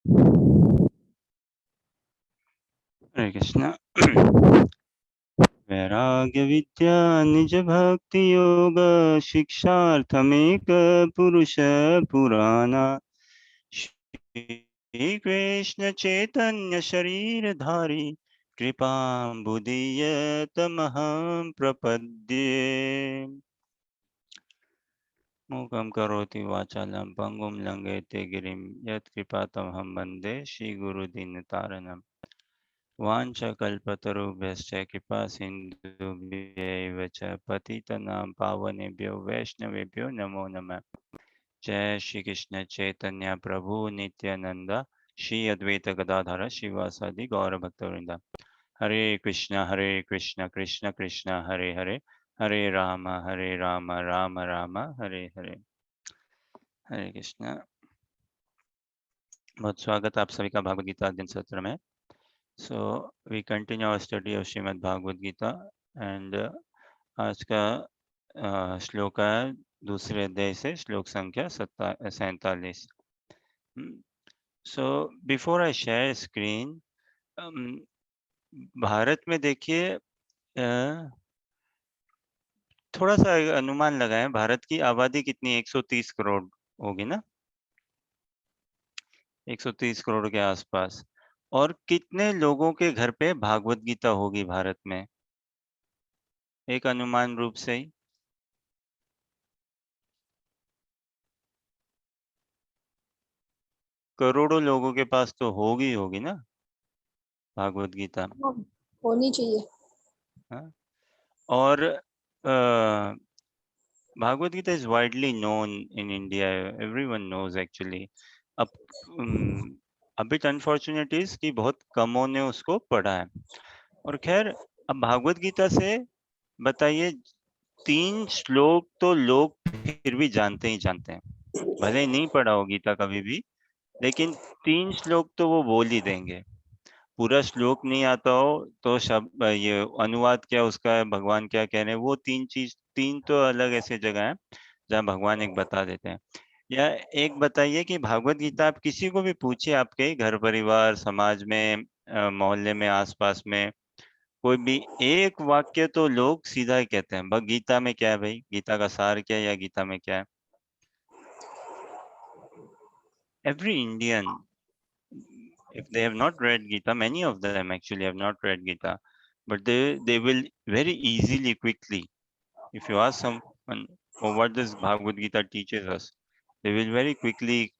हरे कृष्णा। वैराग्य विद्या निज भक्ति योग शिक्षार्थमेक पुरुष पुराना श्री कृष्ण चैतन्य शरीर धारी कृपाम्बुदीयतमहं प्रपद्ये। मूकं करोति वाचालं पंगुं लंघयते गिरिं यत्कृपातमहं वन्दे श्रीगुरुदीनतारिणम्। वाञ्छकल्पतरुभ्यश्च कृपा सिन्धुभ्यैव च पतितनां पावनेभ्यो वैष्णवेभ्यो नमो नमः। जय श्री कृष्ण चैतन्य प्रभु नित्यानंद श्री अद्वैत गदाधर श्रीवासादि गौर भक्तवृंद। हरे कृष्ण कृष्ण कृष्ण हरे हरे, हरे राम राम राम हरे हरे। हरे कृष्ण। बहुत स्वागत आप सभी का भगवद गीता अध्ययन सत्र में। So we continue our study of Srimad Bhagavad Gita and आज का श्लोक है दूसरे अध्याय से श्लोक संख्या 47। So before I share screen, Bharat में देखिए थोड़ा सा अनुमान लगाएं, भारत की आबादी कितनी? 130 करोड़ होगी ना, 130 करोड़ के आसपास। और कितने लोगों के घर पे भागवत गीता होगी भारत में? एक अनुमान रूप से ही करोड़ों लोगों के पास तो होगी ना भागवत गीता, होनी चाहिए। हाँ? और Bhagavad Gita is widely known in India, everyone knows actually. अब बिट अनफॉर्चुनेट इज कि बहुत कमों ने उसको पढ़ा है। और खैर, अब भागवत गीता से बताइए 3 श्लोक तो लोग फिर भी जानते ही जानते हैं, भले ही नहीं पढ़ा हो गीता कभी भी, लेकिन 3 श्लोक तो वो बोल ही देंगे। पूरा श्लोक नहीं आता हो तो शब्द ये अनुवाद क्या उसका है, भगवान क्या कह रहे हैं, वो 3 तो अलग ऐसे जगह है जहाँ भगवान एक बता देते हैं। या एक बताइए कि भागवत गीता आप किसी को भी पूछिए, आपके घर परिवार समाज में मोहल्ले में आसपास में, कोई भी एक वाक्य तो लोग सीधा ही कहते हैं, भग गीता में क्या है भाई, गीता का सार क्या है या गीता में क्या है। Every Indian, if they have not read Gita, many of them actually have not read Gita, but they will very easily, quickly, if you ask someone, oh, what does Bhagavad Gita teaches us, they will very quickly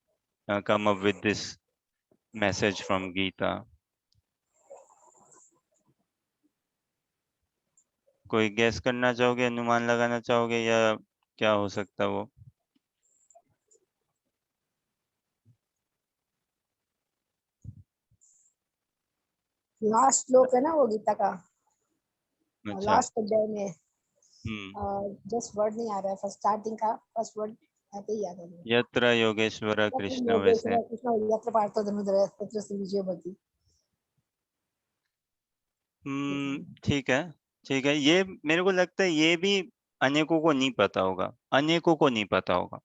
come up with this message from Gita. कोई gas करना चाहोगे, अनुमान लगाना चाहोगे, या क्या हो सकता है वो? लास्ट श्लोक है ना वो गीता का, अच्छा, लास्ट अध्याय में। हम्म, जस्ट वर्ड नहीं आ रहा है, फर्स्ट स्टार्टिंग का फर्स्ट वर्ड आते ही याद है। यत्र योगेश्वर कृष्ण, वैसे कृष्ण यत्र पार्थो धनुर्धरः तत्र श्री विजयो भवति। ठीक है, ठीक है। ये मेरे को लगता है ये भी अनेकों को नहीं पता होगा, अनेकों को नहीं पता होगा।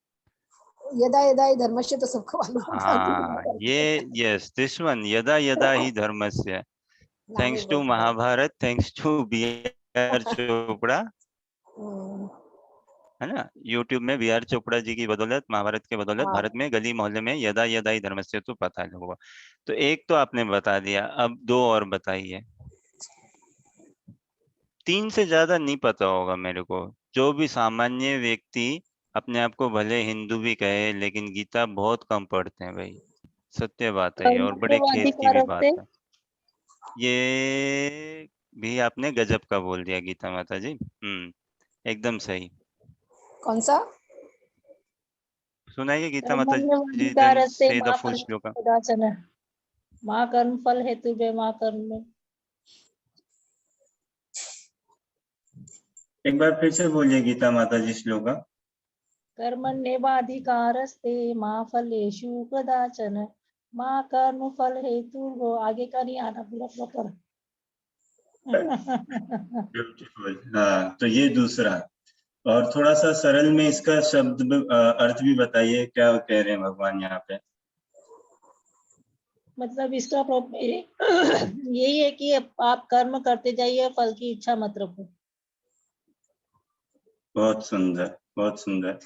यदा यदा ही धर्मस्य तो सबको मालूम हाँ, ये यस, दिस वन, यदा यदा ही धर्मस्य, नाम ही थैंक्स टू बहुत बड़ा। Mahabharat, thanks to B R Chopra, है ना। यूट्यूब में बी आर चोपड़ा जी की बदौलत, महाभारत के बदौलत हाँ, भारत में गली मोहल्ले में यदा यदा ही धर्मस्य तो पता है लोगों को। तो एक तो आपने बता दिया, अब 2 और बताइए। 3 से ज्यादा नहीं पता होगा मेरे को। जो भी सामान्य व्यक्ति अपने आप को भले हिंदू भी कहे, लेकिन गीता बहुत कम पढ़ते हैं भाई, सत्य बात है ये, और बड़े खेद की भी बात है। ये भी आपने गजब का बोल दिया गीता माता जी, एकदम सही। कौन सा? सुनाइए गीता माता जी, देन से द फुल श्लोक। माँ कर्म फल हेतु बे माँ कर्म। एक बार फिर से बोलिए गीता माता जी श्लोक। कर्मण्येवाधिकारस्ते माँ फलेषु कदाचन माँ कर्म फल हेतु हो। आगे का नहीं आना पूरा प्रॉपर। हाँ, तो ये दूसरा, और थोड़ा सा सरल में इसका शब्द अर्थ भी बताइए, क्या कह रहे हैं भगवान यहाँ पे। मतलब इसका यही है कि आप कर्म करते जाइए, फल की इच्छा मत रखो। बहुत सुंदर, बहुत सुंदर।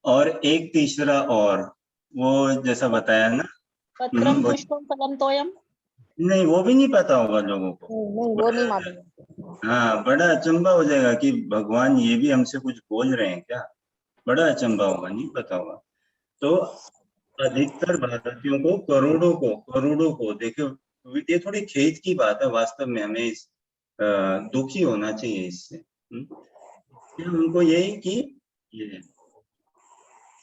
और एक तीसरा, और वो जैसा बताया ना, पत्रम वो पुष्पम फलम तोयम। नहीं, वो भी नहीं पता होगा लोगों को। नहीं, वो नहीं मालूम। हाँ, बड़ा अचंभा हो जाएगा कि भगवान ये भी हमसे कुछ बोल रहे हैं क्या। बड़ा अचंभा होगा, नहीं पता होगा। तो अधिकतर भारतीयों को, करोड़ों को देखो, ये थोड़ी खेद की बात है वास्तव में। हमें दुखी होना चाहिए इससे। कि उनको यही कि ये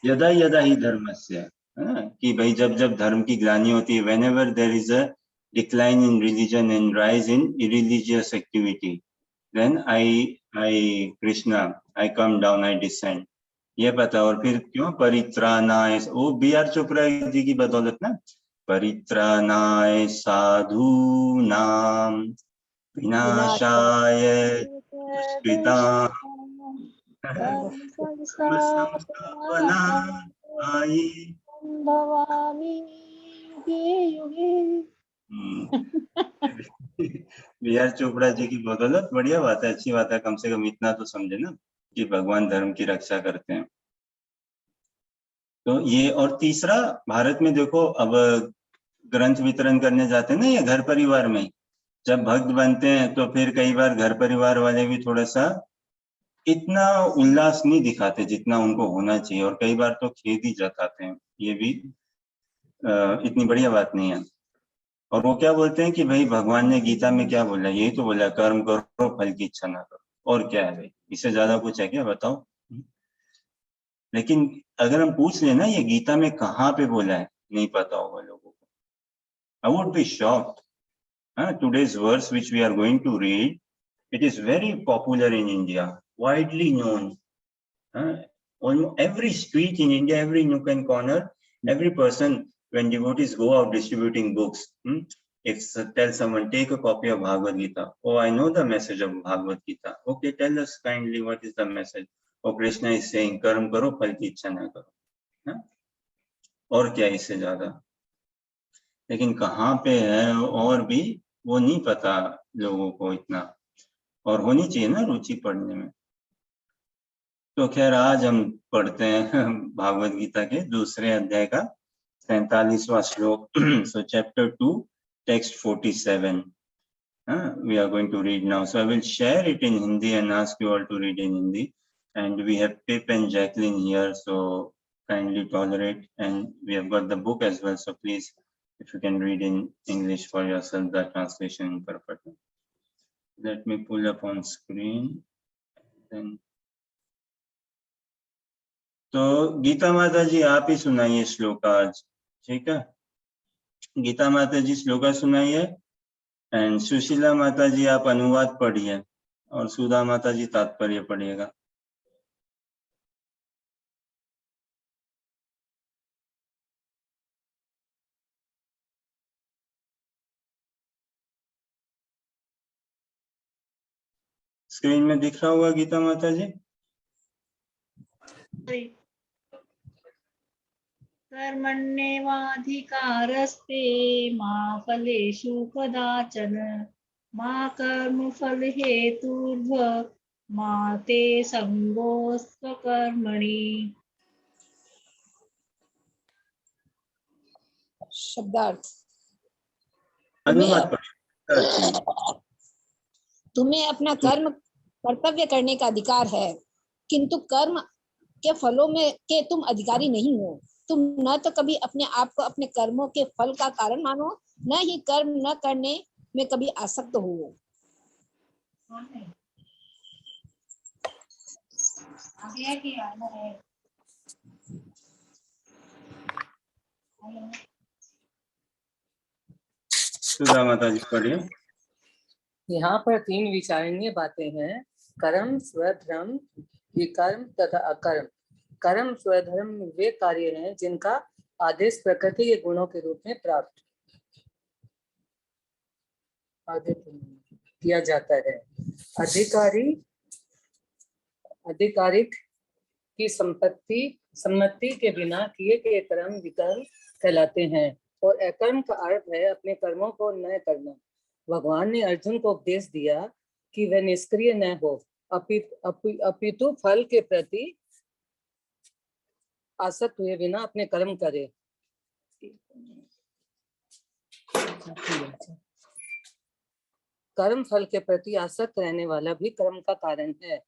यदा यदा ही धर्मस्य, कि भाई जब जब धर्म की ग्लानि होती है, whenever there is a decline in religion and rise in irreligious activity, then I Krishna, I come down, I descend. ये पता। और फिर क्यों परित्राणाय, वो बी आर चोपड़ा जी की बदौलत ना, परित्राणाय साधु नाम विनाशाय दुष्कृतां धर्म संस्थापनाय। भवामि युगे युगे। बी आर चोपड़ा जी की बदौलत। बढ़िया बात है, अच्छी बात है। कम से कम इतना तो समझे ना कि भगवान धर्म की रक्षा करते हैं। तो ये, और तीसरा, भारत में देखो, अब ग्रंथ वितरण करने जाते हैं ना, ये घर परिवार में जब भक्त बनते हैं, तो फिर कई बार घर परिवार वाले भी थोड़ा सा इतना उल्लास नहीं दिखाते जितना उनको होना चाहिए, और कई बार तो खेद ही जताते हैं। ये भी इतनी बढ़िया बात नहीं है। और वो क्या बोलते हैं कि भाई भगवान ने गीता में क्या बोला, यही तो बोला, कर्म करो फल की इच्छा ना करो। और क्या है भाई, इससे ज्यादा कुछ है क्या, बताओ। लेकिन अगर हम पूछ लेना ये गीता में कहाँ पे बोला है, नहीं पता होगा लोगों को। I would be shocked. Today's verse which we are going to read, it is very popular in India, widely known. Almost every street in India, every nook and corner, every person, when devotees go out distributing books, if tell someone, take a copy of Bhagavad Gita. Oh, I know the message of Bhagavad Gita. Okay, tell us kindly what is the message. Oh, Krishna is saying, कर्म करो फल की इच्छा ना करो। और क्या इससे ज्यादा। लेकिन कहाँ पे है, और भी वो नहीं पता लोगों को इतना। और होनी चाहिए ना रुचि पढ़ने में। तो खैर, आज हम पढ़ते हैं भागवत गीता के दूसरे अध्याय का 47वां श्लोक। सो chapter 2, text 47. We are going to read now. So I will share it in Hindi and ask you all to read in Hindi. And we have Pip and Jacqueline here, so kindly tolerate. And we have got the book as well. So please, if you can read in English for yourself, the translation interpreter. Let me pull up on screen. Then तो गीता माता जी आप ही सुनाइए श्लोक आज, ठीक है। गीता माता जी श्लोका सुनाइए, एंड सुशीला माता जी आप अनुवाद पढ़िए, और सुधा माता जी तात्पर्य पढ़िएगा। स्क्रीन में दिख रहा होगा गीता माता जी। कर्मण्येवाधिकारस्ते मा फलेषु कदाचन मा कर्मफल हेतुर्भ मा ते संगोऽस्त्व कर्मणि। शब्दार्थ। अनुवाद पढ़िए। तुम्हें अपना कर्म कर्तव्य करने का अधिकार है, किंतु कर्म के फलों में के तुम अधिकारी नहीं हो। तुम न तो कभी अपने आप को अपने कर्मों के फल का कारण मानो, न ही कर्म न करने में कभी आसक्त हो। सुधा माता जी पढ़िए। यहाँ पर 3 विचारणीय बातें हैं: कर्म, स्वधर्म, विकर्म तथा अकर्म। कर्म स्वधर्म वे कार्य हैं जिनका आदेश प्रकृति के गुणों के रूप में प्राप्त किया जाता है। अधिकारिक की सम्मति के बिना किए गए कर्म विकर्म कहलाते हैं। और अकर्म का अर्थ है अपने कर्मों को न करना। भगवान ने अर्जुन को उपदेश दिया कि वह निष्क्रिय न हो, अपितु फल के प्रति आसक्त हुए बिना अपने कर्म करे। कर्म फल के प्रति आसक्त रहने वाला भी कर्म का कारण है।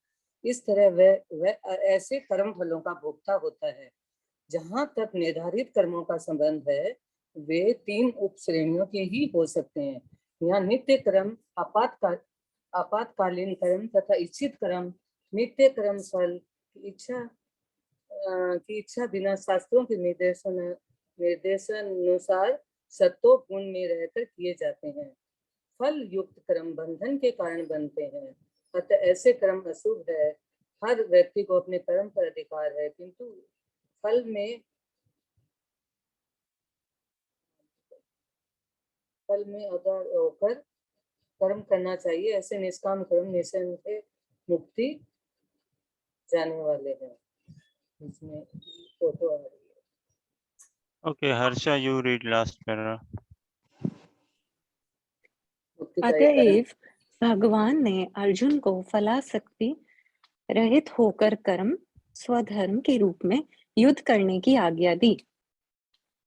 इस तरह वह ऐसे कर्म फलों का भोक्ता होता है। जहाँ तक निर्धारित कर्मों का संबंध है, वे 3 उप श्रेणियों के ही हो सकते हैं। यहाँ नित्य कर्म, आपातकालीन कर्म तथा इच्छित कर्म। नित्य कर्म फल की इच्छा बिना शास्त्रों के निर्देशानुसार सत्व गुण में रहकर किए जाते हैं। फल युक्त कर्म बंधन के कारण बनते हैं, अतः ऐसे कर्म अशुभ है। हर व्यक्ति को अपने कर्म पर अधिकार है, किंतु फल में अगर होकर कर्म करना चाहिए। ऐसे निष्काम कर्म निश्चय से मुक्ति जाने वाले हैं। इसमें फोटो आ रही है। Okay, Harsha, you read last paragraph. अतएव भगवान ने अर्जुन को फलासक्ति रहित होकर कर्म स्वधर्म के रूप में युद्ध करने की आज्ञा दी।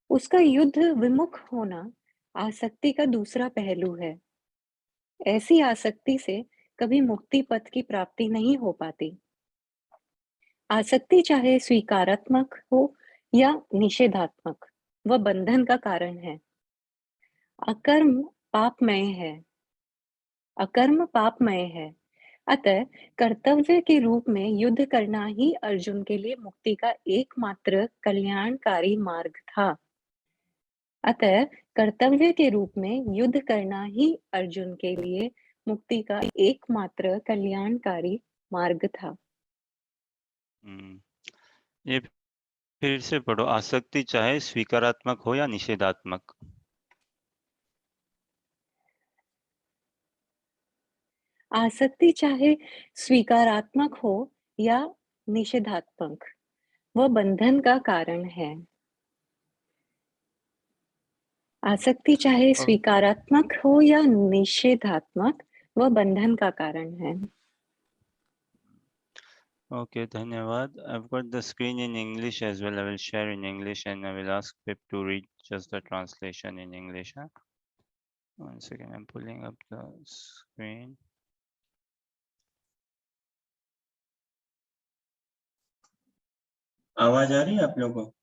उसका युद्ध विमुख होना आसक्ति का दूसरा पहलू है। ऐसी आसक्ति से कभी मुक्ति पथ की प्राप्ति नहीं हो पाती। आसक्ति चाहे स्वीकारात्मक हो या निषेधात्मक, वह बंधन का कारण है। अकर्म पापमय है। अतः कर्तव्य के रूप में युद्ध करना ही अर्जुन के लिए मुक्ति का एकमात्र कल्याणकारी मार्ग था। अतः कर्तव्य के रूप में युद्ध करना ही अर्जुन के लिए मुक्ति का एकमात्र कल्याणकारी मार्ग था। ये फिर से पढ़ो। आसक्ति चाहे स्वीकारात्मक हो या निषेधात्मक। आसक्ति चाहे स्वीकारात्मक हो या निषेधात्मक, वह बंधन का कारण है। आसक्ति चाहे स्वीकारात्मक हो या निषेधात्मक, वह बंधन का कारण है। Okay, धन्यवाद. I've got the screen in English as well. I will share in English and I will ask Pip to read just the translation in English. Huh? One second, I'm pulling up the screen. आवाज आ रही है आप लोगों को?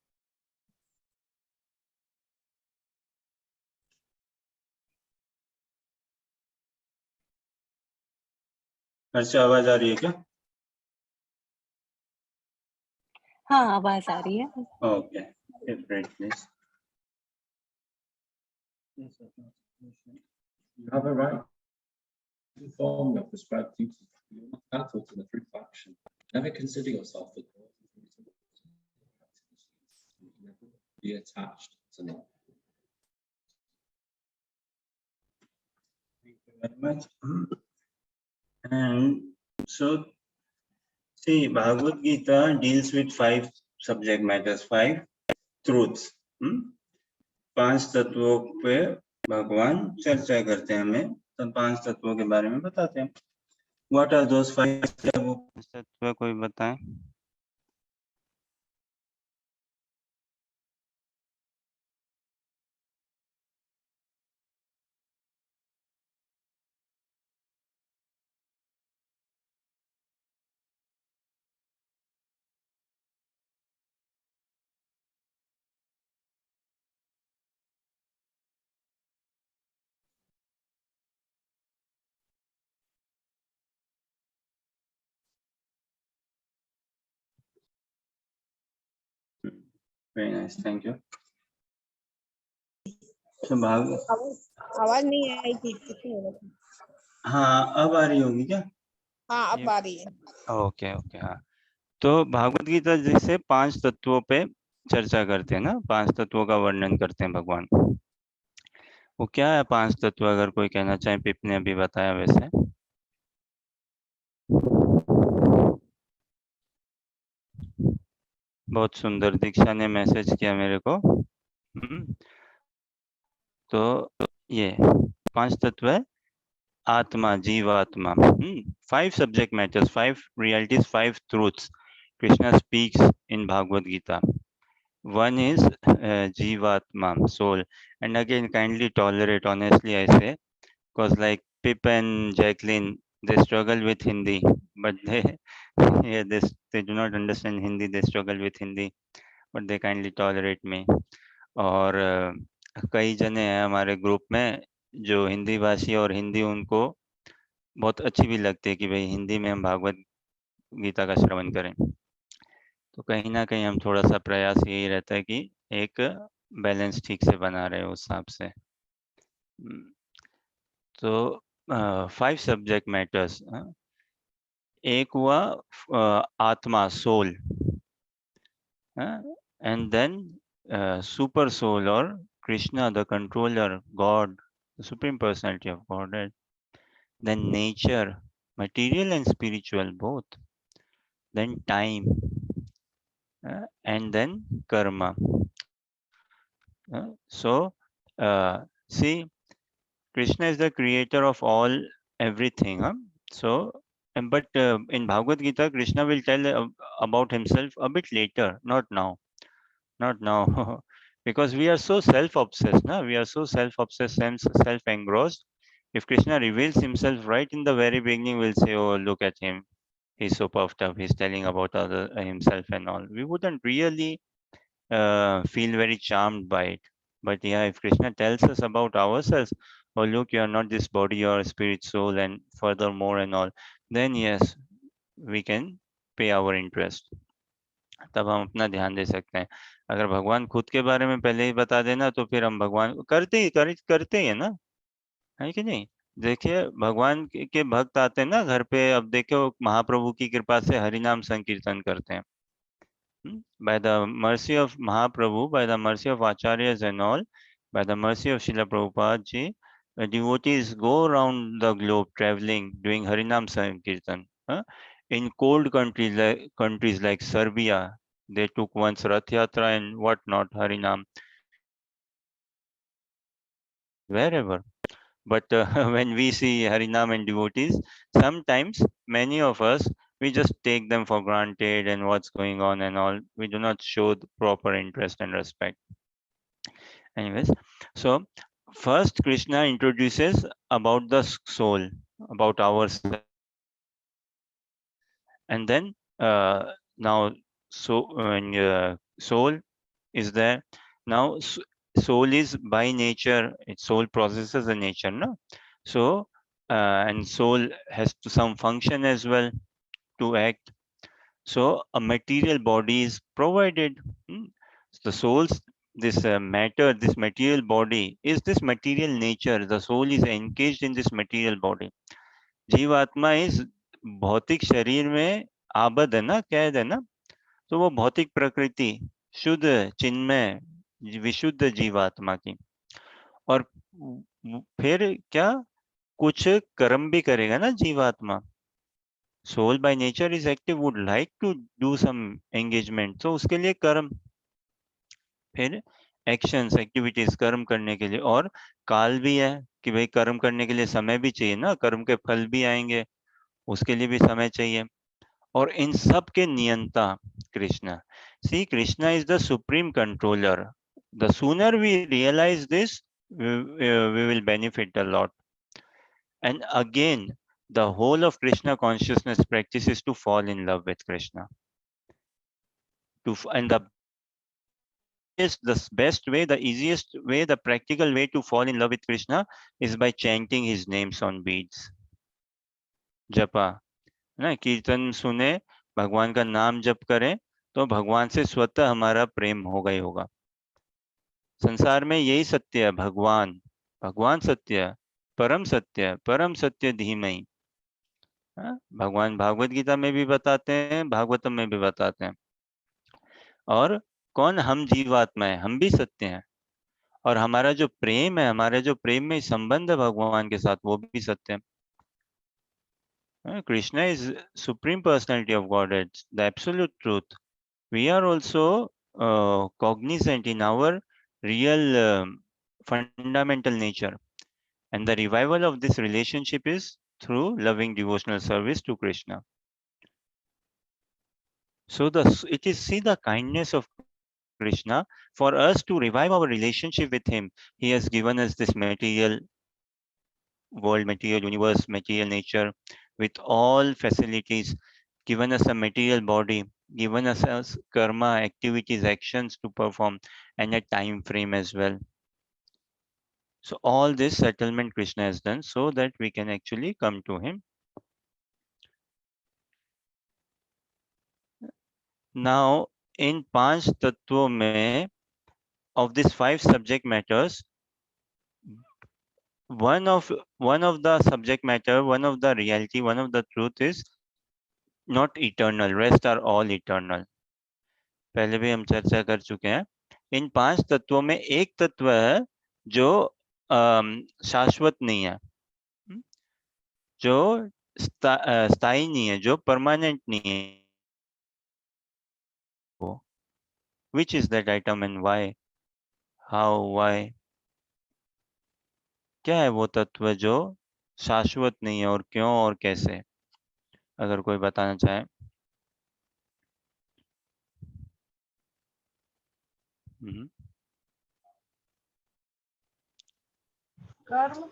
अच्छा, आवाज आ रही है क्या? हाँ, आवाज आ रही है। Okay, read please. You have a right to perform your prescribed duties. You are not entitled to the fruit of action. Never consider yourself the cause of these actions. Never be attached to them. Thank you very much. And so, see, Bhagavad Gita deals with 5 subject matters, 5 truths. 5 तत्वों पे भगवान चर्चा करते हैं, हमें तो 5 तत्वों के बारे में बताते हैं। What are those 5? वो 5 तत्व कोई बताएं? Very nice, thank you. तो आवाज नहीं आई थी। हाँ, अब आ रही होगी क्या? हाँ, अब आ रही है। ओके ओके, हाँ। तो भागवत गीता जैसे 5 तत्वों पे चर्चा करते हैं ना, 5 तत्वों का वर्णन करते हैं भगवान। वो क्या है 5 तत्व, अगर कोई कहना चाहे? पिप ने अभी बताया वैसे। बहुत सुंदर, दीक्षा ने मैसेज किया मेरे को। तो ये 5 तत्व है, आत्मा, जीवात्मा. 5 subject matters, 5 realities, 5 truths Krishna speaks in Bhagavad Gita. One is Jivatma, soul. And again, kindly tolerate, honestly I say, because like Pip and Jacqueline, they struggle with Hindi, but yeah, they do not understand Hindi, they struggle with Hindi, but they kindly tolerate me. और कई जने हैं हमारे group में जो हिंदी भाषी और हिंदी उनको बहुत अच्छी भी लगती है कि भाई हिंदी में हम भागवत गीता का श्रवण करें. तो कहीं ना कहीं हम थोड़ा सा प्रयास यही रहता है कि एक बैलेंस ठीक से बना रहे उस हिसाब से. तो 5 सब्जेक्ट मैटर्स. एक हुआ आत्मा, soul, and then super soul और Krishna, the controller, God, the supreme personality of God. Then nature, material and spiritual both. Then time, and then karma. So, see, Krishna is the creator of all everything. So, but in Bhagavad Gita, Krishna will tell about himself a bit later, not now, not now, because we are so self-obsessed. We are so self-obsessed and self-engrossed. If Krishna reveals himself right in the very beginning, we'll say, "Oh, look at him. He's so puffed up. He's telling about himself and all." We wouldn't really feel very charmed by it. But yeah, if Krishna tells us about ourselves, "Oh, look, you are not this body, you are spirit, soul, and furthermore and all," then yes, we can pay our interest. तब हम अपना ध्यान दे सकते हैं. अगर भगवान खुद के बारे में पहले ही बता देना तो फिर हम भगवान करते ही है ना, है कि नहीं. देखिए, भगवान के भक्त आते हैं ना घर पे, अब देखो महाप्रभु की कृपा से हरिनाम संकीर्तन करते हैं. By the mercy of Mahaprabhu, by the mercy of Acharyas and all, by the mercy of Srila Prabhupada ji, devotees go around the globe traveling, doing Harinam Sankirtan. In cold countries like Serbia, they took once Rath Yatra and whatnot, Harinam, wherever. But when we see Harinam and devotees, sometimes many of us, we just take them for granted and what's going on and all. We do not show the proper interest and respect. Anyways, so first Krishna introduces about the soul, about ourselves, and then now soul is there. Now soul is by nature, soul possesses a nature, no? So and soul has some function as well to act. So a material body is provided. The soul's this matter, this material body is this material nature. The soul is engaged in this material body. जीवात्मा इस भौतिक शरीर में आबद्ध है ना, कैद है ना. तो वो भौतिक प्रकृति, शुद्ध चिन्मय विशुद्ध जीवात्मा की. और फिर क्या, कुछ कर्म भी करेगा ना जीवात्मा. Soul by nature is active, would like to do some engagement, तो उसके लिए कर्म, फिर एक्शंस, एक्टिविटीज, कर्म करने के लिए. और काल भी है कि भाई कर्म करने के लिए समय भी चाहिए ना, कर्म के फल भी आएंगे, उसके लिए भी समय चाहिए. और इन सब के नियंता Krishna. See, Krishna is the supreme controller. The sooner we realize this, we will benefit a lot. And again, the whole of Krishna consciousness practice is to fall in love with Krishna. And the best way, the easiest way, the practical way to fall in love with Krishna is by chanting his names on beads. जपा ना, कीर्तन सुने, भगवान का नाम जप करें, तो भगवान से स्वतः हमारा प्रेम होगा ही होगा. संसार में यही सत्य है, भगवान, भगवान सत्य है, परम सत्य धीमहि. भगवान भागवत गीता में भी बताते हैं, भागवतम में भी बताते हैं. और कौन, हम जीवात्मा है, हम भी सत्य हैं. और हमारा जो प्रेम है, हमारे जो प्रेम में संबंध है भगवान के साथ, वो भी सत्य है. Krishna is supreme personality of Godhead, the absolute truth. We are also cognizant in our real fundamental nature. And the revival of this relationship is through loving devotional service to Krishna. So it is see the kindness of Krishna for us to revive our relationship with him. He has given us this material world, material universe, material nature with all facilities, given us a material body, given us karma, activities, actions to perform, and a time frame as well. So all this settlement Krishna has done so that we can actually come to him. Now, in Panch Tattva mein, of these 5 subject matters, one of the subject matter, one of the reality, one of the truth is not eternal. Rest are all eternal. पहले भी हम चर्चा कर चुके हैं. इन 5 तत्वों में एक तत्व है जो शाश्वत नहीं है, जो स्थायी नहीं है, जो परमानेंट नहीं है. Which is that item and why? How? Why? क्या है वो तत्व जो शाश्वत नहीं है और क्यों और कैसे? अगर कोई बताना चाहे. कर्म.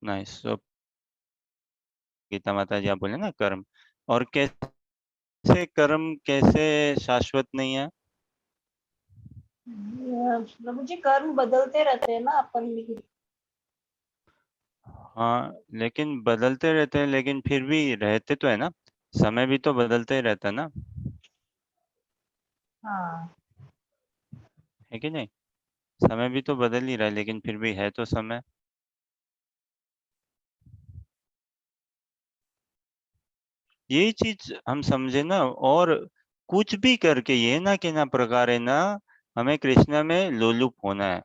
नाइस. सो गीता माता जी आप बोले ना कर्म, और कैसे कर्म कैसे शाश्वत नहीं है? प्रभु जी कर्म बदलते रहते हैं ना अपन भी. हाँ, लेकिन बदलते रहते हैं, लेकिन फिर भी रहते तो है ना. समय भी तो बदलते ही रहता है ना. हाँ. है कि नहीं? समय भी तो बदल ही रहा है, लेकिन फिर भी है तो समय. ये चीज हम समझे ना. और कुछ भी करके ये ना कि ना प्रकार है ना हमें कृष्ण में लोलुप होना है.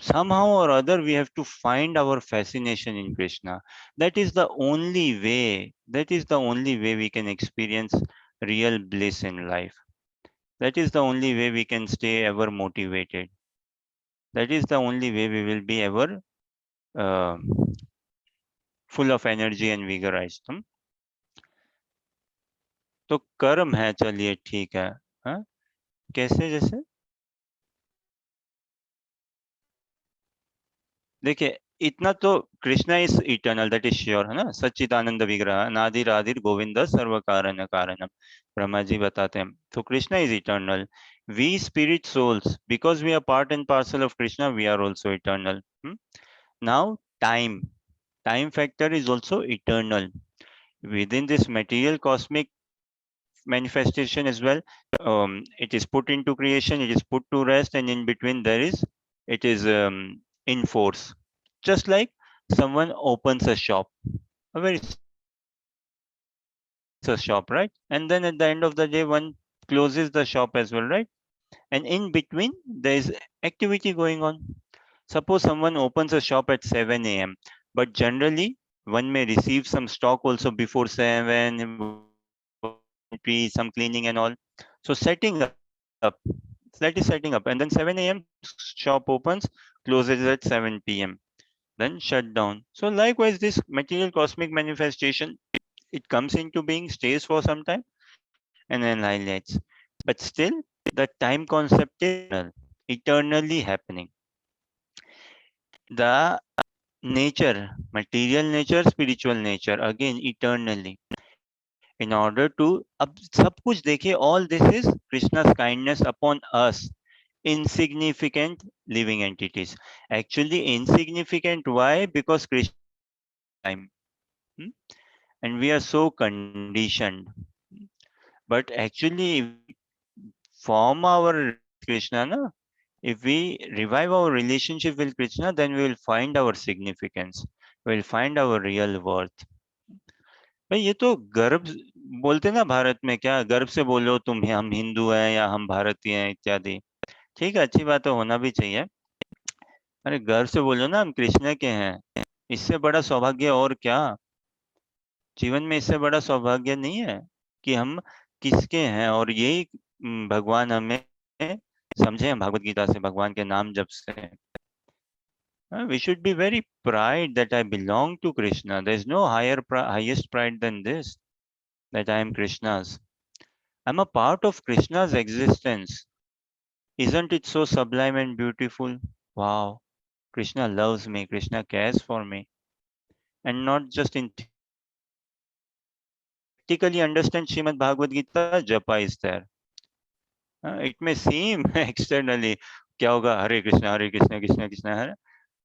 Somehow or other we have to find our fascination in Krishna. That is the only way. That is the only way we can experience real bliss in life. That is the only way we can stay ever motivated. That is the only way we will be ever uh, full of energy and vigorized. तो कर्म है, चलिए ठीक है. हाँ? कैसे? जैसे देखिए, इतना तो Krishna is eternal, that is sure है ना. सच्चिदानंद विग्रह अनादिर आदिर गोविंद सर्व कारण कारणम, ब्रह्मा जी बताते हैं. तो Krishna is eternal. We spirit souls, because we are part and parcel of Krishna, we are also eternal. Now time factor is also eternal within this material cosmic manifestation as well. It is put into creation, it is put to rest, and in between there is it is in force. Just like someone opens a shop, a very a shop, right? And then at the end of the day one closes the shop as well, right? And in between there is activity going on. Suppose someone opens a shop at 7 a.m., but generally one may receive some stock also before 7, entry, some cleaning and all. So setting up, that is setting up, and then 7 a.m. shop opens, closes at 7 p.m., then shut down. So likewise, this material cosmic manifestation, it comes into being, stays for some time, and annihilates. But still, the time concept is eternally happening. The nature, material nature, spiritual nature, again eternally. In order to, अब सब कुछ देखिए, all this is Krishna's kindness upon us, insignificant living entities. Actually insignificant, why? Because Krishna time. And we are so conditioned. But actually if we form our Krishna, na, if we revive our relationship with Krishna, then we will find our significance, we will find our real worth. भाई ये तो गर्भ बोलते ना भारत में, क्या गर्व से बोलो तुम, हम हिंदू हैं या हम भारतीय हैं इत्यादि। ठीक है, अच्छी बात है, होना भी चाहिए। अरे गर्व से बोलो ना हम कृष्ण के हैं, इससे बड़ा सौभाग्य और क्या। जीवन में इससे बड़ा सौभाग्य नहीं है कि हम किसके हैं। और यही भगवान हमें समझे हैं भागवत गीता से, भगवान के नाम जप से। We should be very proud that I belong to Krishna. There is no highest pride than this, that I am Krishna's. I'm a part of Krishna's existence. Isn't it so sublime and beautiful? Wow, Krishna loves me, Krishna cares for me. And not just in theory, when we practically understand Srimad Bhagavad Gita, Japa is there. It may seem externally, क्या होगा, हरे कृष्णा कृष्णा कृष्णा हरे,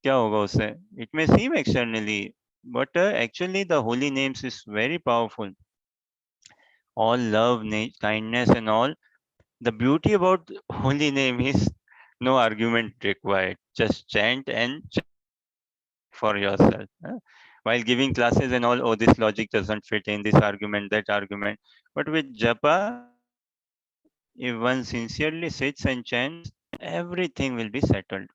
क्या होगा उससे? It may seem externally, but actually the holy names is very powerful. All love, kindness and all. The beauty about holy name is no argument required. Just chant and check for yourself. While giving classes and all, oh, this logic doesn't fit in, this argument, that argument. But with japa, if one sincerely sits and chants, everything will be settled.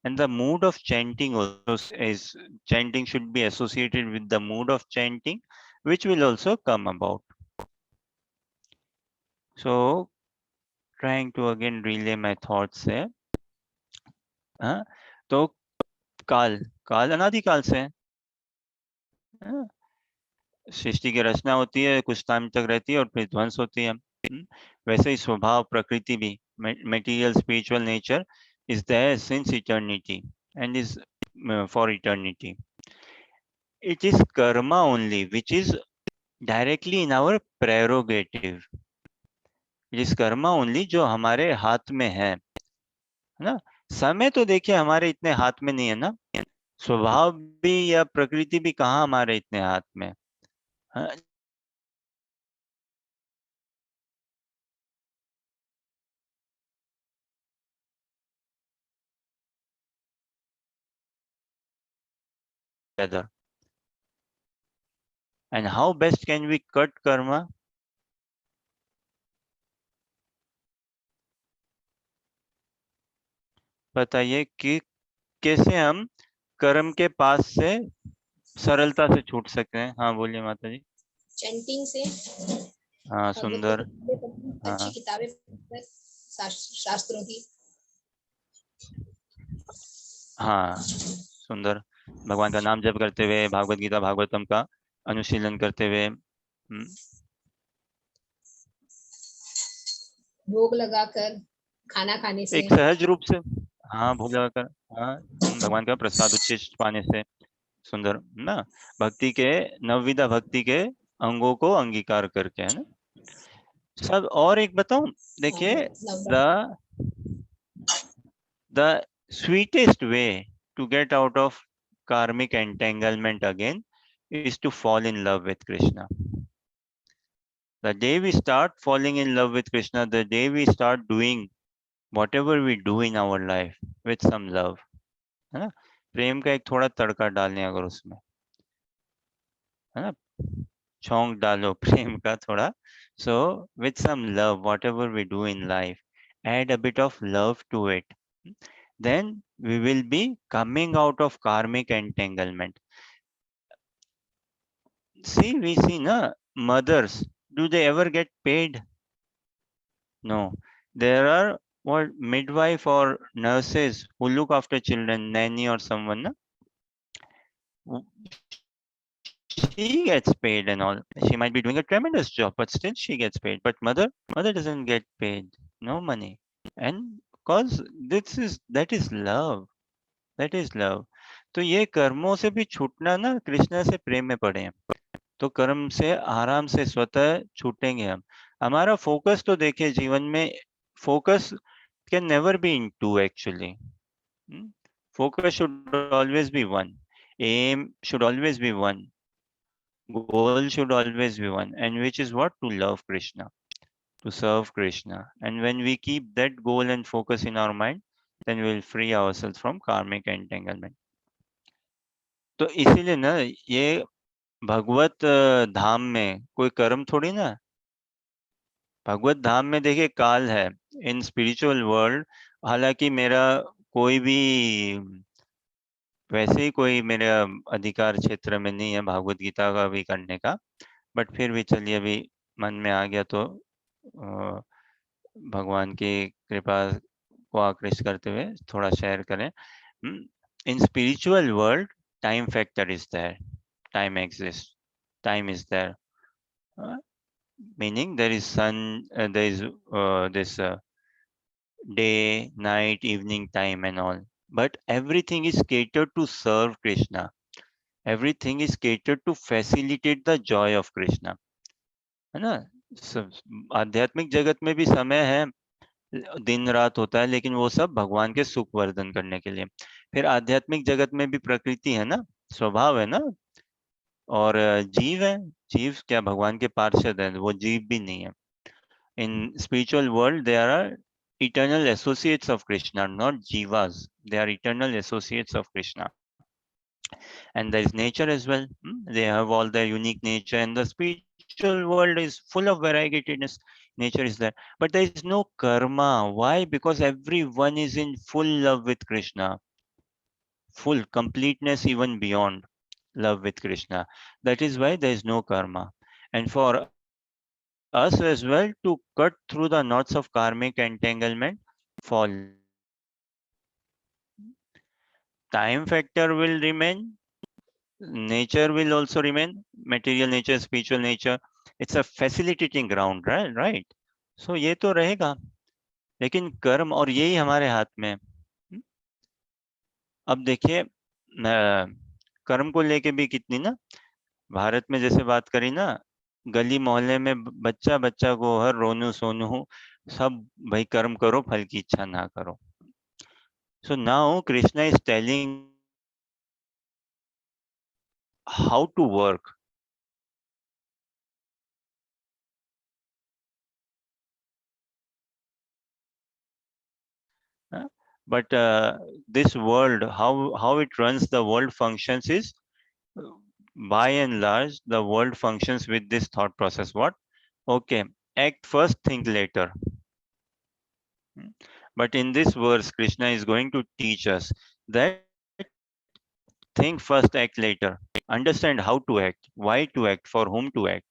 And the mood of chanting also is, chanting should be associated with the mood of chanting, which will also come about. So, trying to again relay my thoughts here. हाँ, तो काल, काल अनादिकाल से है। हाँ, सृष्टि की रचना होती है, कुछ टाइम तक रहती है और फिर ध्वंस होती है। वैसे ही स्वभाव प्रकृति भी, material spiritual nature is there since eternity and is for eternity. It is karma only which is directly in our prerogative. It is karma only जो हमारे हाथ में है ना। समय तो देखिए हमारे इतने हाथ में नहीं है ना, स्वभाव भी या प्रकृति भी कहाँ हमारे इतने हाथ में। हाँ, together. And how best can we cut karma? बताइए कि कैसे हम कर्म के पास से सरलता से छूट सकते हैं। हाँ बोलिए माता जी। चैंटिंग से, हाँ भगवत सुंदर। की किताबें पढ़नी, अच्छी हाँ किताबें पढ़कर, शास्त्रों की। हाँ सुंदर, भगवान का नाम जप करते हुए, भागवत गीता भागवतम का अनुशीलन करते हुए, भोग लगाकर, खाना खाने से। एक सहज रूप से, हाँ भोग लगाकर, हाँ भगवान का प्रसाद उच्छिष्ट पाने से। सुंदर ना, भक्ति के, नवविधा भक्ति के अंगों को अंगीकार करके, है ना सब। और एक बताऊं, देखिए the the sweetest way to get out of karmic entanglement again is to fall in love with Krishna. The day we start falling in love with Krishna, the day we start doing whatever we do in our life with some love, है ना, प्रेम का एक थोड़ा तड़का डालने अगर उसमें, है ना, छौंक डालो प्रेम का थोड़ा। So with some love, whatever we do in life, add a bit of love to it, then we will be coming out of karmic entanglement. See, we see na, mothers, do they ever get paid? No. There are what, midwife or nurses who look after children, nanny or someone na, she gets paid and all. She might be doing a tremendous job, but still she gets paid. But mother doesn't get paid, no money. And cause that is love. That is love. तो ये कर्मों से भी छूटना ना, कृष्ण से प्रेम में पड़े हैं, तो कर्म से आराम से स्वतः छूटेंगे हम। हमारा फोकस तो देखिए जीवन में, focus can never be in two actually. Focus should always be one. Aim should always be one. Goal should always be one. And which is what? To love Krishna, to serve Krishna. And when we keep that goal and focus in our mind, then we'll free ourselves from karmic entanglement. तो इसीलिए ना, ये भगवत धाम में कोई कर्म थोड़ी ना। भगवत धाम में देखिए काल है। इन स्पिरिचुअल वर्ल्ड, हालांकि मेरा कोई भी वैसे ही कोई मेरे अधिकार क्षेत्र में नहीं है भागवत गीता का भी करने का, बट फिर भी चलिए अभी मन में आ गया तो भगवान की कृपा को आकृष्ट करते हुए थोड़ा शेयर करें। In spiritual world time factor is there, time exist, time is there, meaning there is sun, there is this day, night, evening time and all, but everything is catered to serve Krishna, everything is catered to facilitate the joy of Krishna, है ना। आध्यात्मिक जगत में भी समय है, दिन रात होता है, लेकिन वो सब भगवान के सुख वर्धन करने के लिए। फिर आध्यात्मिक जगत में भी प्रकृति है ना, स्वभाव है ना, और जीव है। जीव क्या भगवान के पार्षद है, वो जीव भी नहीं है। In spiritual world, there are eternal associates of Krishna, not jivas. They are eternal associates of Krishna. And there is nature as well. They have all their unique nature, and the spiritual world is full of variegatedness. Nature is there. But there is no karma. Why? Because everyone is in full love with Krishna. Full completeness even beyond love with Krishna. That is why there is no karma. And for us as well to cut through the knots of karmic entanglement, fall. Time factor will remain, nature will also remain, material nature, spiritual nature. It's a facilitating ground, right? Right. So ये तो रहेगा, लेकिन कर्म और यही हमारे हाथ में है। अब देखिए कर्म को लेके भी कितनी ना, भारत में जैसे बात करी ना, गली मोहल्ले में बच्चा बच्चा को हर रोनू सोनू सब, भाई कर्म करो, फल की इच्छा ना करो। So now Krishna is telling how to work. But this world, how it runs, the world functions is, by and large, the world functions with this thought process. What? Okay, act first, think later. But in this verse, Krishna is going to teach us that think first, act later. Understand how to act, why to act, for whom to act.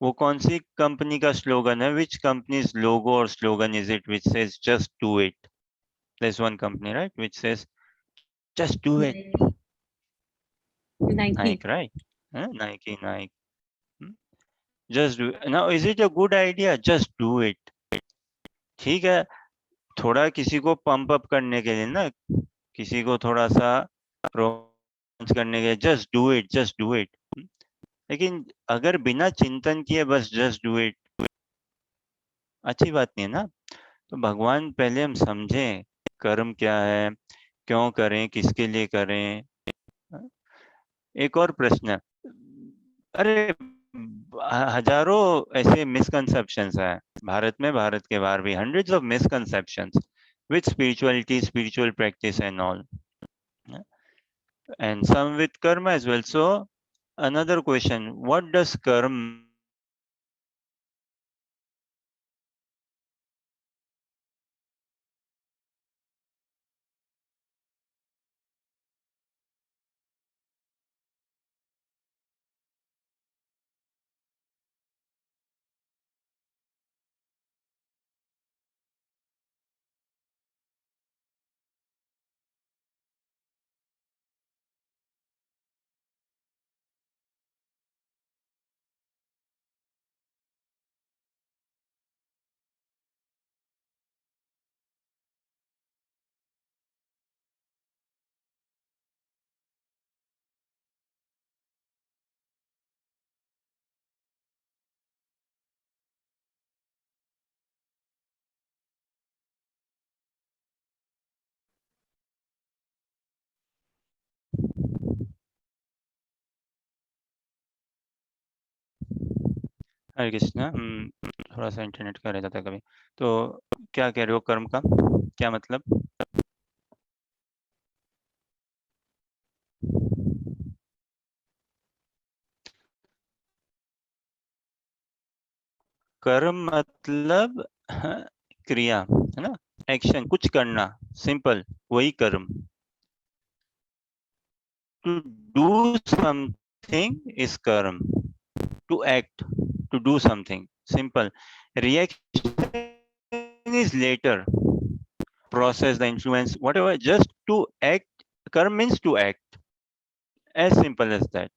वो कौन सी company का slogan है? Which company's logo or slogan is it which says just do it? There's one company, right, which says just do it. Nike. Nike, right? Nike. Just do it. Now, is it a good idea? Just do it. ठीक है, थोड़ा किसी को pump up करने के लिए ना, किसी को थोड़ा सा रोमांच करने के लिए, just do it, just do it. लेकिन अगर बिना चिंतन किए बस just do it, अच्छी बात नहीं है ना। तो भगवान पहले हम समझें कर्म क्या है, क्यों करें, किसके लिए करें। एक और प्रश्न, अरे हजारों ऐसे मिसकंसेप्शंस हैं भारत में, भारत के बाहर भी hundreds of misconceptions with spirituality, spiritual practice and all, and some with karma as well. So another question, what does karma mean? हरे कृष्णा, थोड़ा सा इंटरनेट का रह जाता है कभी। तो क्या कह रहे हो, कर्म का क्या मतलब? कर्म मतलब क्रिया है ना, एक्शन, कुछ करना, सिंपल, वही कर्म. To do something is karma. To act, to do something, simple. Reaction is later. Process, the influence, whatever. Just to act. Karma means to act. As simple as that.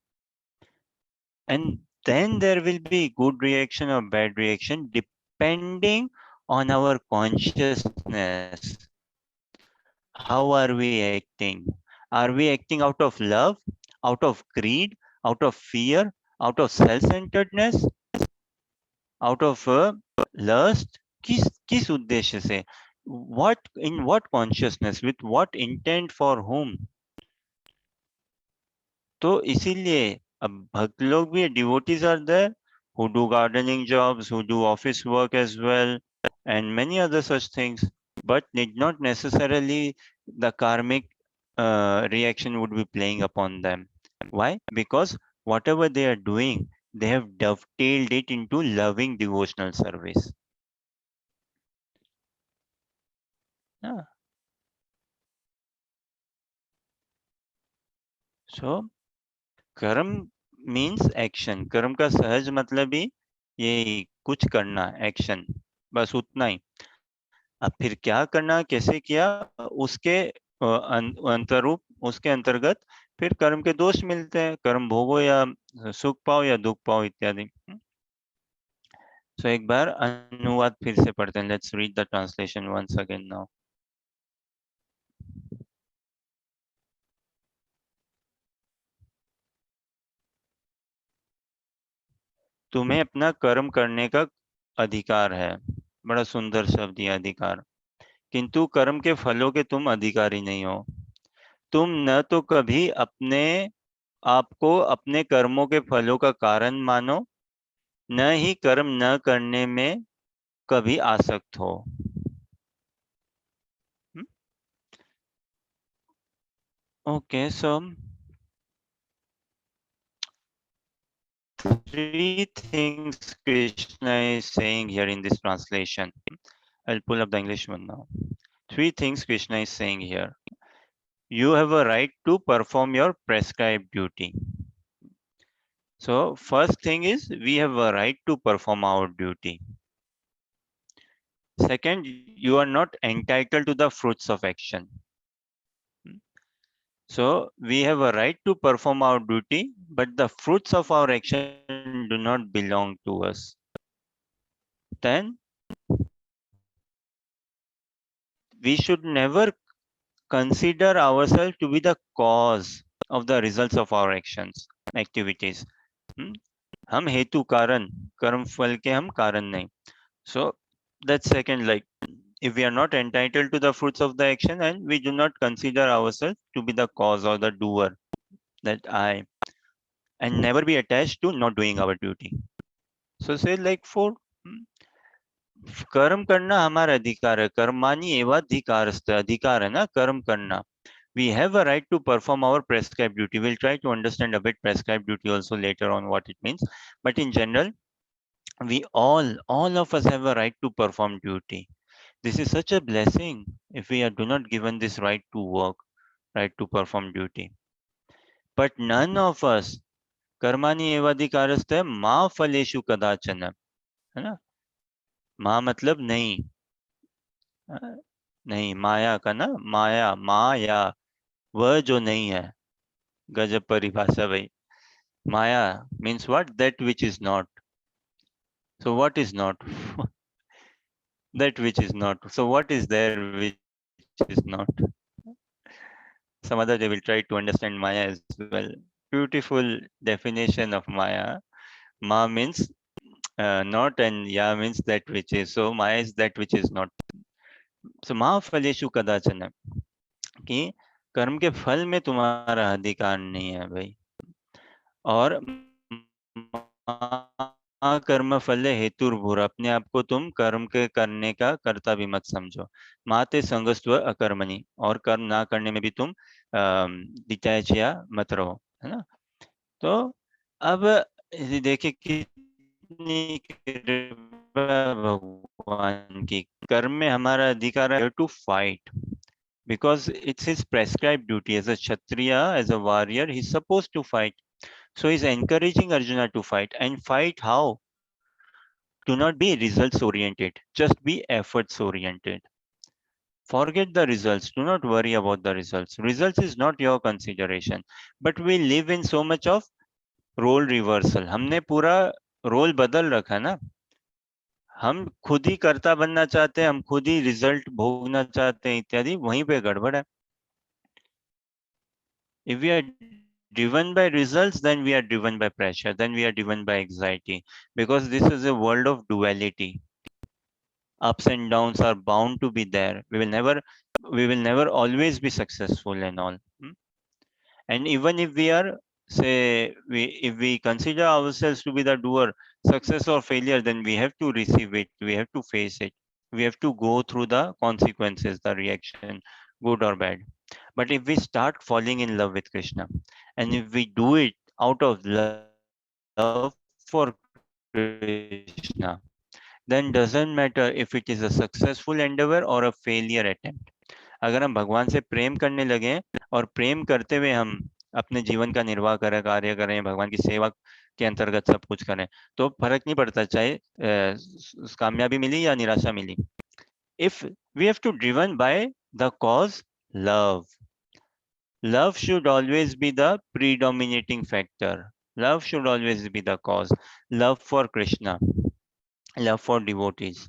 And then there will be good reaction or bad reaction depending on our consciousness. How are we acting? Are we acting out of love, out of greed, out of fear, out of self-centeredness, out of lust? किस उद्देश्य से? What, in what consciousness, with what intent, for whom? तो इसीलिए अब भक्त लोग भी, devotees are there who do gardening jobs, who do office work as well, and many other such things, but need not necessarily the karmic reaction would be playing upon them. Why? Because whatever they are doing, they have dovetailed it into loving devotional service. Yeah. So कर्म means action. कर्म का सहज मतलब ही ये कुछ करना, action, बस उतना ही. अब फिर क्या करना, कैसे किया, उसके अंतरूप, उसके अंतर्गत फिर कर्म के दोष मिलते हैं. कर्म भोगो या सुख पाओ या दुख पाओ इत्यादि. सो एक बार अनुवाद फिर से पढ़ते हैं. Let's read the translation once again now. तुम्हें अपना कर्म करने का अधिकार है. बड़ा सुंदर शब्द ये अधिकार. किंतु कर्म के फलों के तुम अधिकारी नहीं हो. तुम न तो कभी अपने आपको अपने कर्मों के फलों का कारण मानो, न ही कर्म न करने में कभी आसक्त हो. Okay, so 3 things Krishna is saying here in this translation. I'll pull up the English one now. 3 things Krishna is saying here. You have a right to perform your prescribed duty. So first thing is we have a right to perform our duty. Second, you are not entitled to the fruits of action. So we have a right to perform our duty, but the fruits of our action do not belong to us. Then we should never consider ourselves to be the cause of the results of our actions, activities. हम हेतु कारण, कर्म फल के हम कारण नहीं. So that's second, like if we are not entitled to the fruits of the action and we do not consider ourselves to be the cause or the doer, that I, and never be attached to not doing our duty. So say like 4, कर्म करना हमारा अधिकार है. कर्माणि एवाधिकारस्ते, अधिकार है ना कर्म करना. We have a right to perform our prescribed duty. We'll try to understand a bit prescribed duty also later on what it means. But in general, we all of us have a right to perform duty. This is such a blessing if we do not given this right to work, right to perform duty. But none of us, कर्माणि एवाधिकारस्ते मा फलेषु कदाचन, है ना. मा मतलब नहीं, नहीं, माया का ना, माया, माया, वह जो नहीं है. गजब परिभाषा भाई. Maya means what? That which is not. So what is not? That which is not. So what is there which is not? Some other day we'll try to understand Maya as well. Beautiful definition of Maya. Ma means not, and Ya means that which is. So Maya is that which is not. So Ma फलेषु कदाचन, कि कर्म के फल में तुम्हारा अधिकार नहीं है भाई. और कर्म फल हेतुर्भुर, अपने आप को तुम कर्म के करने का कर्ता भी मत समझो. माते संगस्त्व अकर्मणि, और कर्म ना करने में भी तुम दितायचिया मत रहो, है ना. तो अब देखिए कितनी कृपा भगवान की। कर्म में हमारा अधिकार है to fight, because it's his prescribed duty as a kshatriya, as a warrior, he's supposed to fight. So he's encouraging Arjuna to fight. And fight how? Do not be results oriented, just be efforts oriented. Forget the results, do not worry about the results. Results is not your consideration. But we live in so much of role reversal. हमने पूरा role बदल रखा ना, हम खुद ही कर्ता बनना चाहते हैं, हम खुद ही रिजल्ट भोगना चाहते हैं इत्यादि, वहीं पे गड़बड़ है। If we are driven by results, then we are driven by pressure, then we are driven by anxiety, because this is a world of duality. Ups and downs are bound to be there. We will never always be successful and all. And even if we are, say, if we consider ourselves to be the doer, success or failure, then we have to receive it, we have to face it, we have to go through the consequences, the reaction, good or bad. But if we start falling in love with Krishna, and if we do it out of love for Krishna, then doesn't matter if it is a successful endeavor or a failure attempt. अगर हम भगवान से प्रेम करने लगे और प्रेम करते हुए हम अपने जीवन का निर्वाह करें, कार्य करें, भगवान की सेवा के अंतर्गत सब कुछ करें, तो फर्क नहीं पड़ता चाहे कामयाबी मिली या निराशा मिली। If we have to driven by the cause love, love should always be the predominating factor. Love should always be the cause. Love for Krishna, love for devotees.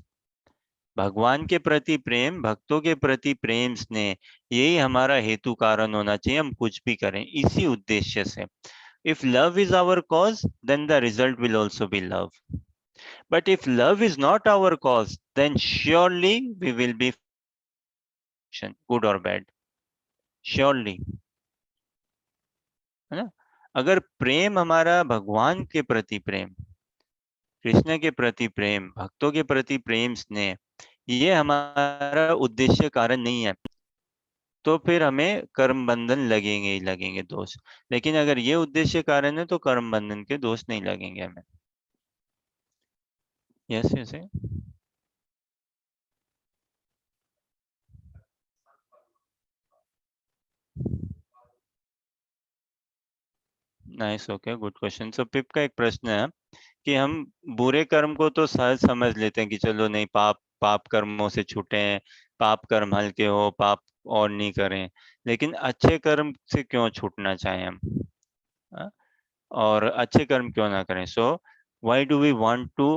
भगवान के प्रति प्रेम, भक्तों के प्रति प्रेम, स्नेह, यही हमारा हेतु कारण होना चाहिए, हम कुछ भी करें इसी उद्देश्य से। If love is our cause, then the result will also be love. But if love is not our cause, then surely we will be facing reaction, good or bad. Surely, है ना? अगर प्रेम हमारा भगवान के प्रति प्रेम, कृष्ण के प्रति प्रेम, भक्तों के प्रति प्रेम, स्नेह, ये हमारा उद्देश्य कारण नहीं है, तो फिर हमें कर्म बंधन लगेंगे ही लगेंगे दोष। लेकिन अगर ये उद्देश्य कारण है तो कर्म बंधन के दोष नहीं लगेंगे हमें। Yes yes. Nice, okay, good question. So पिप का एक प्रश्न है कि हम बुरे कर्म को तो सहज समझ लेते हैं कि चलो नहीं, पाप पाप कर्मों से छूटे हैं, पाप कर्म हल्के हो, पाप और नहीं करें, लेकिन अच्छे कर्म से क्यों छूटना चाहें हम? हाँ? और अच्छे कर्म क्यों ना करें? So why do we want to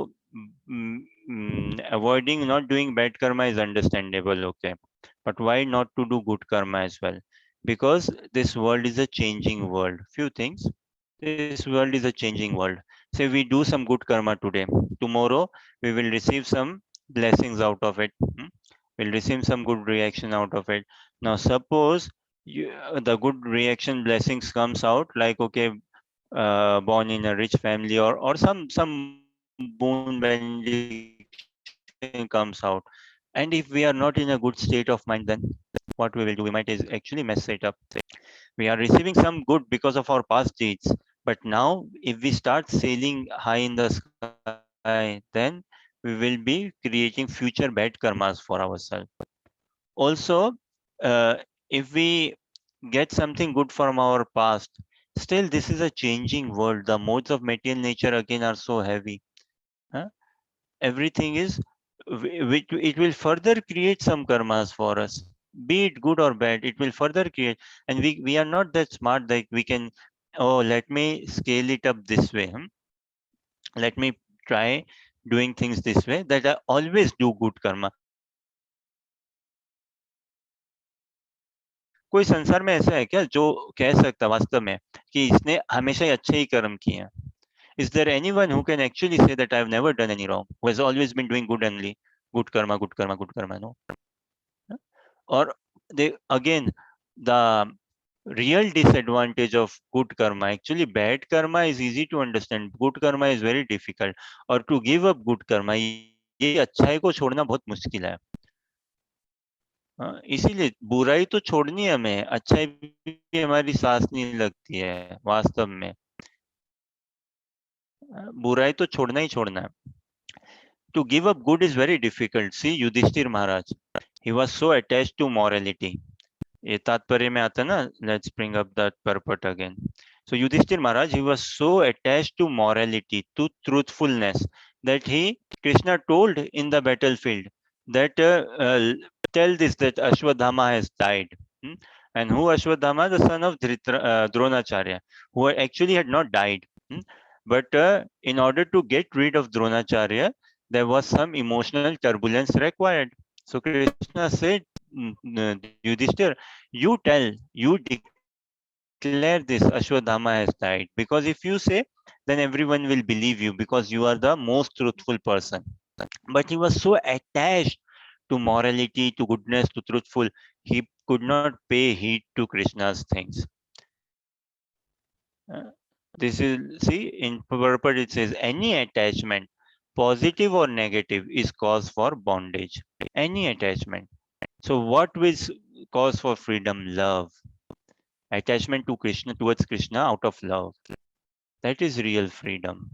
avoiding not doing bad karma is understandable, okay, but why not to do good karma as well? Because this world is a changing world. Few things, this world is a changing world. Say we do some good karma today, tomorrow we will receive some blessings out of it. We'll receive some good reaction out of it. Now suppose the good reaction blessings comes out like, okay, born in a rich family, or some boon benediction comes out, and if we are not in a good state of mind, then what we will do, we might is actually mess it up. We are receiving some good because of our past deeds, but now if we start sailing high in the sky, then we will be creating future bad karmas for ourselves. Also, if we get something good from our past, still this is a changing world. The modes of material nature again are so heavy. Huh? Everything is, it will further create some karmas for us, be it good or bad, it will further create. And we are not that smart that we can, oh, let me scale it up this way, let me try doing things this way, that I always do good karma. कोई संसार में ऐसा है क्या जो कह सकता वास्तव में कि इसने हमेशा ही अच्छे ही कर्म किए हैं? Is there anyone who can actually say that I have never done any wrong, who has always been doing good only, good karma, good karma, good karma? No. Or they again, the real disadvantage of good karma, actually bad karma is easy to understand, good karma is very difficult. Or to give up good karma, ये अच्छाई को छोड़ना बहुत मुश्किल है। इसीलिए बुराई तो छोड़नी है हमें, अच्छाई भी हमारी सांस नहीं लगती है वास्तव में। बुराई तो छोड़ना ही छोड़ना है. To give up good is very difficult. See Yudhishthir Maharaj, he was so attached to morality. ये तात्पर्य में आता ना. Let's bring up that purport again. So Yudhishthir Maharaj, he was so attached to morality, to truthfulness, that Krishna told in the battlefield that tell this, that Ashwadhama has died. And who Ashwadhama? The son of Dronacharya, who actually had not died. But in order to get rid of Dronacharya, there was some emotional turbulence required. So Krishna said, Yudhishthir, you tell, you declare this Ashwadhama has died. Because if you say, then everyone will believe you, because you are the most truthful person. But he was so attached to morality, to goodness, to truthful, he could not pay heed to Krishna's things. This is, see, in purport it says, any attachment, positive or negative, is cause for bondage. Any attachment. So what will cause for freedom? Love. Attachment to Krishna, towards Krishna out of love. That is real freedom.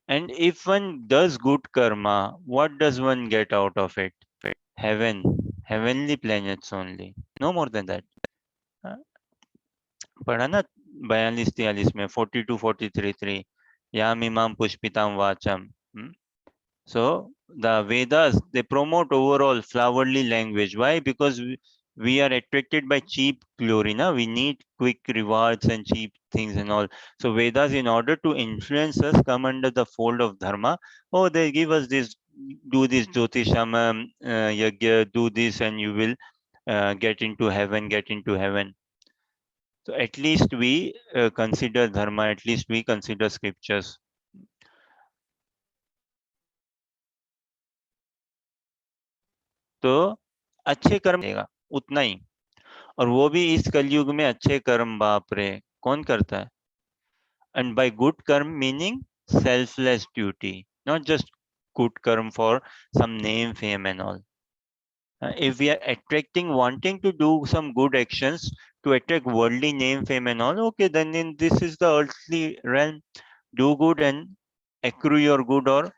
And if one does good karma, what does one get out of it? Heaven, heavenly planets only. No more than that. पढ़ा ना 42-43 में 42-43 याम इमाम पुष्पिताम वाचम. So the Vedas, they promote overall flowery language. Why? Because we are attracted by cheap glory. Na? We need quick rewards and cheap things and all. So Vedas, in order to influence us, come under the fold of dharma. Oh, they give us this, do this jyotisham yagya, do this and you will get into heaven, get into heaven. So at least we consider dharma, at least we consider scriptures. तो अच्छे कर्म देगा उतना ही, और वो भी इस कलयुग में अच्छे कर्म, बाप रे, कौन करता है? And by good karma meaning selfless duty, not just good karma for some name, fame and all. If we are attracting, wanting to do some good actions to attract worldly name, fame and all, okay, then this is the earthly realm. Do good and accrue your good, or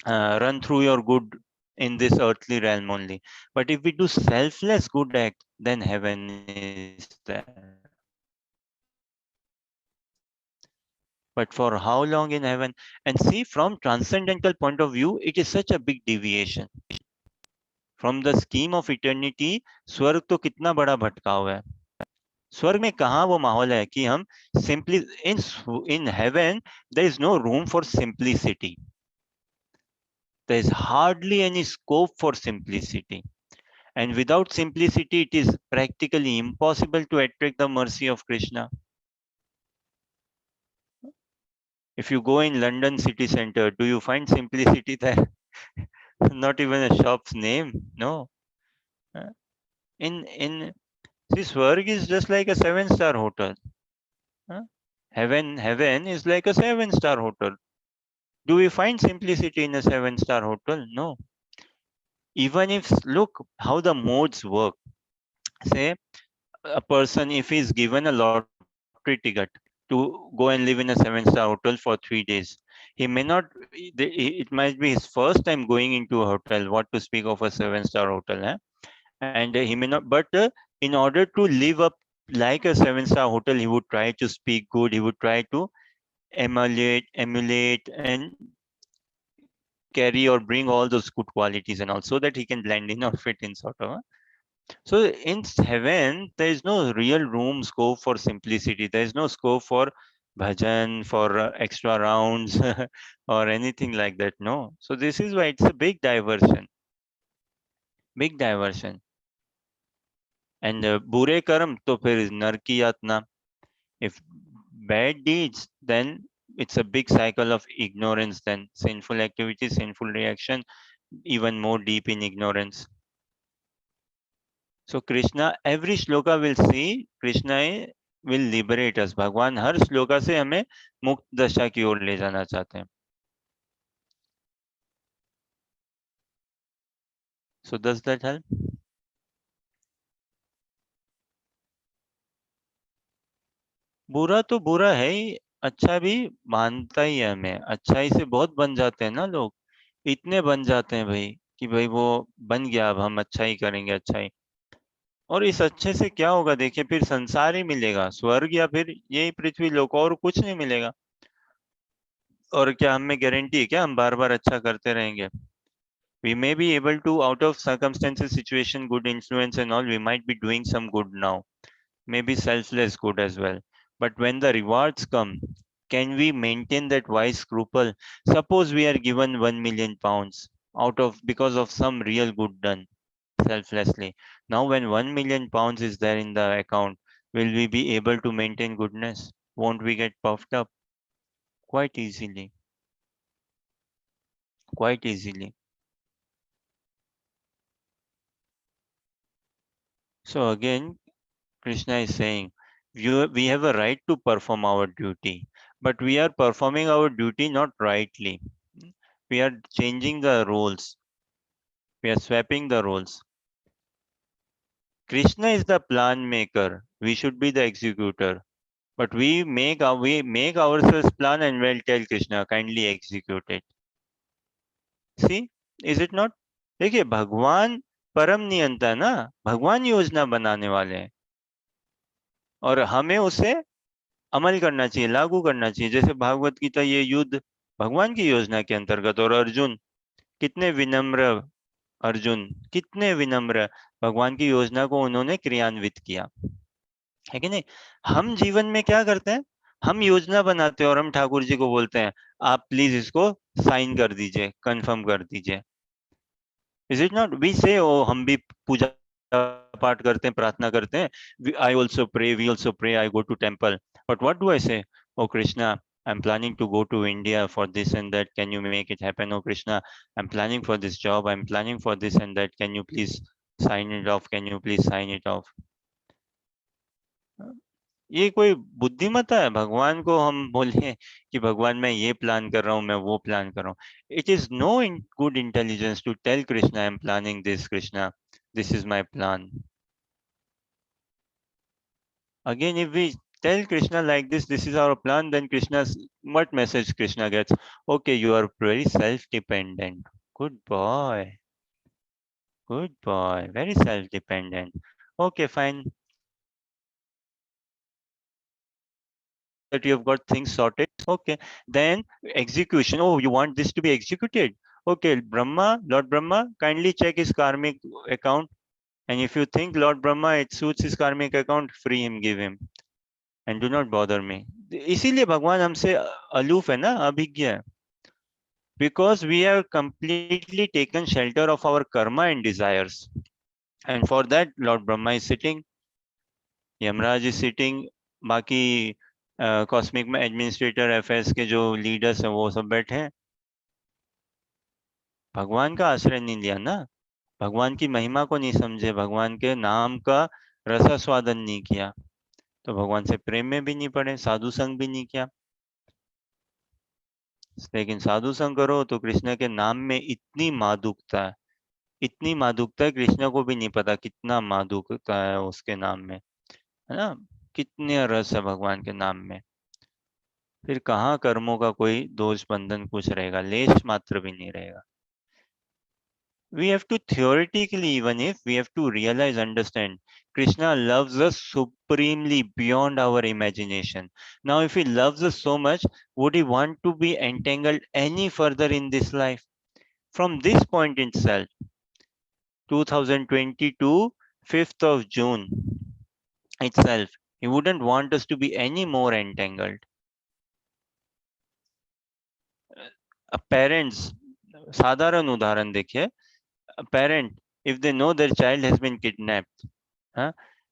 run through your good in this earthly realm only. But if we do selfless good act, then heaven is there. But for how long in heaven? And see, from transcendental point of view, it is such a big deviation. From the scheme of eternity, स्वर्ग तो कितना बड़ा भटका हुआ है. स्वर्ग में कहाँ वो माहौल है कि हम simply in heaven there is no room for simplicity. There is hardly any scope for simplicity. And without simplicity, it is practically impossible to attract the mercy of Krishna. If you go in London city center, do you find simplicity there? Not even a shop's name. No. In see, Swarg is just like a 7-star hotel. Heaven is like a 7-star hotel. Do we find simplicity in a 7-star hotel? No. Even if, look how the modes work. Say a person, if he's given a lottery ticket to go and live in a 7-star hotel for 3 days, he may not, it might be his first time going into a hotel, what to speak of a 7-star hotel, and he may not, but in order to live up like a 7-star hotel, he would try to speak good, he would try to emulate and carry or bring all those good qualities and all, so that he can blend in or fit in, sort of. So in heaven, there is no real room scope for simplicity. There is no scope for bhajan, for extra rounds or anything like that. No. So this is why it's a big diversion. Big diversion. And bure karm to phir narki yatna. If bad deeds, then it's a big cycle of ignorance. Then sinful activity, sinful reaction, even more deep in ignorance. So Krishna, every shloka will see Krishna will liberate us. भगवान हर श्लोका से हमें मुक्त दशा की ओर ले जाना चाहते हैं. So does that help? बुरा तो बुरा है ही, अच्छा भी मानता ही है हमें। अच्छाई से बहुत बन जाते हैं ना लोग, इतने बन जाते हैं भाई कि भाई वो बन गया, अब हम अच्छा ही करेंगे, अच्छा ही। और इस अच्छे से क्या होगा, देखिए फिर संसार ही मिलेगा, स्वर्ग या फिर यही पृथ्वी लोक, और कुछ नहीं मिलेगा। और क्या हमें गारंटी है क्या हम बार बार अच्छा करते रहेंगे? We may be able to, out of circumstances, situation, good influence and all, we might be doing some good now, maybe selfless good as well. But when the rewards come, can we maintain that wise scruple? Suppose we are given 1 million pounds out of, because of some real good done selflessly. Now when 1 million pounds is there in the account, will we be able to maintain goodness? Won't we get puffed up? Quite easily. Quite easily. So again, Krishna is saying, we have a right to perform our duty, but we are performing our duty not rightly. We are changing the roles. We are swapping the roles. Krishna is the plan maker. We should be the executor. But we make ourselves plan and we'll tell Krishna, kindly execute it. See, is it not? देखिए भगवान परम नियंता है ना, भगवान योजना बनाने वाले हैं और हमें उसे अमल करना चाहिए, लागू करना चाहिए। जैसे भागवत गीता, ये युद्ध भगवान की योजना के अंतर्गत, और अर्जुन कितने विनम्र, अर्जुन कितने विनम्र, भगवान की योजना को उन्होंने क्रियान्वित किया, है कि नहीं? हम जीवन में क्या करते हैं, हम योजना बनाते हैं और हम ठाकुर जी को बोलते हैं आप प्लीज इसको साइन कर दीजिए, कंफर्म कर दीजिए। Is it not? वी से ओ हम भी पूजा पाठ करते हैं, प्रार्थना करते हैं, I also pray, we also pray, I go to temple, but what do I say? O Krishna, I'm planning to go to India for this and that. Can you make it happen? Oh Krishna, I'm planning for this job. I'm planning for this and that. Can you please sign it off? Can you please sign it off? ये कोई बुद्धिमत्ता है भगवान को हम बोले कि भगवान मैं ये प्लान कर रहा हूँ, मैं वो प्लान कर रहा हूँ? It is no good intelligence to tell Krishna I am planning this, Krishna this is my plan. Again, if we tell Krishna like this is our plan, then Krishna's, what message Krishna gets? Okay, you are very self-dependent. Good boy. Good boy. Very self-dependent. Okay, fine. That you have got things sorted. Okay, then execution. Oh, you want this to be executed? Okay, Brahma, Lord Brahma, kindly check his karmic account. And if you think Lord Brahma, it suits his karmic account, free him, give him. And do not bother me. इसीलिए भगवान हमसे aloof है ना, अभिज्ञ है, because we have completely taken shelter of our karma and desires, and for that Lord Brahma is sitting, Yamraj is sitting, बाकी cosmic में administrator affairs के जो लीडर्स हैं वो सब बैठे हैं। भगवान का आश्रय नहीं लिया ना, भगवान की महिमा को नहीं समझे, भगवान के नाम का रसास्वादन नहीं किया, तो भगवान से प्रेम में भी नहीं पड़े, साधु संग भी नहीं किया। लेकिन साधु संग करो तो कृष्ण के नाम में इतनी मादुकता है, इतनी मादुकता है, कृष्ण को भी नहीं पता कितना मादुकता है उसके नाम में, है ना? कितने रस है भगवान के नाम में। फिर कहाँ कर्मों का कोई दोष बंधन कुछ रहेगा, लेश मात्र भी नहीं रहेगा। We have to theoretically, even if we have to realize, understand, Krishna loves us supremely beyond our imagination. Now, if he loves us so much, would he want to be entangled any further in this life? From this point itself, 2022, 5th of June itself, he wouldn't want us to be any more entangled. Parents, साधारण उदाहरण देखिए, a parent, if they know their child has been kidnapped,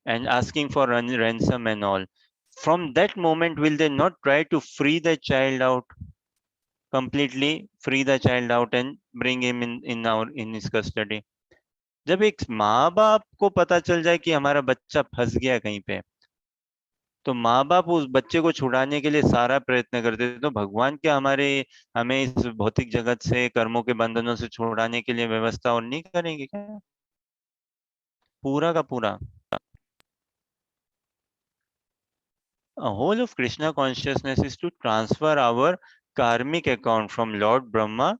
and asking for ransom and all, from that moment will they not try to free the child out, completely free the child out and bring him in his custody? जब एक माँ बाप को पता चल जाए कि हमारा बच्चा फंस गया कहीं पे, तो माँ बाप उस बच्चे को छुड़ाने के लिए सारा प्रयत्न करते थे, तो भगवान क्या हमें इस भौतिक जगत से, कर्मों के बंधनों से छुड़ाने के लिए व्यवस्था और नहीं करेंगे क्या? पूरा का पूरा। A whole of Krishna consciousness is to transfer our karmic account from Lord Brahma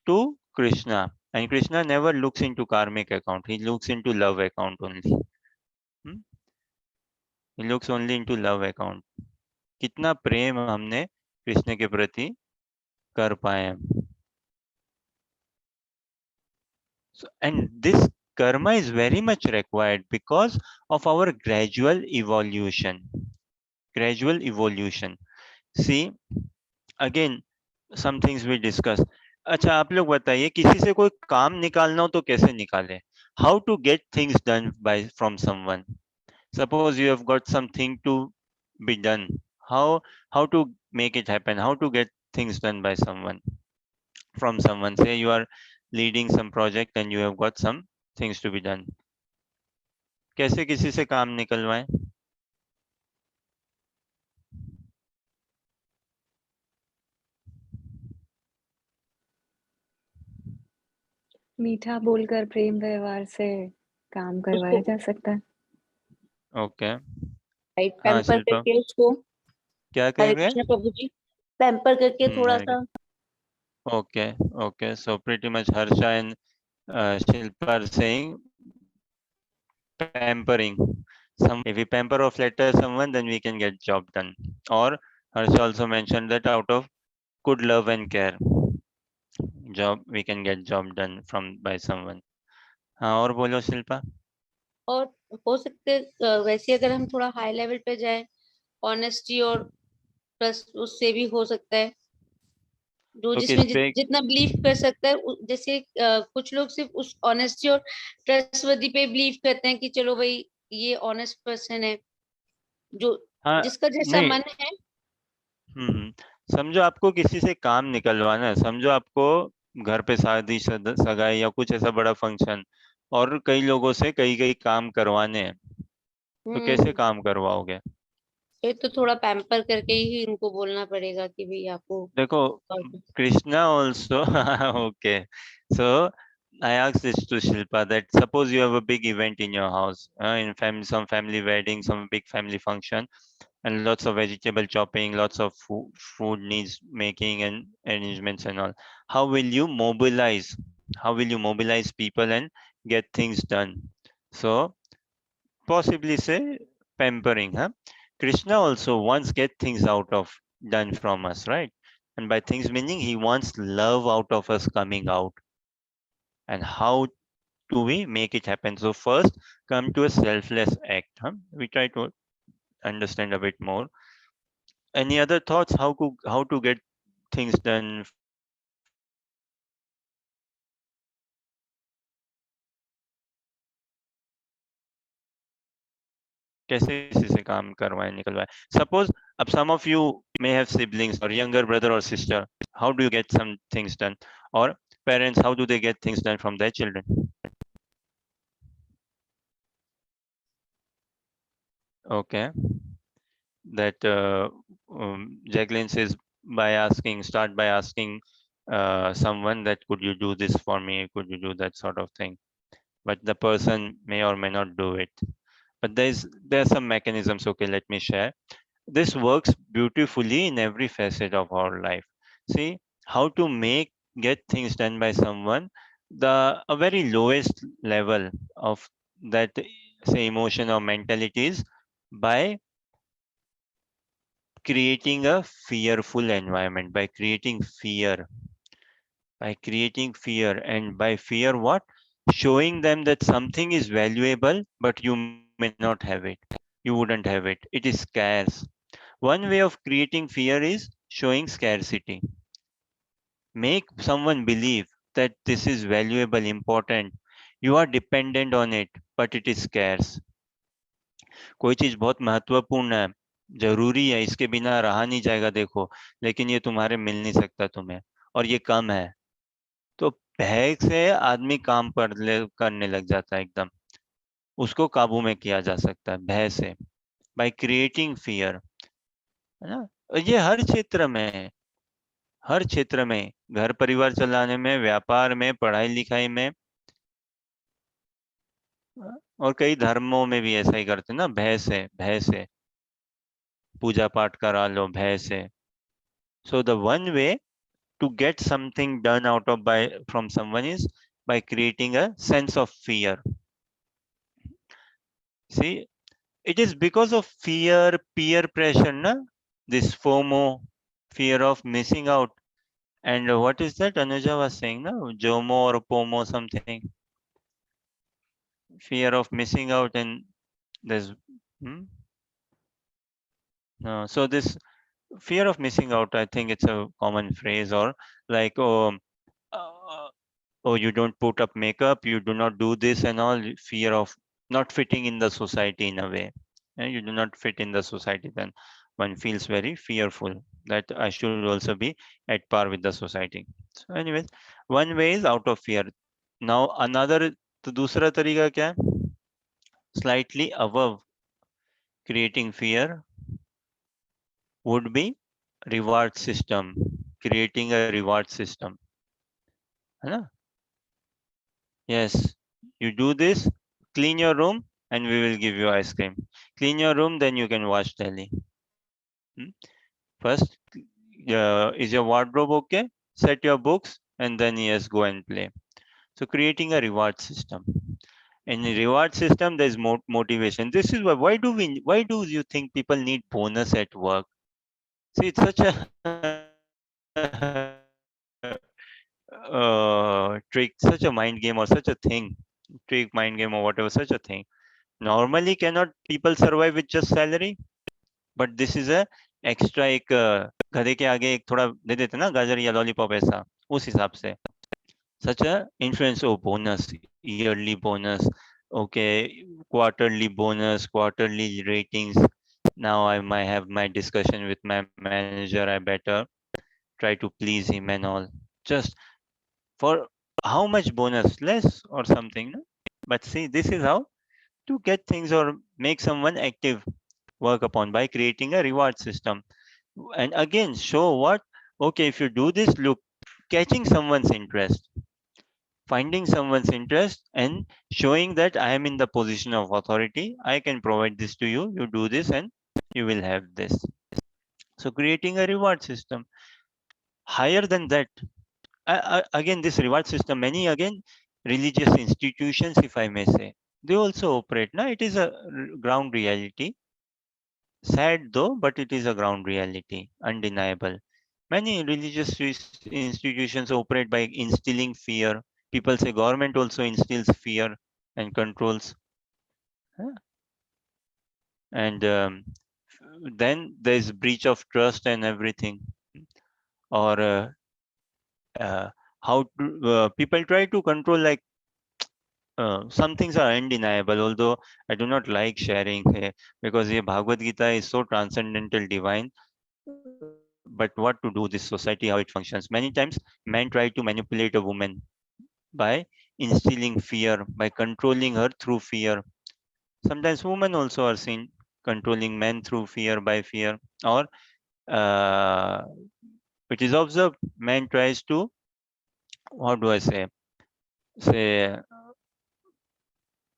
to Krishna, and Krishna never looks into karmic account, he looks into love account only. Hmm? He looks only into love account. कितना प्रेम हमने कृष्ण के प्रति कर पाए हैं. So, and this karma is very much required because of our gradual evolution. Gradual evolution. See, again, some things we discuss. अच्छा, आप लोग बताइए, किसी से कोई काम निकालना हो तो कैसे निकाले? How to get things done by from someone? Suppose you have got something to be done. How to make it happen? How to get things done by someone? From someone, say you are leading some project and you have got some things to be done. कैसे किसी से काम निकलवाएं? मीठा बोलकर प्रेम व्यवहार से काम करवाया जा सकता है। ओके, राइट, हाँ पैम्पर शिल्पा, करके उसको, क्या हरे कह रहे? कृष्ण प्रभु जी, पैम्पर करके थोड़ा हरे, सा। okay, okay, so pretty much Harsha and Shilpa are saying pampering. Some, if we pamper or flatter someone, then we can get job done. Or Harsha also mentioned that out of good love and care, job we can get job done from by someone. हाँ, और बोलो शिल्पा. और हो सकते वैसे अगर हम थोड़ा हाई लेवल पे जाए, ऑनेस्टी और ट्रस्ट, उससे भी हो सकता है, जो तो जिसमें किस पे? जितना बिलीव कर सकता है। जैसे कुछ लोग सिर्फ उस ऑनेस्टी और ट्रस्टवर्दी पे बिलीव करते हैं कि चलो भाई ये ऑनेस्ट पर्सन है, जो हाँ, जिसका जैसा नहीं, मन है। समझो आपको किसी से काम निकलवाना है, समझो आपको घर पे शादी सगाई या कुछ ऐसा बड़ा फंक्शन, और कई लोगों से कई कई काम करवाने हैं, तो कैसे काम करवाओगे? फिर तो थोड़ा पैम्पर करके ही इनको बोलना पड़ेगा कि भाई आपको। देखो, Krishna also okay, so I asked this to Shilpa that suppose you have a big event in your house, in family, some family wedding, some big family function, and lots of vegetable chopping, lots of food needs making and arrangements and all. How will you mobilize? How will you mobilize people and get things done? So possibly say pampering, huh? Krishna also wants get things out of done from us, right? And by things meaning he wants love out of us coming out. And how do we make it happen? So first come to a selfless act. Huh? We try to understand a bit more. Any other thoughts? How to get things done from someone? कैसे किसी से काम करवाएं, निकलवाएं? Suppose some of you may have siblings or younger brother or sister. How do you get some things done? Or parents, how do they get things done from their children? Okay, that Jacqueline says start by asking someone that could you do this for me? Could you do that sort of thing? But the person may or may not do it. But there's some mechanisms. Okay, let me share. This works beautifully in every facet of our life. See how to get things done by someone. The a very lowest level of that, say, emotion or mentality is by creating a fearful environment, by creating fear, and by fear what? Showing them that something is valuable, but you may not have it. You wouldn't have it. It is scarce. One way of creating fear is showing scarcity. Make someone believe that this is valuable, important. You are dependent on it, but it is scarce. कोई चीज बहुत महत्वपूर्ण है, जरूरी है, इसके बिना रहा नहीं जाएगा देखो, लेकिन ये तुम्हारे मिल नहीं सकता तुम्हें, और ये कम है, तो भय से आदमी काम करने लग जाता है एकदम, उसको काबू में किया जा सकता है भय से, बाय क्रिएटिंग फियर, है ना? और ये हर क्षेत्र में है, हर क्षेत्र में, घर परिवार चलाने में, व्यापार में, पढ़ाई लिखाई में, और कई धर्मों में भी ऐसा ही करते हैं ना, भय से। पूजा पाठ करा लो भय से. So the one way to get something done out of from someone is by creating a sense of fear. See, it is because of fear, peer pressure, na? This FOMO, fear of missing out. And what is that Anuja was saying, na? JOMO or POMO, something. Fear of missing out, and there's hmm? No, so this fear of missing out, I think it's a common phrase, or like, uh, oh, you don't put up makeup, you do not do this and all, fear of not fitting in the society in a way. And you do not fit in the society, then one feels very fearful that I should also be at par with the society. So anyways, one way is out of fear. Now another, तो दूसरा तरीका क्या है? Slightly above creating fear would be reward system, creating a reward system. है ना? Yes, you do this, clean your room, and we will give you ice cream. Clean your room, then you can watch telly. First, is your wardrobe okay? Set your books, and then yes, go and play. So creating a reward system. In the reward system, there's motivation. This is why do you think people need bonus at work? See, it's such a trick, such a mind game, or such a thing, trick, mind game, or whatever, such a thing. Normally, cannot people survive with just salary? But this is a extra, एक गधे के आगे एक थोड़ा दे देते ना गाजर या लॉलीपॉप, ऐसा उस हिसाब से. Such a influence, oh, bonus, yearly bonus, okay, quarterly bonus, quarterly ratings. Now I might have my discussion with my manager, I better try to please him and all. Just for how much bonus? Less or something, no? But see, this is how to get things or make someone active, work upon by creating a reward system. And again, show what? Okay, if you do this, look, catching someone's interest, finding someone's interest, and showing that I am in the position of authority. I can provide this to you. You do this, and you will have this. So creating a reward system. Higher than that, again, this reward system, many again religious institutions, if I may say, they also operate. Now it is a ground reality. Sad though, but it is a ground reality, undeniable. Many religious institutions operate by instilling fear. People say government also instills fear and controls. Huh? And then there's breach of trust and everything. Or uh, how to, people try to control, like some things are undeniable, although I do not like sharing here, because the Bhagavad Gita is so transcendental, divine. But what to do, this society, how it functions? Many times men try to manipulate a woman by instilling fear, by controlling her through fear. Sometimes women also are seen controlling men through fear, by fear. Or uh, it is observed, man tries to, what do I say,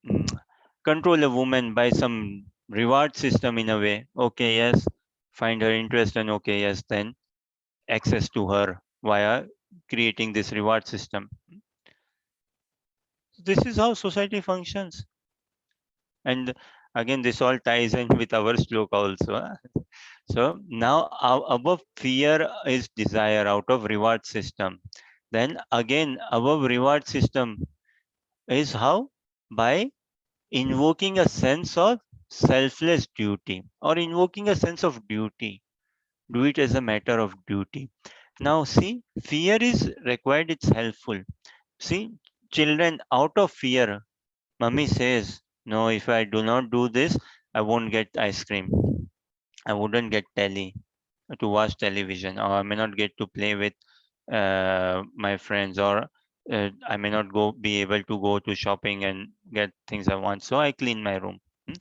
mm, control a woman by some reward system in a way. Okay, yes, find her interest, and okay, yes, then access to her via creating this reward system. This is how society functions. And again, this all ties in with our sloka also. So now above fear is desire out of reward system. Then again, above reward system is how? By invoking a sense of selfless duty, or invoking a sense of duty. Do it as a matter of duty. Now see, fear is required, it's helpful. See, children out of fear, mummy says, no, if I do not do this, I won't get ice cream. I wouldn't get telly to watch television, or I may not get to play with my friends, or I may not be able to go to shopping and get things I want. So I clean my room. Hmm?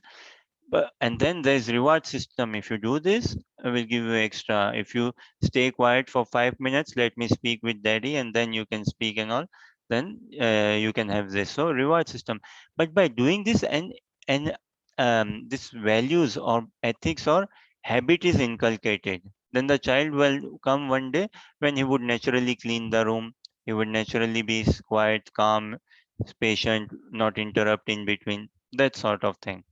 But and then there's reward system. If you do this, I will give you extra. If you stay quiet for 5 minutes, let me speak with daddy, and then you can speak and all. Then you can have this. So reward system. But by doing this, and this values or ethics or habit is inculcated, then the child will come one day when he would naturally clean the room, he would naturally be quiet, calm, patient, not interrupt in between, that sort of thing.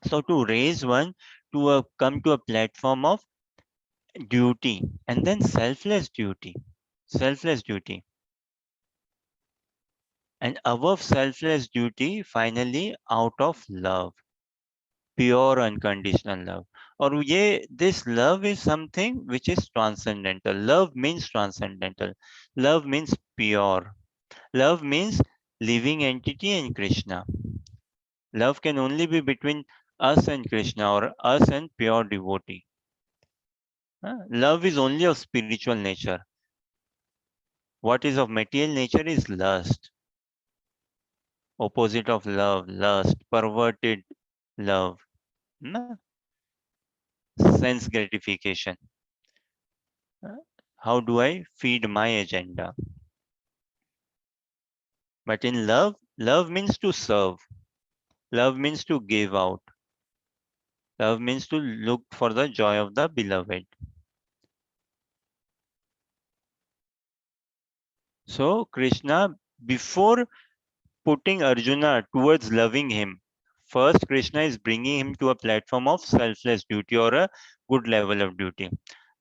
So to raise one to come to a platform of duty, and then selfless duty, and above selfless duty, finally out of love, pure unconditional love. और ये this love is something which is transcendental. Love means transcendental. Love means pure. Love means living entity and Krishna. Love can only be between us and Krishna, or us and pure devotee. Love is only of spiritual nature. What is of material nature is lust. Opposite of love, lust, perverted love, na? Sense gratification. How do I feed my agenda? But in love, love means to serve. Love means to give out. Love means to look for the joy of the beloved. So Krishna, before putting Arjuna towards loving him, first Krishna is bringing him to a platform of selfless duty or a good level of duty.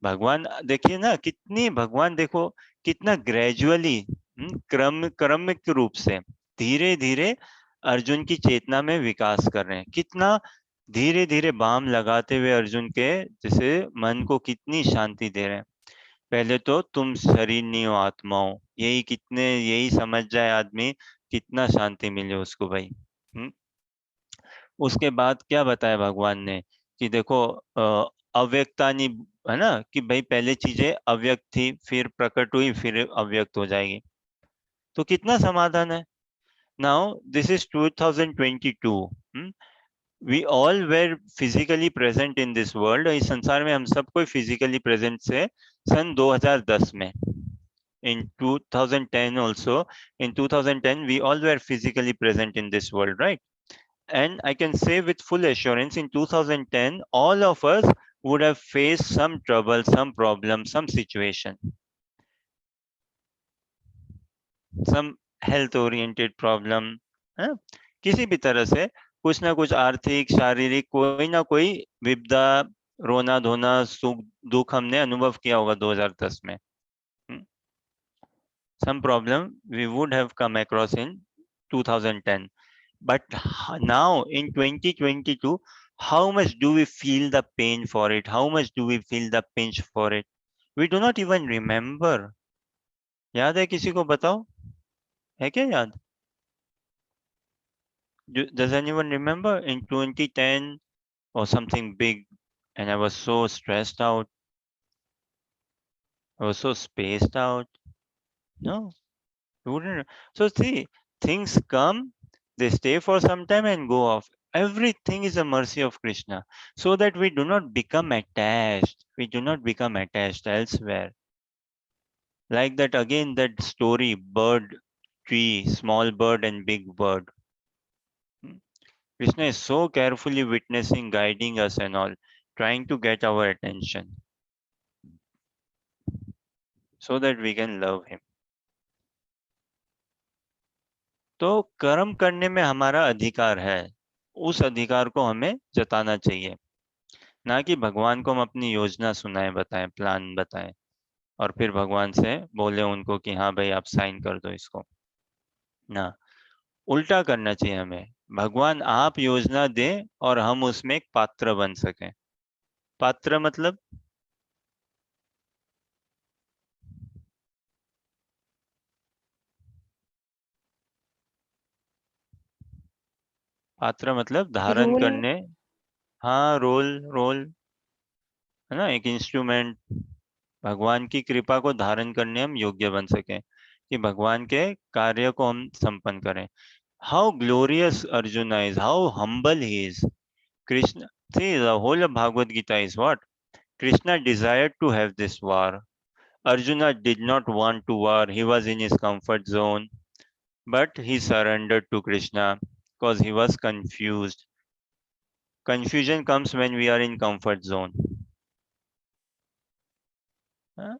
भगवान देखिए ना, कितनी भगवान देखो कितना gradually क्रमिक रूप से धीरे धीरे अर्जुन की चेतना में विकास कर रहे हैं, कितना धीरे धीरे बाम लगाते हुए अर्जुन के जैसे मन को कितनी शांति दे रहे हैं। पहले तो तुम शरीर नहीं हो, आत्मा हो, यही समझ जाए आदमी, कितना शांति मिले उसको भाई। उसके बाद क्या बताया भगवान ने कि देखो अव्यक्ता नहीं है ना, कि भाई पहले चीजें अव्यक्त थी, फिर प्रकट हुई, फिर अव्यक्त हो जाएगी, तो कितना समाधान है। Now this is 2022। We all were physically present in this world. इस संसार में हम सब कोई फिजिकली प्रेजेंट से सन 2010 में। In 2010 also, in 2010 we all were physically present in this world, right? And I can say with full assurance, in 2010 all of us would have faced some trouble, some problem, some situation, some health oriented problem, है? किसी भी तरह से कुछ ना कुछ आर्थिक शारीरिक कोई ना कोई विपदा, रोना धोना, सुख दुख हमने अनुभव किया होगा 2010 में। Some problem we would have come across in 2010. But now in 2022, how much do we feel the pain for it? How much do we feel the pinch for it? We do not even remember. याद है किसी को बताओ, है क्या याद? Does anyone remember in 2010 or something big, and I was so stressed out, I was so spaced out? No, you wouldn't. So see, things come, they stay for some time and go off. Everything is a mercy of Krishna, so that we do not become attached. We do not become attached elsewhere. Like that again, that story, bird, tree, small bird and big bird. Krishna is so carefully witnessing, guiding us and all, trying to get our attention so that we can love him. तो कर्म करने में हमारा अधिकार है, उस अधिकार को हमें जताना चाहिए, ना कि भगवान को हम अपनी योजना सुनाएं, बताएं, प्लान बताएं और फिर भगवान से बोले उनको कि हाँ भाई आप साइन कर दो इसको। ना, उल्टा करना चाहिए हमें, भगवान आप योजना दें और हम उसमें एक पात्र बन सकें। पात्र मतलब धारण रोल करने, हाँ रोल है ना, एक इंस्ट्रूमेंट। भगवान की कृपा को धारण करने हम योग्य बन सके, कि भगवान के कार्य को हम संपन्न करें। How glorious arjuna is, how humble he is. Krishna, see the whole of Bhagavad Gita is what? Krishna desired to have this war. Arjuna did not want to war, he was in his comfort zone, but he surrendered to Krishna because he was confused. Confusion comes when we are in comfort zone.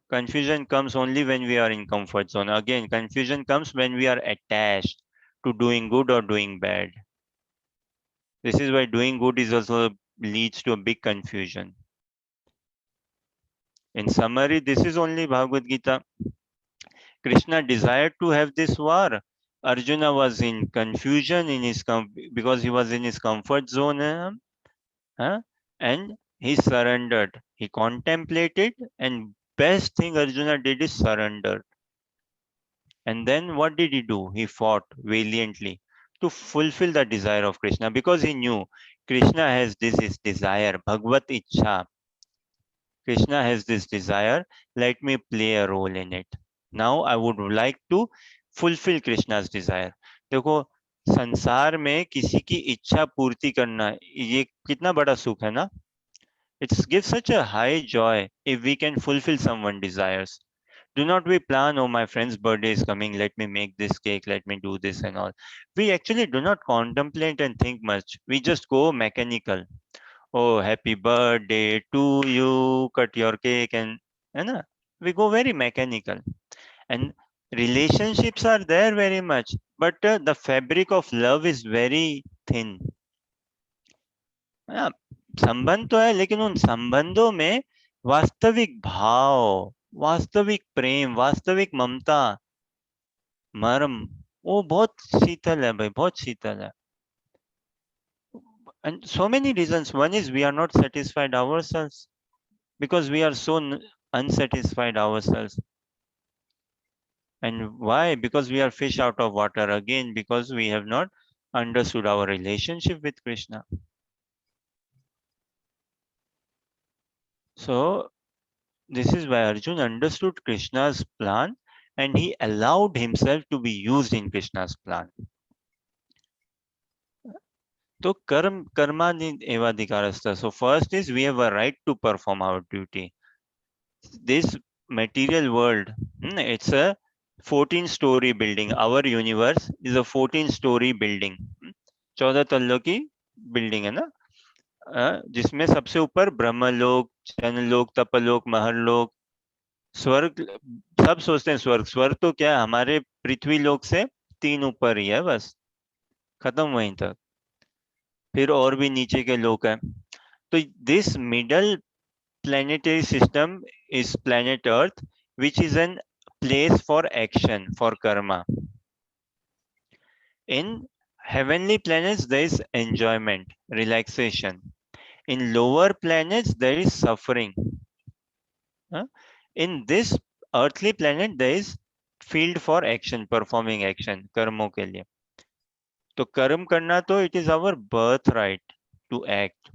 Confusion comes only when we are in comfort zone. Again, confusion comes when we are attached to doing good or doing bad. This is why doing good is also leads to a big confusion. In summary, this is only Bhagavad Gita. Krishna desired to have this war. Arjuna was in confusion in his because he was in his comfort zone, huh? And he surrendered. He contemplated, and best thing Arjuna did is surrender. And then what did he do? He fought valiantly to fulfill the desire of Krishna because he knew Krishna has this desire, Bhagavad Ichha. Krishna has this desire, let me play a role in it. Now I would like to fulfill Krishna's desire. देखो संसार में किसी की इच्छा पूर्ति करना ये कितना बड़ा सुख है ना. It gives such a high joy if we can fulfill someone's desires. Do not we plan, oh, my friend's birthday is coming, let me make this cake, let me do this and all. We actually do not contemplate and think much. We just go mechanical. Oh, happy birthday to you, cut your cake, and we go very mechanical. And relationships are there very much, but the fabric of love is very thin. हाँ, संबंध तो है, लेकिन उन संबंधों में वास्तविक भाव, वास्तविक प्रेम, वास्तविक ममता, मर्म, वो बहुत शीतल है भाई, बहुत शीतल है. And so many reasons. One is we are not satisfied ourselves because we are so unsatisfied ourselves. And why? Because we are fish out of water. Again, because we have not understood our relationship with Krishna. So this is why Arjuna understood Krishna's plan and he allowed himself to be used in Krishna's plan. So karma evadikarastha. So first is we have a right to perform our duty. This material world, it's a 14-story building. Our universe is a 14-story building. 14 तल्लों की building है ना, जिसमें सबसे ऊपर ब्रह्मलोक, जनलोक, तपलोक, महरलोक, स्वर्ग. सब सोचते हैं स्वर्ग, स्वर्ग तो क्या हमारे पृथ्वी लोक से 3 ऊपर ही है, बस खत्म वहीं तक. फिर और भी नीचे के लोक हैं. तो this middle planetary system is planet Earth, which is an place for action, for karma. In heavenly planets, there is enjoyment, relaxation. In lower planets, there is suffering. In this earthly planet, there is field for action, performing action, कर्मों के लिए. तो कर्म करना तो it is our birthright to act.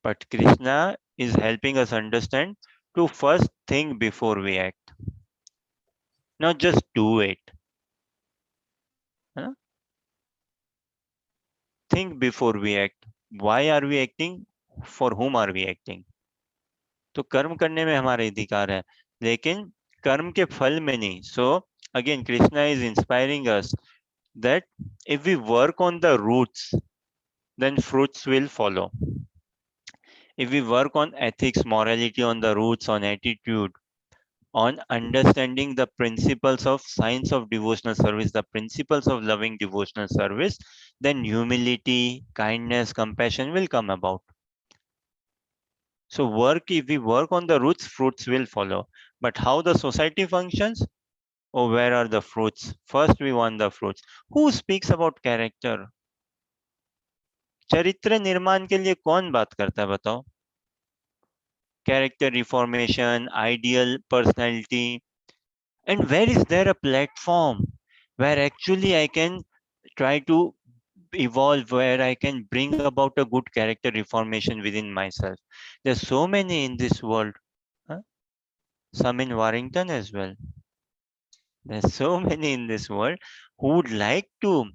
But Krishna is helping us understand to first think before we act. Not just do it. Think before we act. Why are we acting? For whom are we acting? तो कर्म करने में हमारा अधिकार है, लेकिन कर्म के फल में नहीं. So again, Krishna is inspiring us that if we work on the roots, then fruits will follow. If we work on ethics, morality, on the roots, on attitude, on understanding the principles of science of devotional service, the principles of loving devotional service, then humility, kindness, compassion will come about. So if we work on the roots, fruits will follow. But how the society functions? Oh, where are the fruits? First we want the fruits. Who speaks about character? चरित्र निर्माण के लिए कौन बात करता है बताओ? Character reformation, ideal personality. And where is there a platform where actually I can try to evolve, where I can bring about a good character reformation within myself? There's so many in this world. Some in Warrington as well. There's so many in this world who would like to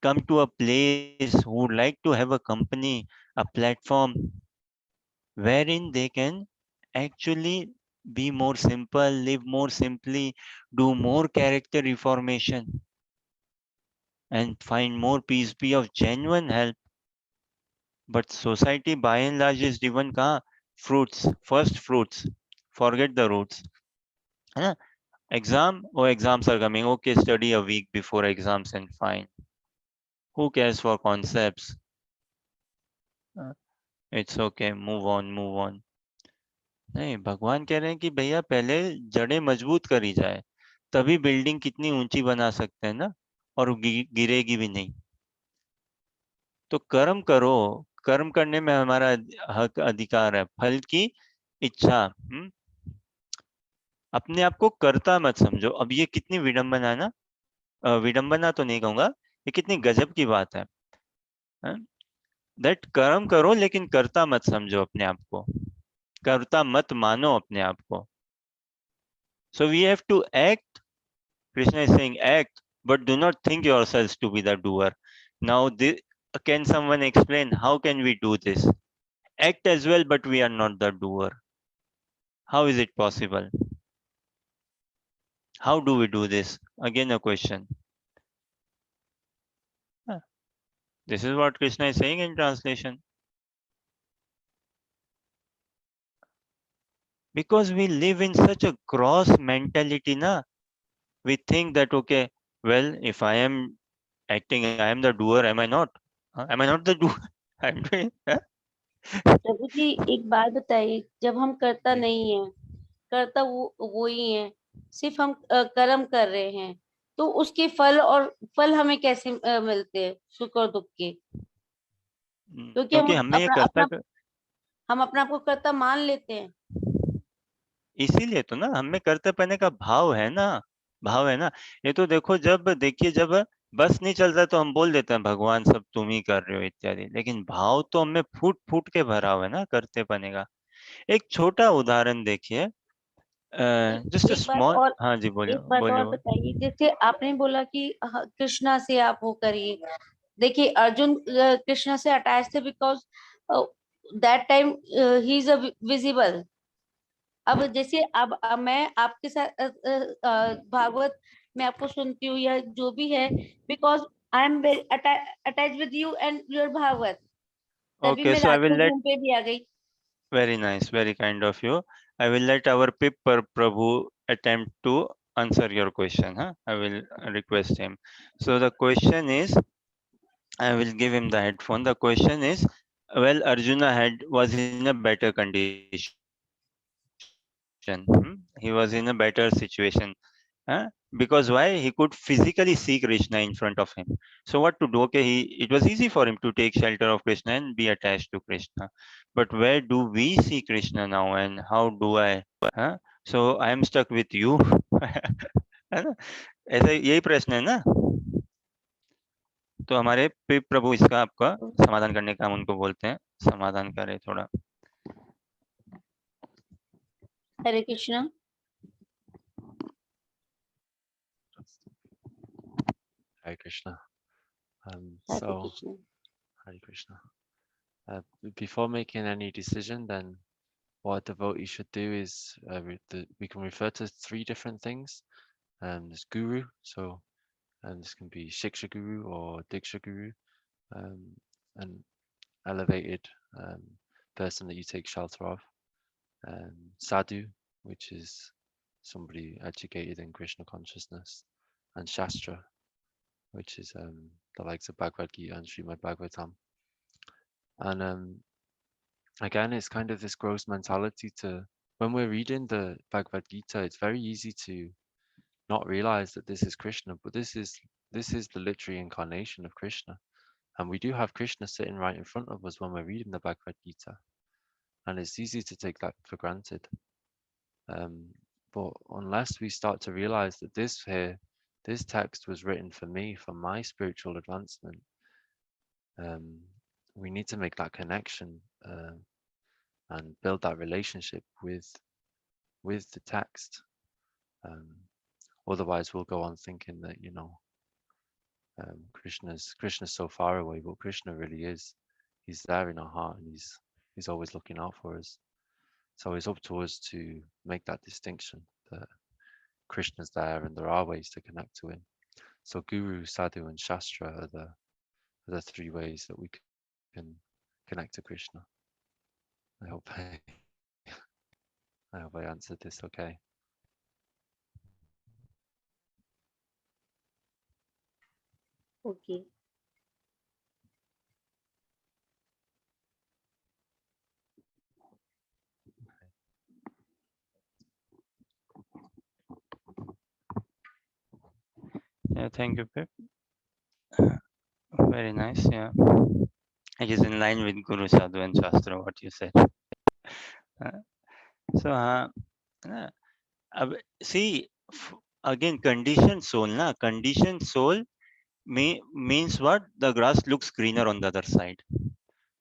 come to a place, who would like to have a company, a platform wherein they can actually be more simple, live more simply, do more character reformation, and find more peace, be of genuine help. But society by and large is driven ka fruits, first fruits. forget the roots. है ना? Exam, oh, exams are coming. Okay, study a week before exams and fine. Who cares for concepts? It's okay, move on, move on. नहीं, भगवान कह रहे हैं कि भैया पहले जड़ें मजबूत करी जाए, तभी बिल्डिंग कितनी ऊंची बना सकते हैं ना, और गिरेगी भी नहीं. तो कर्म करो, कर्म करने में हमारा हक अधिकार है. फल की इच्छा, अपने आप को कर्ता मत समझो. अब ये कितनी विडंबना है ना, विडंबना तो नहीं कहूंगा, ये कितनी गजब की बात है. दैट कर्म करो लेकिन कर्ता मत समझो अपने आप को, कर्ता मत मानो अपने आप को. So we have to act. Krishna is saying act, but do not think yourselves to be the doer. Now, can someone explain how can we do this? Act as well, but we are not the doer. How is it possible? How do we do this? Again, a question. This is what Krishna is saying in translation. Because we live in such a gross mentality, na? We think that, okay, well, if I am acting, I am the doer, am I not? Am I not the doer? I'm doing. प्रभु जी एक बात बताइए, जब हम करता नहीं है, करता वो ही है, सिर्फ हम कर्म कर रहे हैं, तो उसके फल हमें कैसे मिलते हैं, सुख और दुख के? क्योंकि क्योंकि हमें ये हम अपना आपको कर्ता मान लेते हैं. इसीलिए तो ना, हमें कर्तव्य का भाव है ना, भाव है ना. ये तो देखो, देखिए जब बस नहीं चलता तो हम बोल देते हैं भगवान सब तुम ही कर रहे हो इत्यादि, लेकिन भाव तो हमें फूट फूट के भरा हुआ है ना कर्तव्य का. एक छोटा उदाहरण देखिए, जस्ट एक बात स्मॉल. और हाँ जी, बोलिए एक बात और बोलिए. बताइए, जैसे आपने बोला कि कृष्णा से आप वो करिए. देखिए अर्जुन कृष्णा से अटैच थे because that time he is visible. अब जैसे अब मैं आपके साथ भागवत में आपको सुनती हूँ या जो भी है, because I am attach with you and your Bhagavat, तभी Okay, मैं so I रात will को let. घूम पे भी आ गई. Very nice, very kind of you. I will let our Pip Prabhu attempt to answer your question. Huh? I will request him. So the question is, I will give him the headphone. The question is, well, Arjuna was in a better condition. He was in a better situation. Because why? He could physically see Krishna in front of him. So what to do? Okay, it was easy for him to take shelter of Krishna and be attached to Krishna. But where do we see Krishna now, and how do I? Huh? So I am stuck with you. है ना? ऐसा यही प्रश्न है ना. तो हमारे प्रभु इसका आपका समाधान करने का हम उनको बोलते हैं, समाधान करें थोड़ा. हरे Krishna. Hare Krishna. Hare So, Krishna. Hare Krishna. Before making any decision, then what a devotee should do is we can refer to 3 different things. There's guru, so this can be shiksha guru or diksha guru, an elevated person that you take shelter of. Sadhu, which is somebody educated in Krishna consciousness, and Shastra, which is the likes of Bhagavad Gita and Srimad Bhagavatam. And again, it's kind of this gross mentality to, when we're reading the Bhagavad Gita, it's very easy to not realize that this is Krishna, but this is the literary incarnation of Krishna. And we do have Krishna sitting right in front of us when we're reading the Bhagavad Gita. And it's easy to take that for granted. But unless we start to realize that this text was written for me, for my spiritual advancement, we need to make that connection and build that relationship with the text. Otherwise, we'll go on thinking that Krishna's so far away, but Krishna really is. He's there in our heart, and he's always looking out for us. So it's up to us to make that distinction that Krishna's there, and there are ways to connect to him. So Guru, Sadhu, and Shastra are the 3 ways that we can connect to Krishna. I hope I hope I answered this okay. Okay. Yeah, thank you, Pip. Very nice. Yeah, it is in line with Guru Sadhu and Shastra what you said. So, see, again, conditioned soul, na? Conditioned soul means what? The grass looks greener on the other side.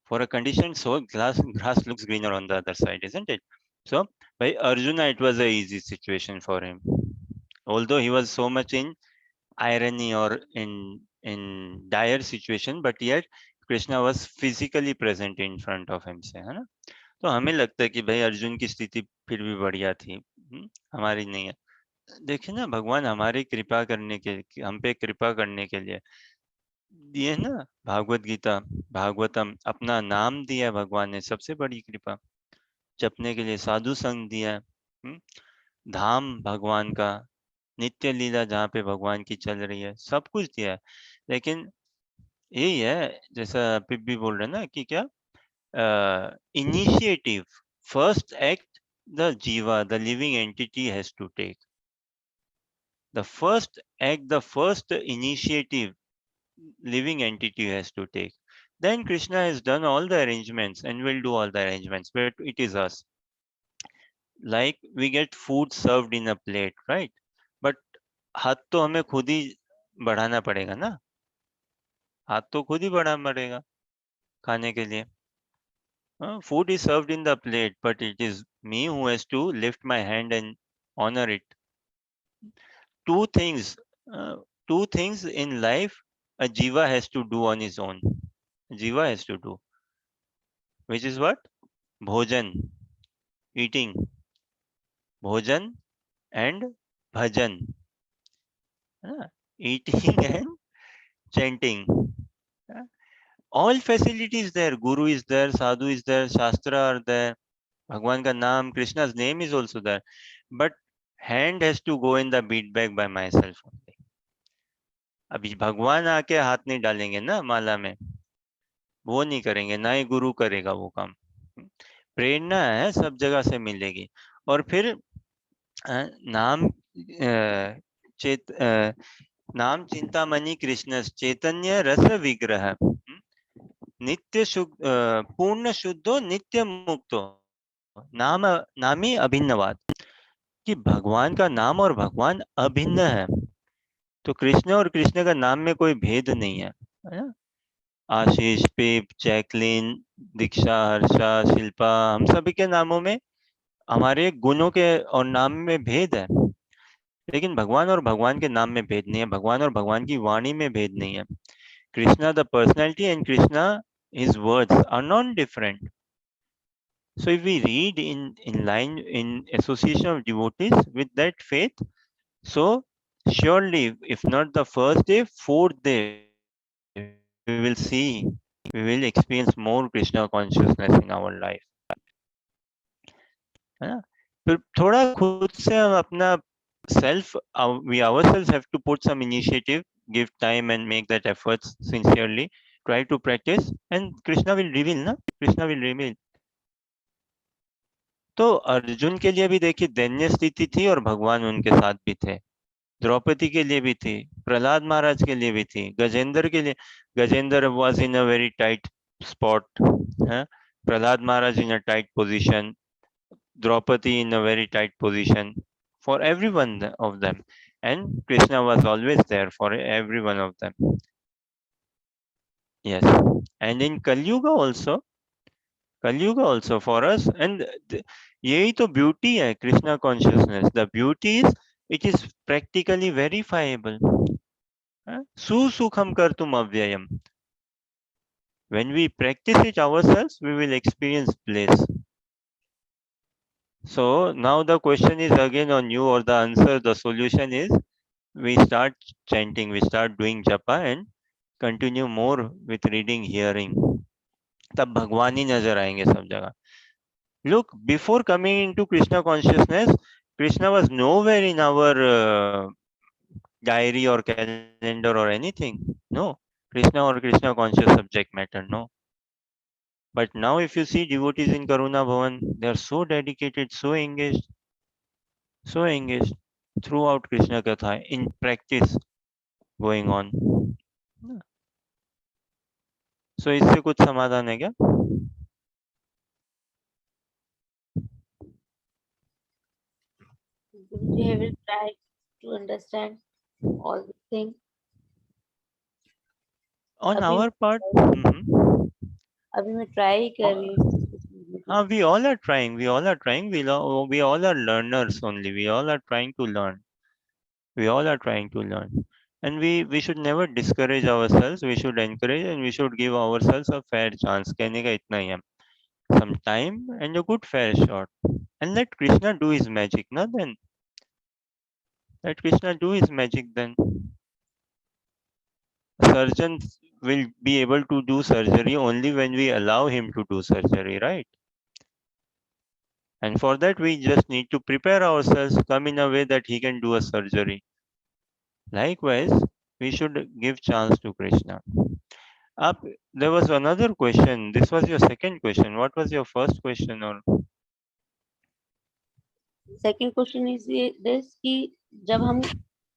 For a conditioned soul, grass looks greener on the other side, isn't it? So, by Arjuna, it was a easy situation for him. Although he was so much in irony or in dire situation, but yet Krishna was physically present in front of him से, है ना? तो हमें लगता है कि भाई अर्जुन की स्थिति फिर भी बढ़िया थी, हमारी नहीं है। देखिए ना, भगवान हमारी कृपा करने के, हम पे कृपा करने के लिए दिए ना, भागवत गीता, भागवतम, अपना नाम दिया है भगवान ने, सबसे बड़ी कृपा। जपने के लिए साधु संग दिया है, धाम भगवान का, नित्य लीला जहाँ पे भगवान की चल रही है, सब कुछ दिया है। लेकिन यही है, जैसा पिप भी बोल रहे हैं ना कि क्या, initiative, first act the jiva, the living entity has to take. The first act, the first initiative, living entity has to take. Then Krishna has done all the arrangements and will do all the arrangements, but it is us. Like we get food served in a plate, right? But हाथ तो हमें खुद ही बढ़ाना पड़ेगा ना, हाथ तो खुद ही बढ़ाना पड़ेगा खाने के लिए. Food is served in the plate, but it is me who has to lift my hand and honor it. Two things, uh, two things in life a jiva has to do on his own. Jiva has to do, which is what? Bhojan, eating, bhojan and bhajan. Eating and chanting. All facilities there. Guru is there, sadhu is there, shastra are there, भगवान का नाम, Krishna's name is also there, but hand has to go in the beat bag by myself only. अभी भगवान आके हाथ नहीं डालेंगे ना माला में, वो नहीं करेंगे, ना ही गुरु करेगा वो काम. प्रेरणा है सब जगह से मिलेगी. और फिर नाम चेत नाम चिंतामणि कृष्ण चैतन्य रस विग्रह, नित्य पूर्ण शुद्धो नित्य मुक्तो, नाम नामी अभिन्नवाद, कि भगवान का नाम और भगवान अभिन्न है. तो कृष्ण और कृष्ण का नाम में कोई भेद नहीं है ना? आशीष, पीप, जैकलिन, दीक्षा, हर्षा, शिल्पा, हम सभी के नामों में हमारे गुणों के और नाम में भेद है, लेकिन भगवान और भगवान के नाम में भेद नहीं है, भगवान और भगवान की वाणी में भेद नहीं है. Krishna the personality and Krishna his words are not different. So if we read in line, in association of devotees with that faith, so surely, if not the first day, fourth day, we will see, we will experience more Krishna consciousness in our life. है ना? फिर थोड़ा खुद से हम अपना self, we ourselves have to put some initiative, give time and make that efforts sincerely, try to practice, and Krishna will reveal, ना? Krishna will reveal. तो अर्जुन के लिए भी देखिए दैन्य स्थिति थी और भगवान उनके साथ भी थे. द्रौपदी के लिए भी थी, प्रहलाद महाराज के लिए भी थी, गजेंद्र के लिए, Gajendra was in a very tight spot, Prahlad Maharaj in a tight position, Draupadi in a very tight position, for every one of them, and Krishna was always there for every one of them. Yes, and in Kali Yuga also for us, and यही तो beauty है Krishna consciousness. The beauty is it is practically verifiable. Susukham kartum avyayam. When we practice it ourselves, we will experience bliss. So now the question is again on you, or the answer, the solution is we start chanting, we start doing japa and continue more with reading, hearing. तब भगवान ही नजर आएंगे सब जगह. Look, before coming into Krishna consciousness, Krishna was nowhere in our diary or calendar or anything. No, Krishna or Krishna conscious subject matter. No. But now if you see devotees in Karuna Bhavan, they are so dedicated, so engaged throughout Krishna Katha in practice going on. So इससे कुछ समाधान है क्या? Guruji, I will try to understand all the things. On अभी our part, अभी मैं try ही कर रही हूँ. we all are trying. We all are learners only. We all are trying to learn. And we should never discourage ourselves. We should encourage and we should give ourselves a fair chance. कहने का इतना ही है. Some time and a good fair shot. And let Krishna do his magic. Na then. Let Krishna do his magic then. Surgeons will be able to do surgery only when we allow him to do surgery, right? And for that, we just need to prepare ourselves, come in a way that he can do a surgery. Likewise, we should give chance to Krishna. Up, there was another question. This was your second question. What was your first question? Or second question is this कि जब हम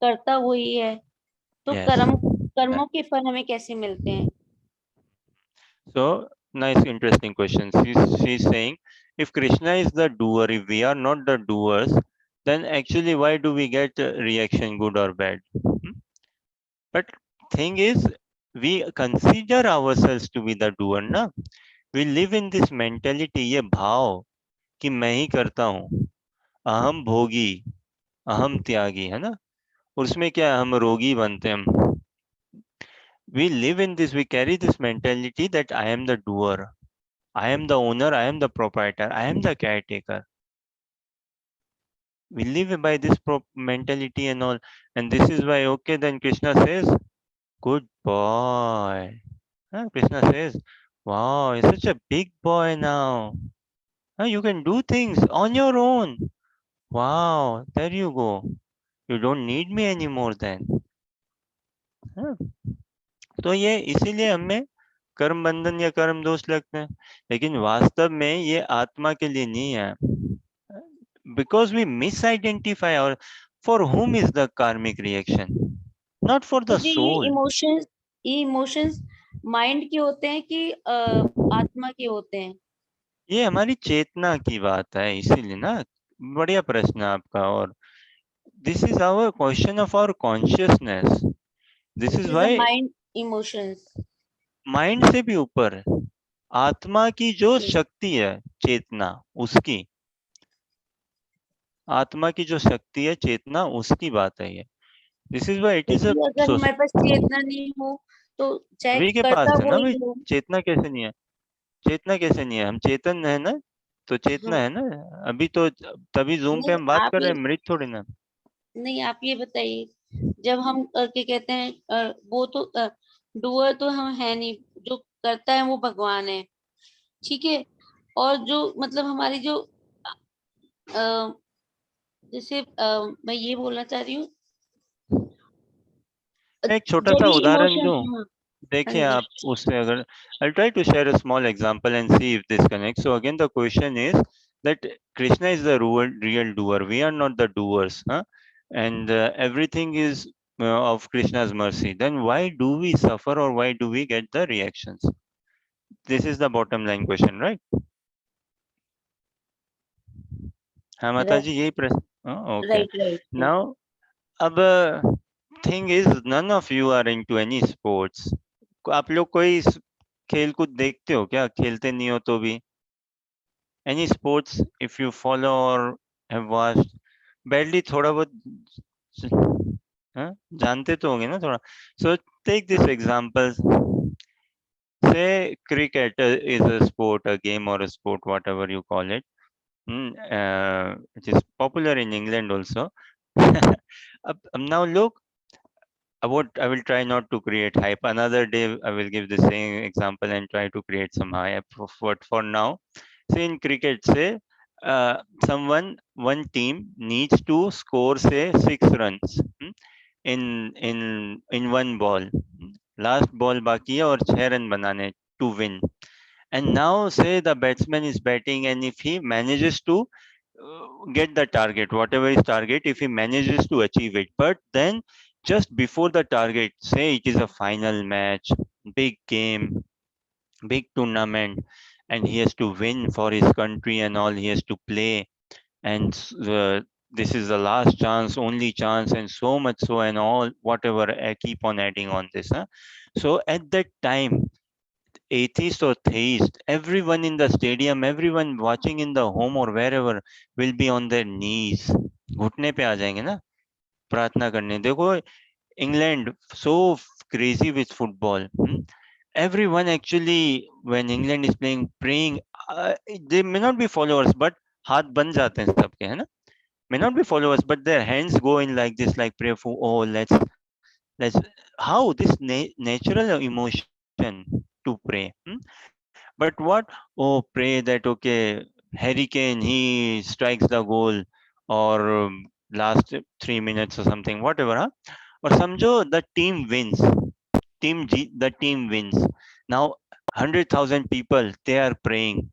करता वही है तो yes. कर्मों के फल हमें कैसे मिलते हैं? So nice, interesting question. She's saying, if Krishna is the doer, if we are not the doers, then actually why do we get reaction, good or bad? But thing is, we consider ourselves to be the doer, na? We live in this mentality, ये भाव कि मैं ही करता हूँ, अहम भोगी, अहम त्यागी, है ना? उसमें क्या हम रोगी बनते हैं हम. We live in this, we carry this mentality that I am the doer, I am the owner, I am the proprietor, I am the caretaker. We live by this mentality and all, and this is why, okay, then Krishna says, good boy. Krishna says, wow, you're such a big boy now. You can do things on your own. Wow, there you go. You don't need me anymore then. तो ये इसीलिए हमें कर्म बंधन या कर्म दोष लगते हैं, लेकिन वास्तव में ये आत्मा के लिए नहीं है. Because we misidentify our, for whom is the karmic reaction? Not for the soul. ये इमोशंस माइंड के होते हैं कि आत्मा के होते हैं? ये हमारी चेतना की बात है, इसीलिए ना. बढ़िया प्रश्न आपका. और this is our question of our consciousness. This is why mind emotions, mind से भी ऊपर है. आत्मा की जो शक्ति है, चेतना, उसकी आत्मा की जो शक्ति है, चेतना, उसकी बात है ये. This is why it is a, अगर हमारे पास चेतना नहीं हो तो चाहे सभी के पास करता है ना वही भाई. हो. चेतना कैसे नहीं है? चेतना कैसे नहीं है? हम चेतन है ना, तो चेतना है ना. अभी तो तभी जूम पे हम बात कर रहे हैं, मृत थोड़ी ना. नहीं, आप ये बताइए, जब हम क्या कहते हैं, वो तो डूअर तो हम है नहीं, जो करता है वो भगवान है, ठीक है. और जो मतलब हमारी जो जैसे मैं ये बोलना चाह रही हूँ, एक छोटा जब सा ये उदाहरण इमोशन. दूं. देखिए आप उससे अगर, I'll try to share a small example and see if this connects. So again the question is that Krishna is the real doer. We are not the doers, huh? And everything is of Krishna's mercy. Then why do we suffer or why do we get the reactions? This is the bottom line question, right? हाँ माता जी, यही प्रश्न. Okay. Now अब thing is, none of you are into any sports. आप लोग कोई खेल कूद देखते हो क्या? खेलते नहीं हो तो भी any sports if you follow or have watched, barely थोड़ा बहुत जानते तो होंगे ना थोड़ा. So take this example. Say cricket is a sport, a game or a sport, whatever you call it. It is popular in England also. Now look, I will try not to create hype. Another day I will give the same example and try to create some hype. For now, say in cricket, say one team needs to score say 6 runs in one ball. Last ball बाकी है और 6 run बनाने to win. And now say the batsman is batting, and if he manages to get the target, whatever is target, if he manages to achieve it, but then just before the target, say it is a final match, big game, big tournament, and he has to win for his country and all, he has to play, and this is the last chance, only chance, and so much so, and all whatever, I keep on adding on this, huh? So at that time, atheist or theist, everyone in the stadium, everyone watching in the home or wherever will be on their knees, घुटने पे आ जाएंगे ना प्रार्थना करने. देखो England so crazy with football. Everyone actually, when England is playing, praying, they may not be followers, but हाथ बन जाते हैं सबके, है ना? May not be followers, but their hands go in like this, like prayerful. Oh, let's how this natural emotion to pray. But what? Oh, pray that okay, Harry Kane he strikes the goal, or last 3 minutes or something, whatever. Huh? Or समझो the team wins. The team wins. Now 100,000 people they are praying.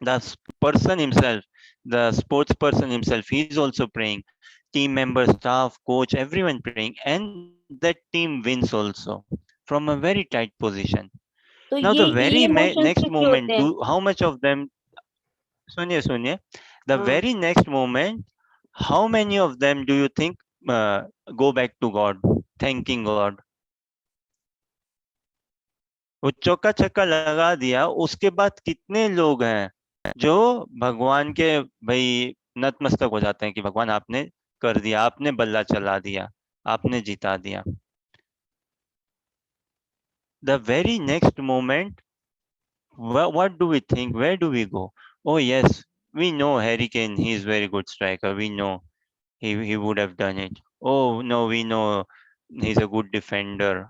The person himself, the sports person himself, he is also praying. Team members, staff, coach, everyone praying, and that team wins also from a very tight position. Now the तो very ये emotions next किसके moment, होते हैं? how much of them? सुनिए, the हाँ, very next moment, how many of them do you think go back to God, thanking God? वो चौका छक्का लगा दिया, उसके बाद कितने लोग हैं जो भगवान के भाई नतमस्तक हो जाते हैं कि भगवान आपने कर दिया, आपने बल्ला चला दिया, आपने जिता दिया. The very next moment, what do we think? Where do we go? Oh yes, we know Harry Kane, he is very good striker. We know he would have done it. Oh no, we know he's a good defender.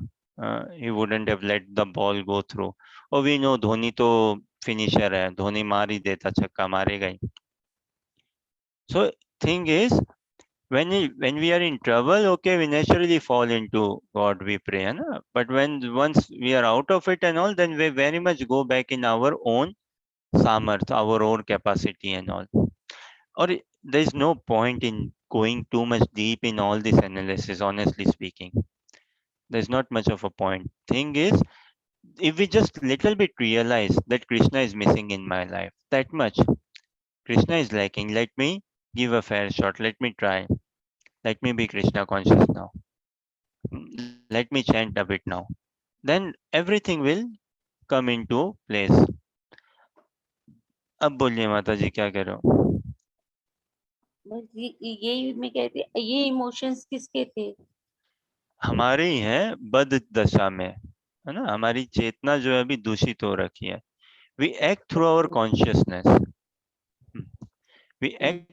He wouldn't have let the ball go through. Oh, we know Dhoni तो finisher है, धोनी मार ही देता, छक्का मारेगा ही. So thing is, when we are in trouble, okay, we naturally fall into God, we pray, है ना? But once we are out of it and all, then we very much go back in our own samarth, our own capacity and all. Or there is no point in going too much deep in all this analysis, honestly speaking. There's not much of a point. Thing is, if we just little bit realize that Krishna is missing in my life, that much, Krishna is lacking, let me give a fair shot, let me try, let me be Krishna conscious now, let me chant a bit now, then everything will come into place. अब बोलिए माता जी क्या कह रहे हो? बस यही मैं कहती, ये इमोशंस किसके थे? हमारे ही है बद दशा में, है ना? हमारी चेतना जो है अभी दूषित हो रखी है. We act through our consciousness. We act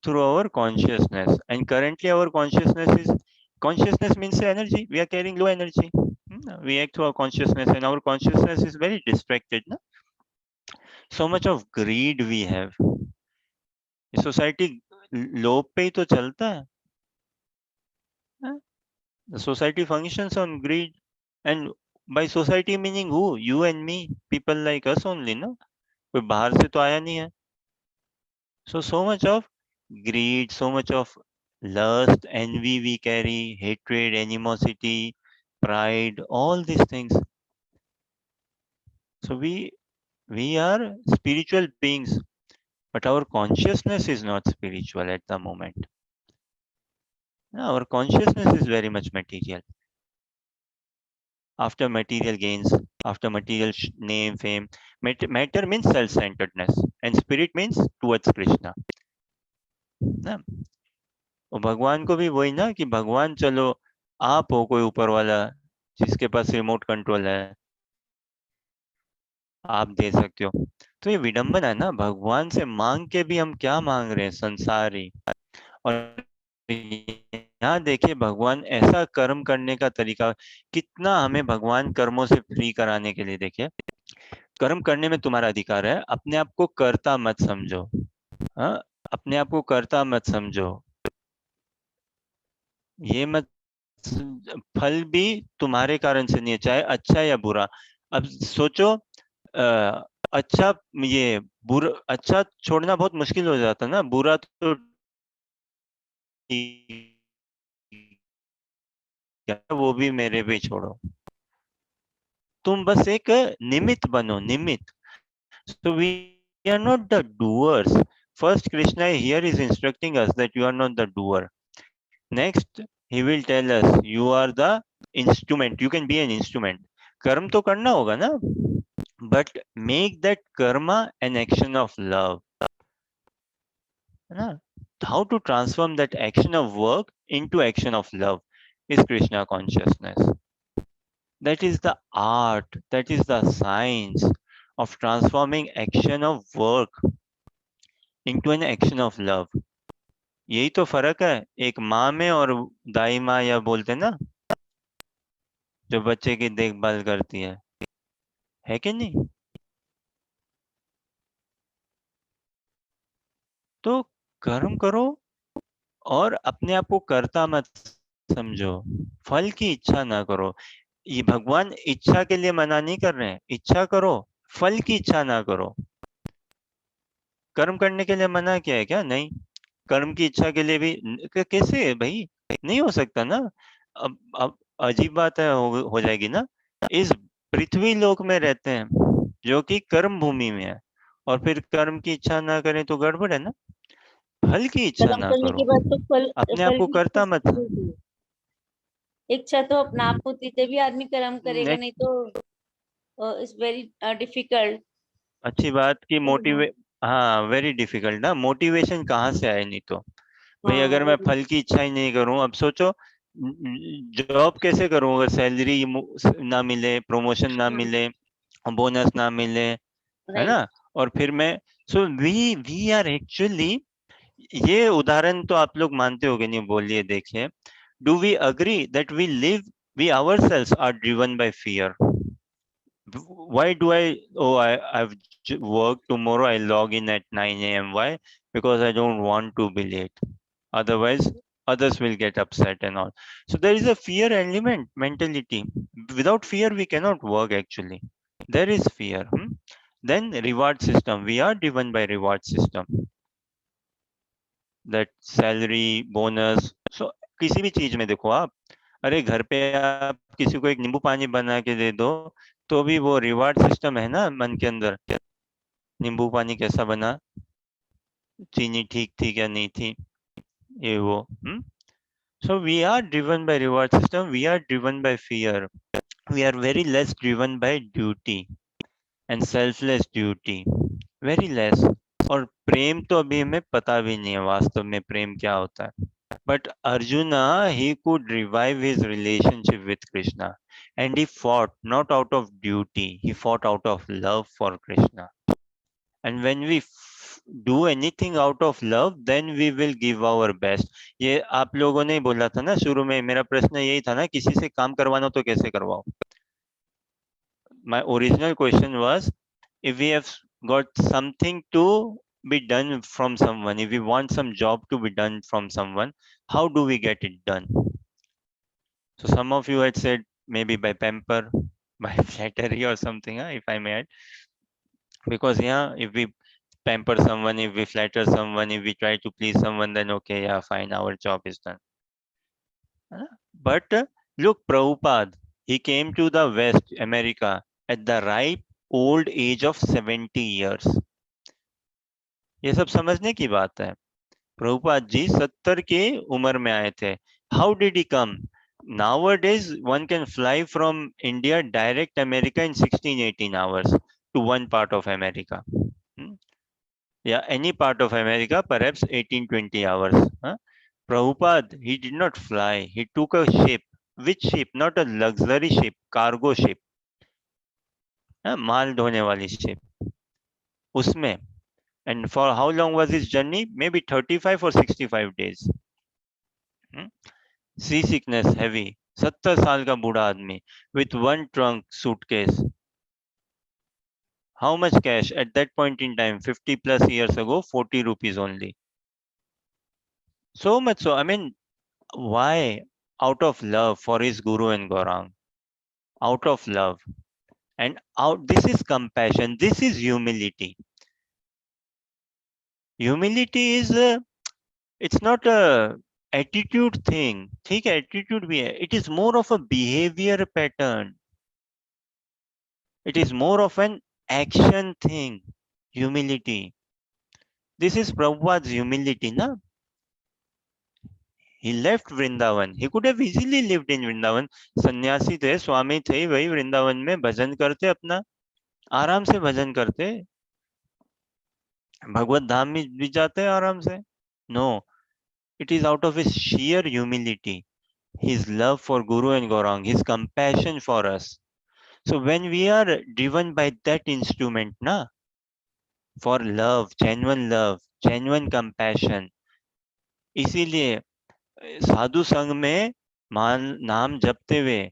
through our consciousness, and currently our consciousness means energy. We are carrying low energy. We act through our consciousness, and our consciousness is very distracted. Na? So much of greed we have. Society लोभ पे ही तो चलता है. The society functions on greed, and by society meaning who? You and me, people like us only, no? कोई बाहर से तो आया नहीं है. So much of greed, so much of lust, envy we carry, hatred, animosity, pride, all these things. So we are spiritual beings, but our consciousness is not spiritual at the moment. Our consciousness is very much material. After material gains, after material name, fame, matter means self-centeredness, and spirit means towards Krishna. ना? और भगवान को भी वही ना कि भगवान चलो आप हो कोई ऊपर वाला जिसके पास रिमोट कंट्रोल है, आप दे सकते हो. तो ये विडंबना है ना, भगवान से मांग के भी हम क्या मांग रहे हैं, संसारी. और यहाँ देखिए भगवान ऐसा कर्म करने का तरीका, कितना हमें भगवान कर्मों से फ्री कराने के लिए, देखिए कर्म करने में तुम्हारा अधिकार है, अपने आप को कर्ता मत समझो। हाँ, अपने आप को कर्ता मत समझो, ये मत, फल भी तुम्हारे कारण से नहीं है, चाहे अच्छा या बुरा। अब सोचो, अच्छा, ये बुरा, अच्छा छोड़ना बहुत मुश्किल हो जाता ना, बुरा तो ठीक है, वो भी मेरे पे छोड़ो, तुम बस एक निमित्त बनो, निमित्त। So we are not the doers. First, Krishna here is instructing us that you are not the doer. Next, he will tell us you are the instrument. You can be an instrument. कर्म तो करना होगा ना, but make that karma an action of love. है ना? How to transform that action of work into action of love is Krishna consciousness. That is the art, that is the science of transforming action of work into an action of love. यही तो फर्क है एक माँ में और दाई माँ, या बोलते हैं ना, जो बच्चे की देखभाल करती है कि नहीं? तो कर्म करो और अपने आप को कर्ता मत समझो, फल की इच्छा ना करो। ये भगवान इच्छा के लिए मना नहीं कर रहे हैं, इच्छा करो, फल की इच्छा ना करो। कर्म करने के लिए मना किया है क्या? नहीं। कर्म की इच्छा के लिए भी कैसे है भाई? नहीं हो सकता ना। अब अजीब बात है, हो जाएगी ना। इस पृथ्वी लोक में रहते हैं जो कि कर्म भूमि में है, और फिर कर्म की इच्छा ना करें तो गड़बड़ है ना। फल की इच्छा कर्म ना करने करो, के बाद तो फल अपने आप फल को की इच्छा कर्ता मत। किसकी होती है? इच्छा तो अपना आप होती तभी आदमी कर्म करेगा, नहीं तो इट्स वेरी डिफिकल्ट। अच्छी बात की हाँ, वेरी डिफिकल्ट ना, मोटिवेशन कहाँ से आए? नहीं तो भाई हाँ अगर मैं फल की इच्छा ही नहीं करूं, अब सोचो जॉब कैसे करूं अगर सैलरी ना मिले, प्रमोशन ना मिले, बोनस ना मिले, है राइट। ना? और फिर मैं, so we we are actually, ये उदाहरण तो आप लोग मानते होगे, नहीं बोलिए, देखिए, do we agree that we live, we ourselves are driven by fear? Why do I've work tomorrow, I log in at 9 a.m. Why? Because I don't want to be late. Otherwise, others will get upset and all. So there is a fear element mentality. Without fear, we cannot work actually. There is fear. Then reward system. We are driven by reward system. That salary, bonus. So किसी भी चीज में देखो आप, अरे घर पे आप किसी को एक नींबू पानी बना के दे दो, तो भी वो रिवार्ड सिस्टम है ना मन के अंदर। नींबू पानी कैसा बना, चीनी ठीक थी क्या नहीं थी, ये वो। So we are driven by reward system, we are driven by fear, we are very less driven by duty and selfless duty, very less. और प्रेम तो अभी हमें पता भी नहीं है वास्तव में प्रेम क्या होता है। But Arjuna, he could revive his relationship with Krishna, and he fought not out of duty, he fought out of love for Krishna. And when we do anything out of love, then we will give our best. ये आप लोगों ने बोला था ना शुरू में, मेरा प्रश्न यही था ना, किसी से काम करवाना तो कैसे करवाओ? My original question was, if we have got something to be done from someone, if we want some job to be done from someone, how do we get it done? So some of you had said maybe by pamper, by flattery or something, if I may add. Because yeah, if we pamper someone, if we flatter someone, if we try to please someone, then okay, yeah, fine, our job is done. But look, Prabhupada, he came to the West America at the ripe old age of 70 years. ये सब समझने की बात है। प्रभुपाद जी 70 के उम्र में आए थे। How did he come? Nowadays, one can fly from India direct America in 16-18 hours to one part of America. Yeah, any part of America, perhaps 18-20 hours. Prabhupada, he did not fly. He took a ship. Which ship? Not a luxury ship, cargo ship. माल ढोने वाली ship. उसमें. And for how long was his journey? Maybe 35 or 65 days. See sickness heavy, 70 साल का बूढ़ा आदमी, with one trunk suitcase, How much cash at that point in time? 50 plus years ago, 40 rupees only. So much so. I mean, why? Out of love for his guru and Gaurang. Out of love. And out, this is compassion. This is humility. Humility is, it's not a attitude thing. ठीक है, attitude भी है. It is more of a behavior pattern. It is more of an action thing. Humility. This is Prabhupada's humility, na? He left Vrindavan. He could have easily lived in Vrindavan. सन्यासी थे, स्वामी थे, वही वृंदावन में भजन करते अपना, आराम से भजन करते, भगवत धाम में भी जाते आराम से. No, it is out of his sheer humility, his love for Guru and Gaurang, his compassion for us. So when we are driven by that instrument, na, for love, genuine compassion, इसीलिए साधु संग में नाम जपते हुए,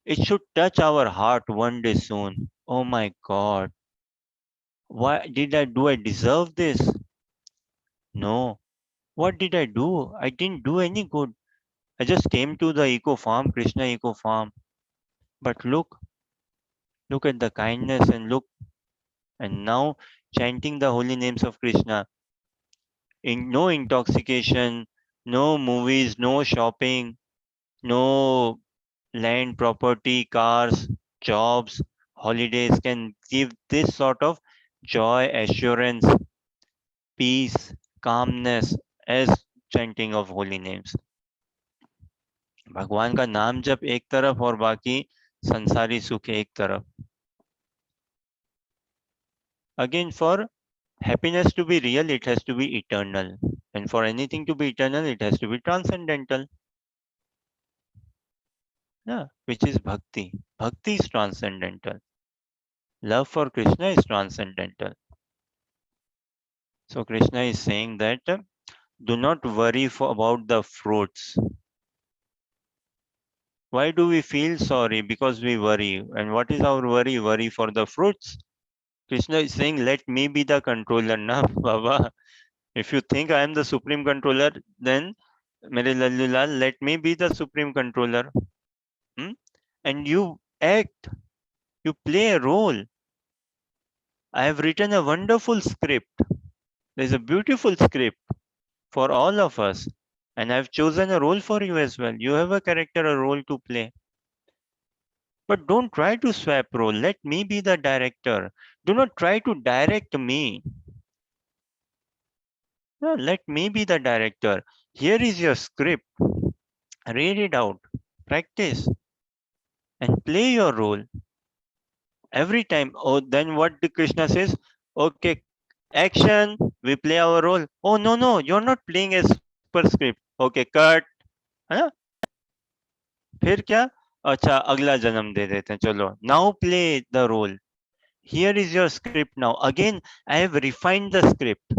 it should touch our heart one day soon. Oh my God, why did I do? I deserve this? No. What did I do? I didn't do any good. I just came to the eco farm, Krishna eco farm. But look at the kindness and look, and now chanting the holy names of Krishna. No intoxication, no movies, no shopping, no land, property, cars, jobs, holidays can give this sort of joy, assurance, peace, calmness as chanting of holy names. भगवान का नाम जप एक तरफ और बाकी संसारी सुख एक तरफ. Again, for happiness to be real, it has to be eternal. And for anything to be eternal, it has to be transcendental. Yeah, which is bhakti. Bhakti is transcendental. Love for Krishna is transcendental. So Krishna is saying that do not worry about the fruits. Why do we feel sorry? Because we worry. And what is our worry? Worry for the fruits. Krishna is saying, let me be the controller. Na, Baba. If you think I am the supreme controller, then Mere Lalulal, let me be the supreme controller. And you act, you play a role. I have written a wonderful script. There's a beautiful script for all of us. And I've chosen a role for you as well. You have a character, a role to play. But don't try to swap role. Let me be the director. Do not try to direct me. No, let me be the director. Here is your script. Read it out. Practice. And play your role. Every time. Oh, then what the Krishna says? Okay, action. We play our role. Oh, no, you're not playing as per script. Okay, cut. है ना? फिर क्या? अच्छा, अगला जन्म दे देते हैं. चलो. Now play the role. Here is your script now. Again, I have refined the script.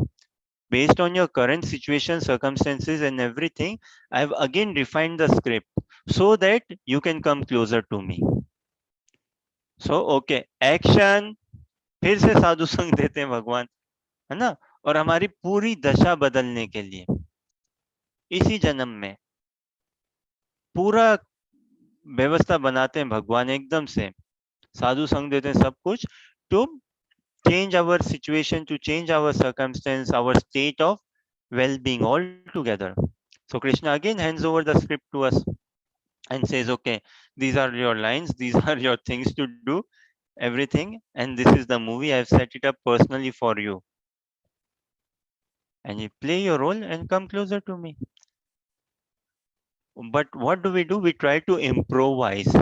Based on your current situation, circumstances, and everything, I have again refined the script so that you can come closer to me. So, okay, action. फिर से साधु संग देते हैं भगवान, है ना? और हमारी पूरी दशा बदलने के लिए इसी जन्म में पूरा व्यवस्था बनाते हैं भगवान एकदम से, साधु संग देते हैं सब कुछ to change our situation, to change our circumstance, our state of well-being altogether. So Krishna again hands over the script to us and says, okay, these are your lines, these are your things to do, everything, and this is the movie. I have set it up personally for you. And you play your role and come closer to me. But what do? We try to improvise.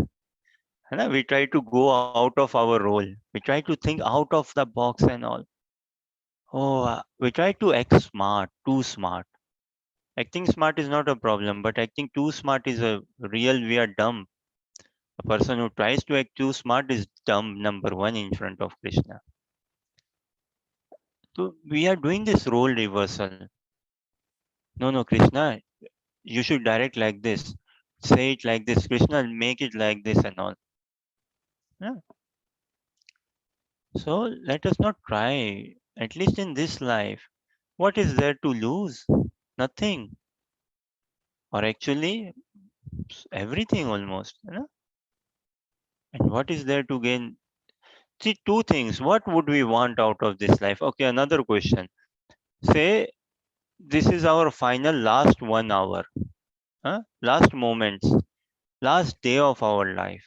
We try to go out of our role. We try to think out of the box and all. Oh, we try to act smart, too smart. Acting smart is not a problem, but acting too smart is a real, we are dumb. A person who tries to act too smart is dumb, number one, in front of Krishna. So we are doing this role reversal. No, Krishna, you should direct like this. Say it like this. Krishna, make it like this and all. Yeah. So let us not try, at least in this life. What is there to lose? Nothing. Or actually, everything almost. You know? And what is there to gain? See, two things. What would we want out of this life? Okay, another question. Say this is our final last 1 hour, huh? Last moments, last day of our life,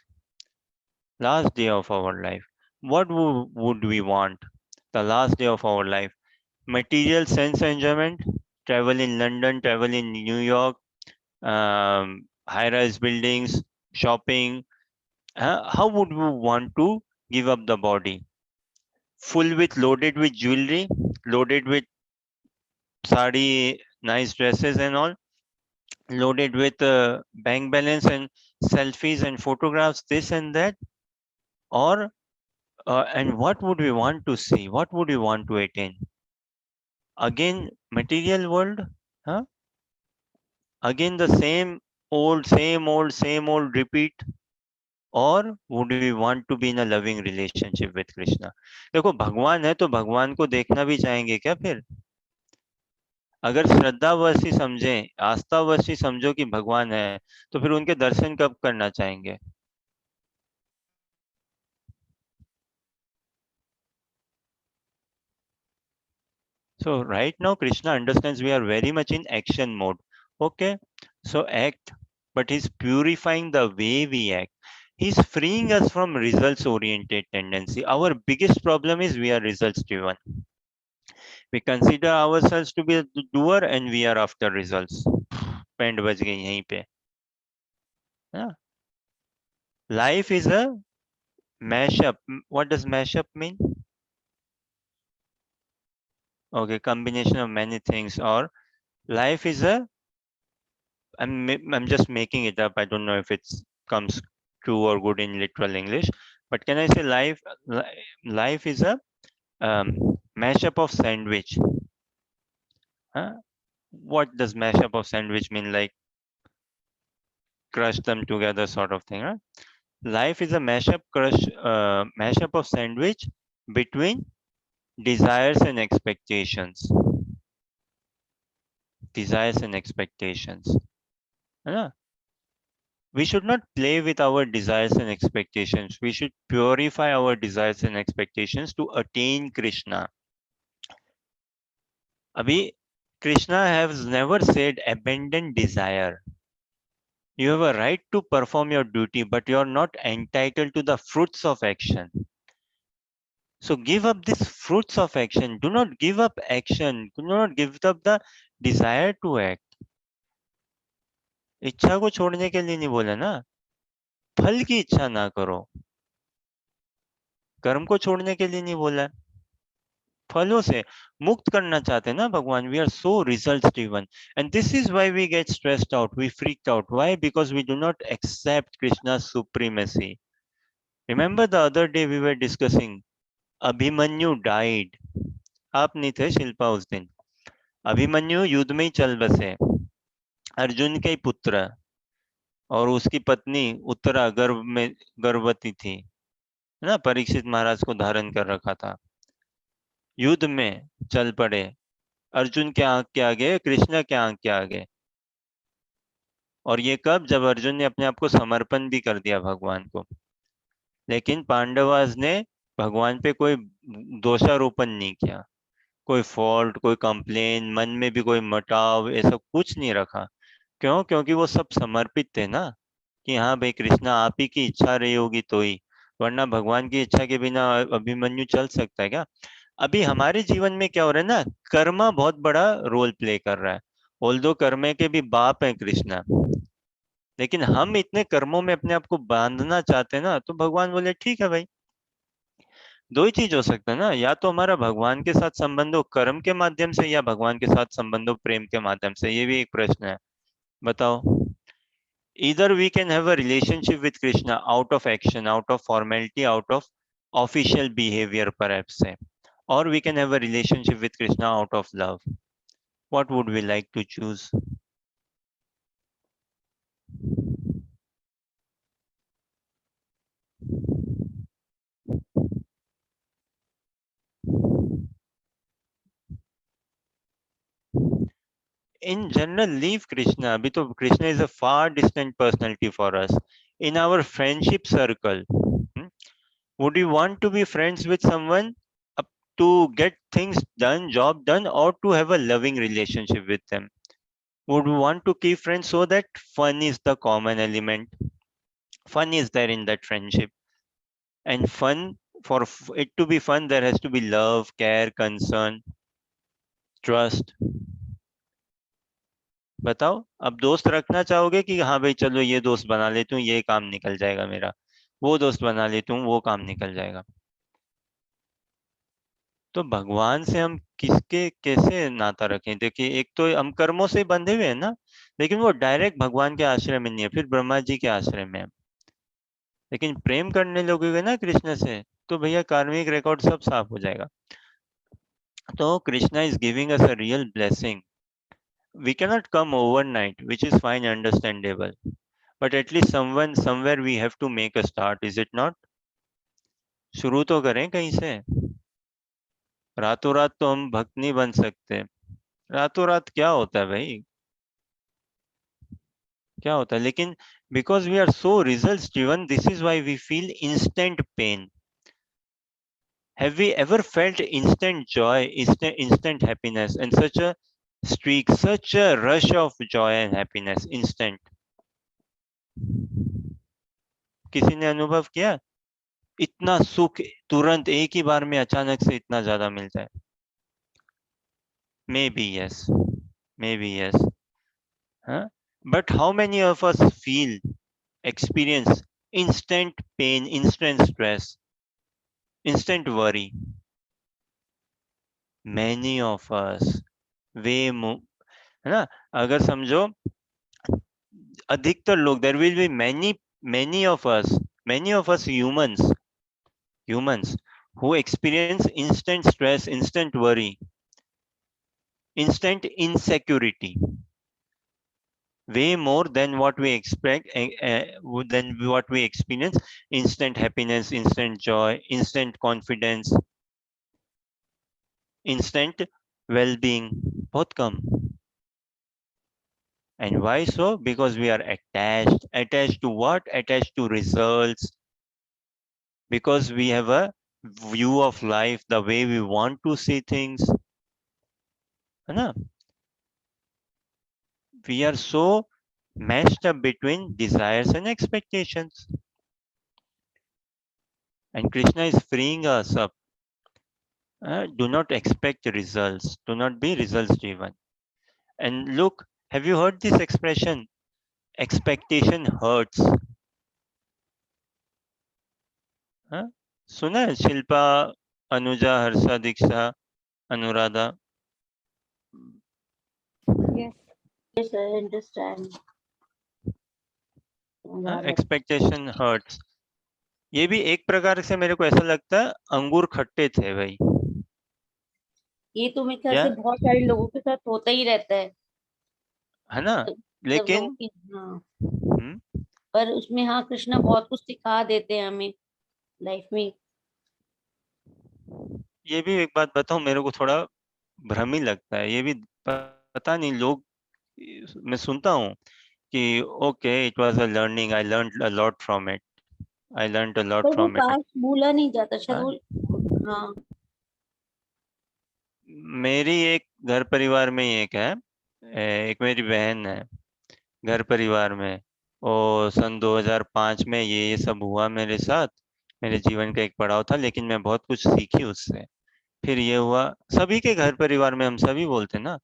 last day of our life. What would we want? The last day of our life. Material sense enjoyment, travel in London, travel in New York, high-rise buildings, shopping. How would we want to give up the body? Full with loaded with jewelry, loaded with sari, nice dresses and all, loaded with bank balance and selfies and photographs, this and that, or and what would we want to see? What would we want to attain? Again, material world, huh? Again, the same old repeat, or would we want to be in a loving relationship with Krishna? देखो भगवान है तो भगवान को देखना भी चाहेंगे क्या फिर? अगर श्रद्धावश ही समझें, आस्थावश ही समझो कि भगवान है, तो फिर उनके दर्शन कब करना चाहेंगे? So right now Krishna understands we are very much in action mode. Okay, so act, but he's purifying the way we act. He's freeing us from results oriented tendency. Our biggest problem is we are results driven. We consider ourselves to be a doer and we are after results. पेंड बज गई यहीं पे. Yeah. Life is a mashup. What does mashup mean? Okay, combination of many things, or life is a I'm just making it up. I don't know if it comes true or good in literal English, but can I say life is a mashup of sandwich? Huh? What does mashup of sandwich mean? Like crush them together, sort of thing, right? Life is a mashup of sandwich between desires and expectations. Desires and expectations. है We should not play with our desires and expectations. We should purify our desires and expectations to attain Krishna. Abhi, Krishna has never said abandon desire. You have a right to perform your duty, but you are not entitled to the fruits of action. So give up these fruits of action. Do not give up action. Do not give up the desire to act. इच्छा को छोड़ने के लिए नहीं बोला ना, फल की इच्छा ना करो. कर्म को छोड़ने के लिए नहीं बोला, फलों से मुक्त करना चाहते हैं ना भगवान. We are so result driven and this is why we get stressed out, we freaked out. Why? Because we do not accept Krishna supremacy. Remember the other day we were discussing Abhimanyu died. आप नहीं थे शिल्पा उस दिन. अभिमन्यु युद्ध में ही चल बसे. अर्जुन के पुत्र और उसकी पत्नी उत्तरा गर्भवती थी, है ना. परीक्षित महाराज को धारण कर रखा था. युद्ध में चल पड़े. अर्जुन के आंख के आगे, कृष्ण के आंख के आगे. और ये कब? जब अर्जुन ने अपने आप को समर्पण भी कर दिया भगवान को. लेकिन पांडवास ने भगवान पे कोई दोषारोपण नहीं किया, कोई फॉल्ट, कोई कंप्लेन, मन में भी कोई मटाव, ऐसा कुछ नहीं रखा. क्यों? क्योंकि वो सब समर्पित थे ना, कि हाँ भाई कृष्णा आप ही की इच्छा रही होगी तो ही, वरना भगवान की इच्छा के बिना अभिमन्यु चल सकता है क्या? अभी हमारे जीवन में क्या हो रहा है ना, कर्मा बहुत बड़ा रोल प्ले कर रहा है. ऑल्दो कर्मे के भी बाप है कृष्णा, लेकिन हम इतने कर्मों में अपने आप को बांधना चाहते हैं ना, तो भगवान बोले ठीक है भाई. दो ही चीज हो सकता है ना, या तो हमारा भगवान के साथ संबंध हो कर्म के माध्यम से, या भगवान के साथ संबंध हो प्रेम के माध्यम से. ये भी एक प्रश्न है. बताओ. Either we can have a relationship with Krishna out of action, out of formality, out of official behavior perhaps say, or we can have a relationship with Krishna out of love. What would we like to choose? in general, leave Krishna. Abhi to Krishna is a far distant personality for us. In our friendship circle, would you want to be friends with someone up to get things done, job done, or to have a loving relationship with them? Would we want to keep friends so that fun is the common element? Fun is there in that friendship. And fun, for it to be fun, there has to be love, care, concern, trust. बताओ, अब दोस्त रखना चाहोगे कि हाँ भाई चलो ये दोस्त बना लेता हूँ, ये काम निकल जाएगा मेरा, वो दोस्त बना लेता हूँ, वो काम निकल जाएगा। तो भगवान से हम किसके कैसे नाता रखें? देखिए, एक तो हम कर्मों से बंधे हुए हैं ना, लेकिन वो डायरेक्ट भगवान के आश्रय में नहीं है, फिर ब्रह्मा जी के आश्रय में है। लेकिन प्रेम करने लगोगे ना कृष्ण से, तो भैया कार्मिक रिकॉर्ड सब साफ हो जाएगा। तो Krishna is giving us a real blessing. We cannot come overnight, which is fine, understandable. But at least somewhere we have to make a start, is it not? शुरू तो करें कहीं से. रातों रात तो हम भक्त नहीं बन सकते. रातों रात क्या होता है भाई, क्या होता है? लेकिन because we are so results driven, this is why we feel instant pain. Have we ever felt instant joy, instant happiness, and such a streak, such a rush of joy and happiness, instant? किसी ने अनुभव किया इतना सुख तुरंत एक ही बार में अचानक से इतना ज्यादा मिलता है? Maybe yes, maybe yes. Huh? But how many of us feel, experience instant pain, instant stress, instant worry? Many of us, way more, है ना? अगर समझो अधिकतर लोग, there will be many of us humans who experience instant stress, instant worry, instant insecurity, way more than what we expect, than what we experience. Instant happiness, instant joy, instant confidence, instant well-being, बहुत कम. And why so? Because we are attached to what? Attached to results. Because we have a view of life the way we want to see things, है ना? We are so mashed up between desires and expectations. And Krishna is freeing us up. Do not expect results. Do not be results driven. And look, have you heard this expression? Expectation hurts. Huh? सुना है? शिल्पा, अनुजा, हर्षा, दीक्षा, Anuradha. Yes. Yes, I understand. Expectation hurts. ये भी एक प्रकार से मेरे को ऐसा लगता है अंगूर खट्टे थे भाई. ये तो मेरे ख्याल क्या? से बहुत सारे लोगों के साथ होता ही रहता है ना? जब लेकिन लोगों की, हाँ, हम्म, पर उसमें हाँ कृष्णा बहुत कुछ सिखा देते हैं हमें लाइफ में। ये भी एक बात बताऊं, मेरे को थोड़ा भ्रम ही लगता है ये भी. पता नहीं, लोग, मैं सुनता हूँ कि okay it was a learning, I learned a lot from it, I learned a lot पर वो फ्रॉम इट. पास भूला नहीं जाता शायद वो, हाँ। मेरी एक घर परिवार में ही एक है, एक मेरी बहन है घर परिवार में, और सन 2005 में ये सब हुआ मेरे साथ. मेरे जीवन का एक पड़ाव था, लेकिन मैं बहुत कुछ सीखी उससे. फिर ये हुआ, सभी के घर परिवार में हम सभी बोलते ना,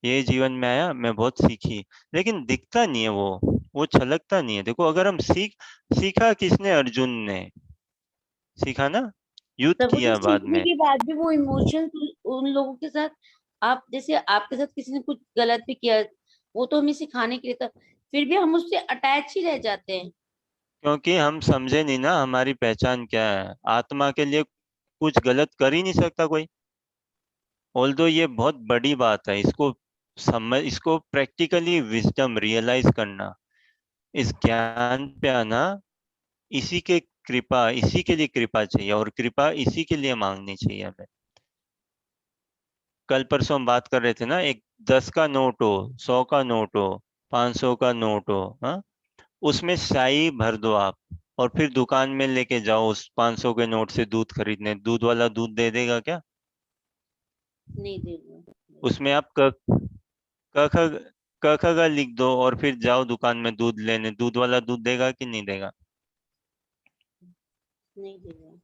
ये जीवन में आया, मैं बहुत सीखी. लेकिन दिखता नहीं है वो छलकता नहीं है. देखो, अगर हम सीखा किसने? अर्जुन ने सीखा ना, युद्ध सब कुछ किया बाद सीखने में. के बाद भी वो इमोशंस उन लोगों के साथ, आप जैसे आपके साथ किसी ने कुछ गलत भी किया, वो तो हमें सिखाने के लिए था, फिर भी हम उससे अटैच ही रह जाते हैं। क्योंकि हम समझे नहीं ना हमारी पहचान क्या है. आत्मा के लिए कुछ गलत कर ही नहीं सकता कोई. ऑल्दो ये बहुत बड़ी बात है, इसको प्रैक्टिकली विजडम रियलाइज करना, इस ज्ञान पे आना, इसी के कृपा, इसी के लिए कृपा चाहिए, और कृपा इसी के लिए मांगनी चाहिए हमें. कल परसों हम बात कर रहे थे ना, एक 10 का नोट हो, 100 का नोट हो, 500 का नोट हो, हाँ, उसमें स्याही भर दो आप, और फिर दुकान में लेके जाओ उस 500 के नोट से दूध खरीदने, दूध वाला दूध दे देगा क्या? नहीं देगा। उसमें आप क क ख क ख ग लिख दो और फिर जाओ दुकान में दूध लेने, दूध वाला दूध देगा कि नहीं देगा? नहीं देगा।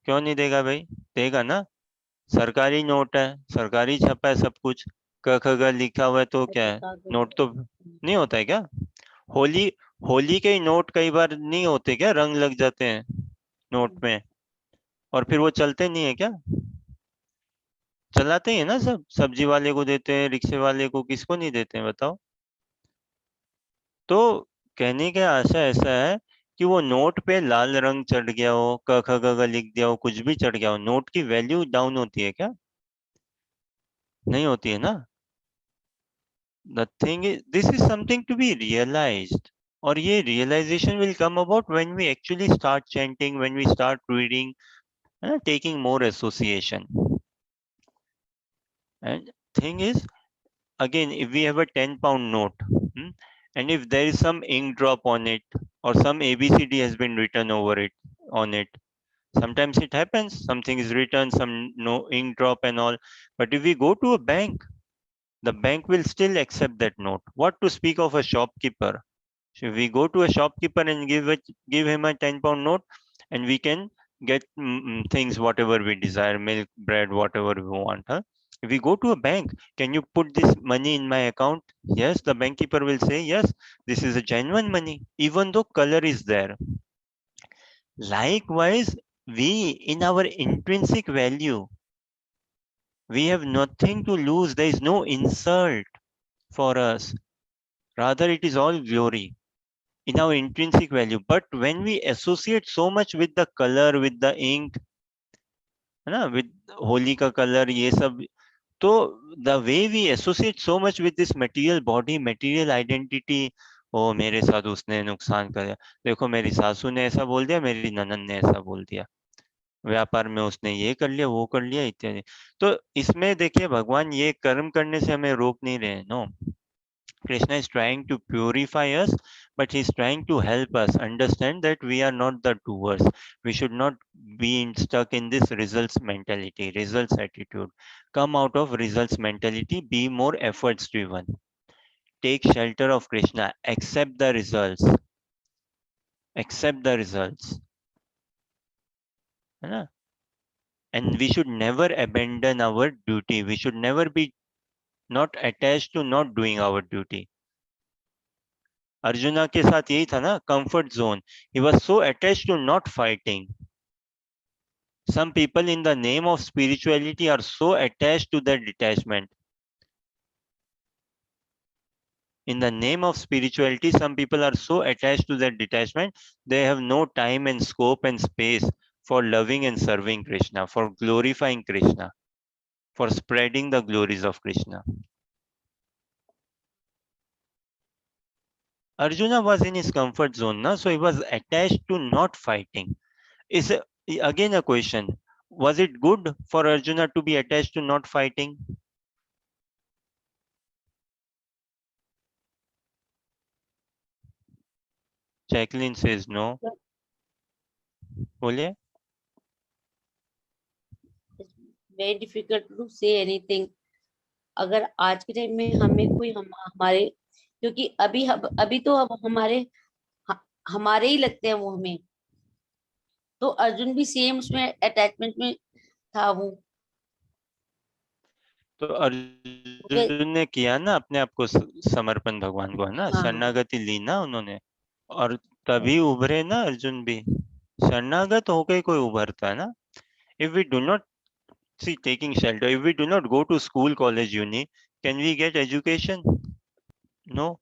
क्यों नहीं देगा भाई? देगा ना। सरकारी नोट है, सरकारी छपा है सब कुछ, क ख ग लिखा हुआ है, तो क्या ऐसे है, कागज। नोट तो नहीं होता है क्या? होली होली के ही नोट कई बार नहीं होते क्या, रंग लग जाते हैं नोट में, और फिर वो चलते नहीं है क्या? चलाते ही है ना सब, सब्जी वाले को देते हैं, रिक्शे वाले को, किसको नहीं देते हैं बताओ? तो कहने का आशा ऐसा है कि वो नोट पे लाल रंग चढ़ गया हो, क ख ग घ लिख दिया हो, कुछ भी चढ़ गया हो, नोट की वैल्यू डाउन होती है क्या? नहीं होती है ना। The thing is, this is something to be realized, और ये realization will come about when we actually start chanting, when we start reading, taking more association. And thing is, again, if we have a 10 pound note, and if there is some ink drop on it, or some ABCD has been written over it, on it, sometimes it happens, something is written, some no ink drop and all. But if we go to a bank, the bank will still accept that note. What to speak of a shopkeeper? So if we go to a shopkeeper and give him a 10 pound note, and we can get things whatever we desire, milk, bread, whatever we want. Huh? If we go to a bank, can you put this money in my account? Yes, the bank keeper will say, yes, this is a genuine money, even though color is there. Likewise, we, in our intrinsic value, we have nothing to lose. There is no insult for us. Rather, it is all glory in our intrinsic value. But when we associate so much with the color, with the ink, है ना, with Holi का color, ये सब, तो the way we associate so much with this material body, material identity, ओ मेरे साथ उसने नुकसान कर दिया, देखो मेरी सासू ने ऐसा बोल दिया, मेरी ननद ने ऐसा बोल दिया, व्यापार में उसने ये कर लिया, वो कर लिया, इत्यादि। तो इसमें देखिए भगवान ये कर्म करने से हमें रोक नहीं रहे, no. Krishna is trying to purify us, but he's trying to help us understand that we are not the doers. We should not be stuck in this results mentality, results attitude. Come out of results mentality, be more efforts driven. Take shelter of Krishna, accept the results, accept the results. है ना? And we should never abandon our duty. We should never be not attached to not doing our duty. Arjuna के साथ यही था ना, comfort zone. He was so attached to not fighting. Some people in the name of spirituality are so attached to their detachment. In the name of spirituality, some people are so attached to their detachment, they have no time and scope and space for loving and serving Krishna, for glorifying Krishna, for spreading the glories of Krishna. Arjuna was in his comfort zone, na? So he was attached to not fighting. Is again a question. Was it good for Arjuna to be attached to not fighting? Jacqueline says no. बोलिए. Very difficult to say anything. अगर आज के time में हमें कोई हमारे, क्योंकि अभी तो अब हमारे ही लगते हैं वो हमें, तो अर्जुन भी सेम उसमें अटैचमेंट में था वो. तो अर्जुन ने किया ना अपने आप को समर्पण भगवान को, है ना, हाँ. शरणागति ली ना उन्होंने, और तभी उभरे ना अर्जुन भी. शरणागत होकर ही कोई उभरता है ना. If we do not see taking shelter, if we do not go to school, college, uni, can we get education? No.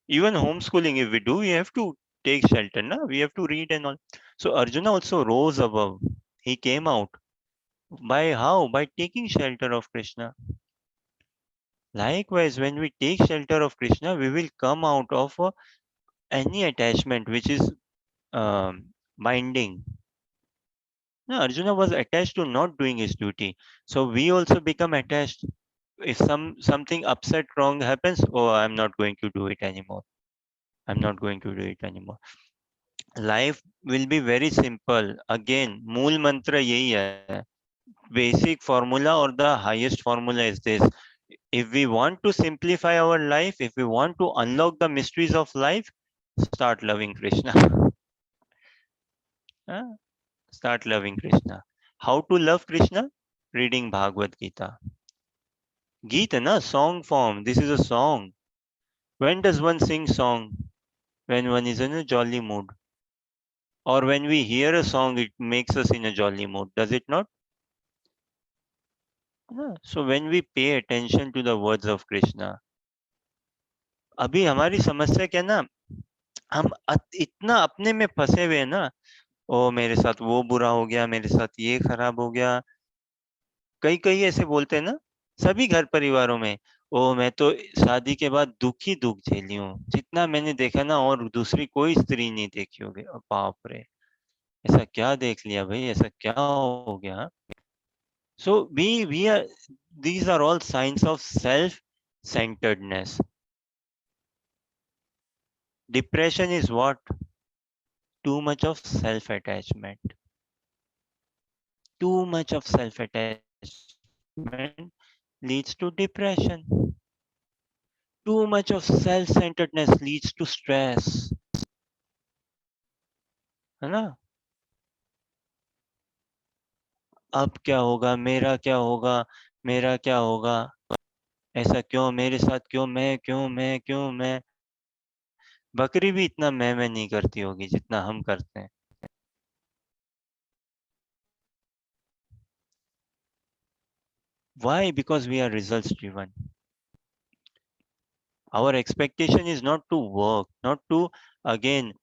Even homeschooling, if we do, we have to take shelter, na? We have to read and all. So Arjuna also rose above. He came out. By how? By taking shelter of Krishna. Likewise, when we take shelter of Krishna, we will come out of any attachment which is binding. No, Arjuna was attached to not doing his duty. So we also become attached. if something upset wrong happens, oh, I'm not going to do it anymore. I'm not going to do it anymore. Life will be very simple. Again, मूल मंत्र यही है. Basic formula or the highest formula is this: if we want to simplify our life, if we want to unlock the mysteries of life, start loving Krishna. Huh? Start loving Krishna. How to love Krishna? Reading Bhagavad Gita. Gita, na, song form. This is a song. When does one sing song? When one is in a jolly mood. Or when we hear a song, it makes us in a jolly mood. Does it not? So when we pay attention to the words of Krishna, अभी हमारी समस्या क्या ना, हम इतना अपने में फंसे हुए हैं ना, ओ मेरे साथ वो बुरा हो गया, मेरे साथ ये खराब हो गया. कई कई ऐसे बोलते हैं ना, सभी घर परिवारों में, ओ मैं तो शादी के बाद दुख ही दुख झेली हूँ, जितना मैंने देखा ना और दूसरी कोई स्त्री नहीं देखी होगी. बाप रे, ऐसा क्या देख लिया भाई, ऐसा क्या हो गया. So we are, these are all signs of self-centeredness. Depression is what? Too much of self-attachment. Too much of self-attachment leads to depression. Too much of self-centeredness leads to stress. है ना? अब क्या होगा, मेरा क्या होगा, मेरा क्या होगा, ऐसा क्यों मेरे साथ, क्यों मैं. बकरी भी इतना मैं नहीं करती होगी जितना हम करते हैं. Why? Because we are results driven. Our expectation is not to work, not to again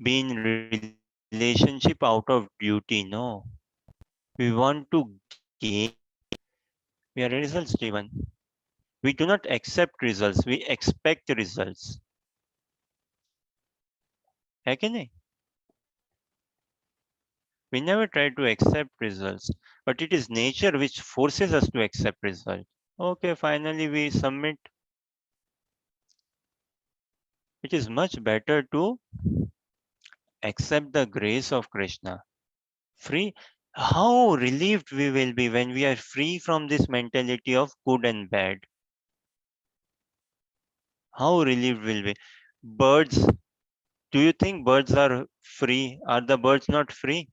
be in relationship out of duty. No, we want to gain. We are results driven. We do not accept results, we expect results. है कि नहीं? We never try to accept results, but it is nature which forces us to accept results. Okay, finally we submit. It is much better to accept the grace of Krishna. Free. How relieved we will be when we are free from this mentality of good and bad. How relieved will be. Birds, do you think birds are free? Are the birds not free?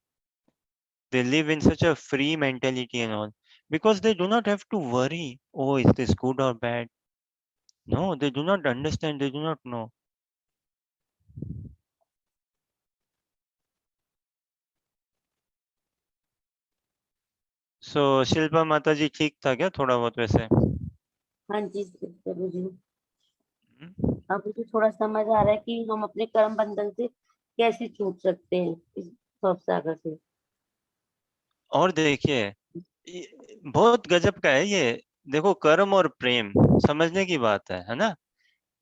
They live in such a free mentality and all, because they do not have to worry, oh, is this good or bad? No, they do not understand, they do not know. So Shilpa माता जी ठीक था क्या थोड़ा बहुत वैसे? हाँ जी प्रभु जी, हम्म? अब मुझे थोड़ा समझ आ रहा है कि हम अपने कर्म बंधन से कैसे छूट सकते हैं इस भव सागर से. और देखिए, बहुत गजब का है ये. देखो, कर्म और प्रेम समझने की बात है ना.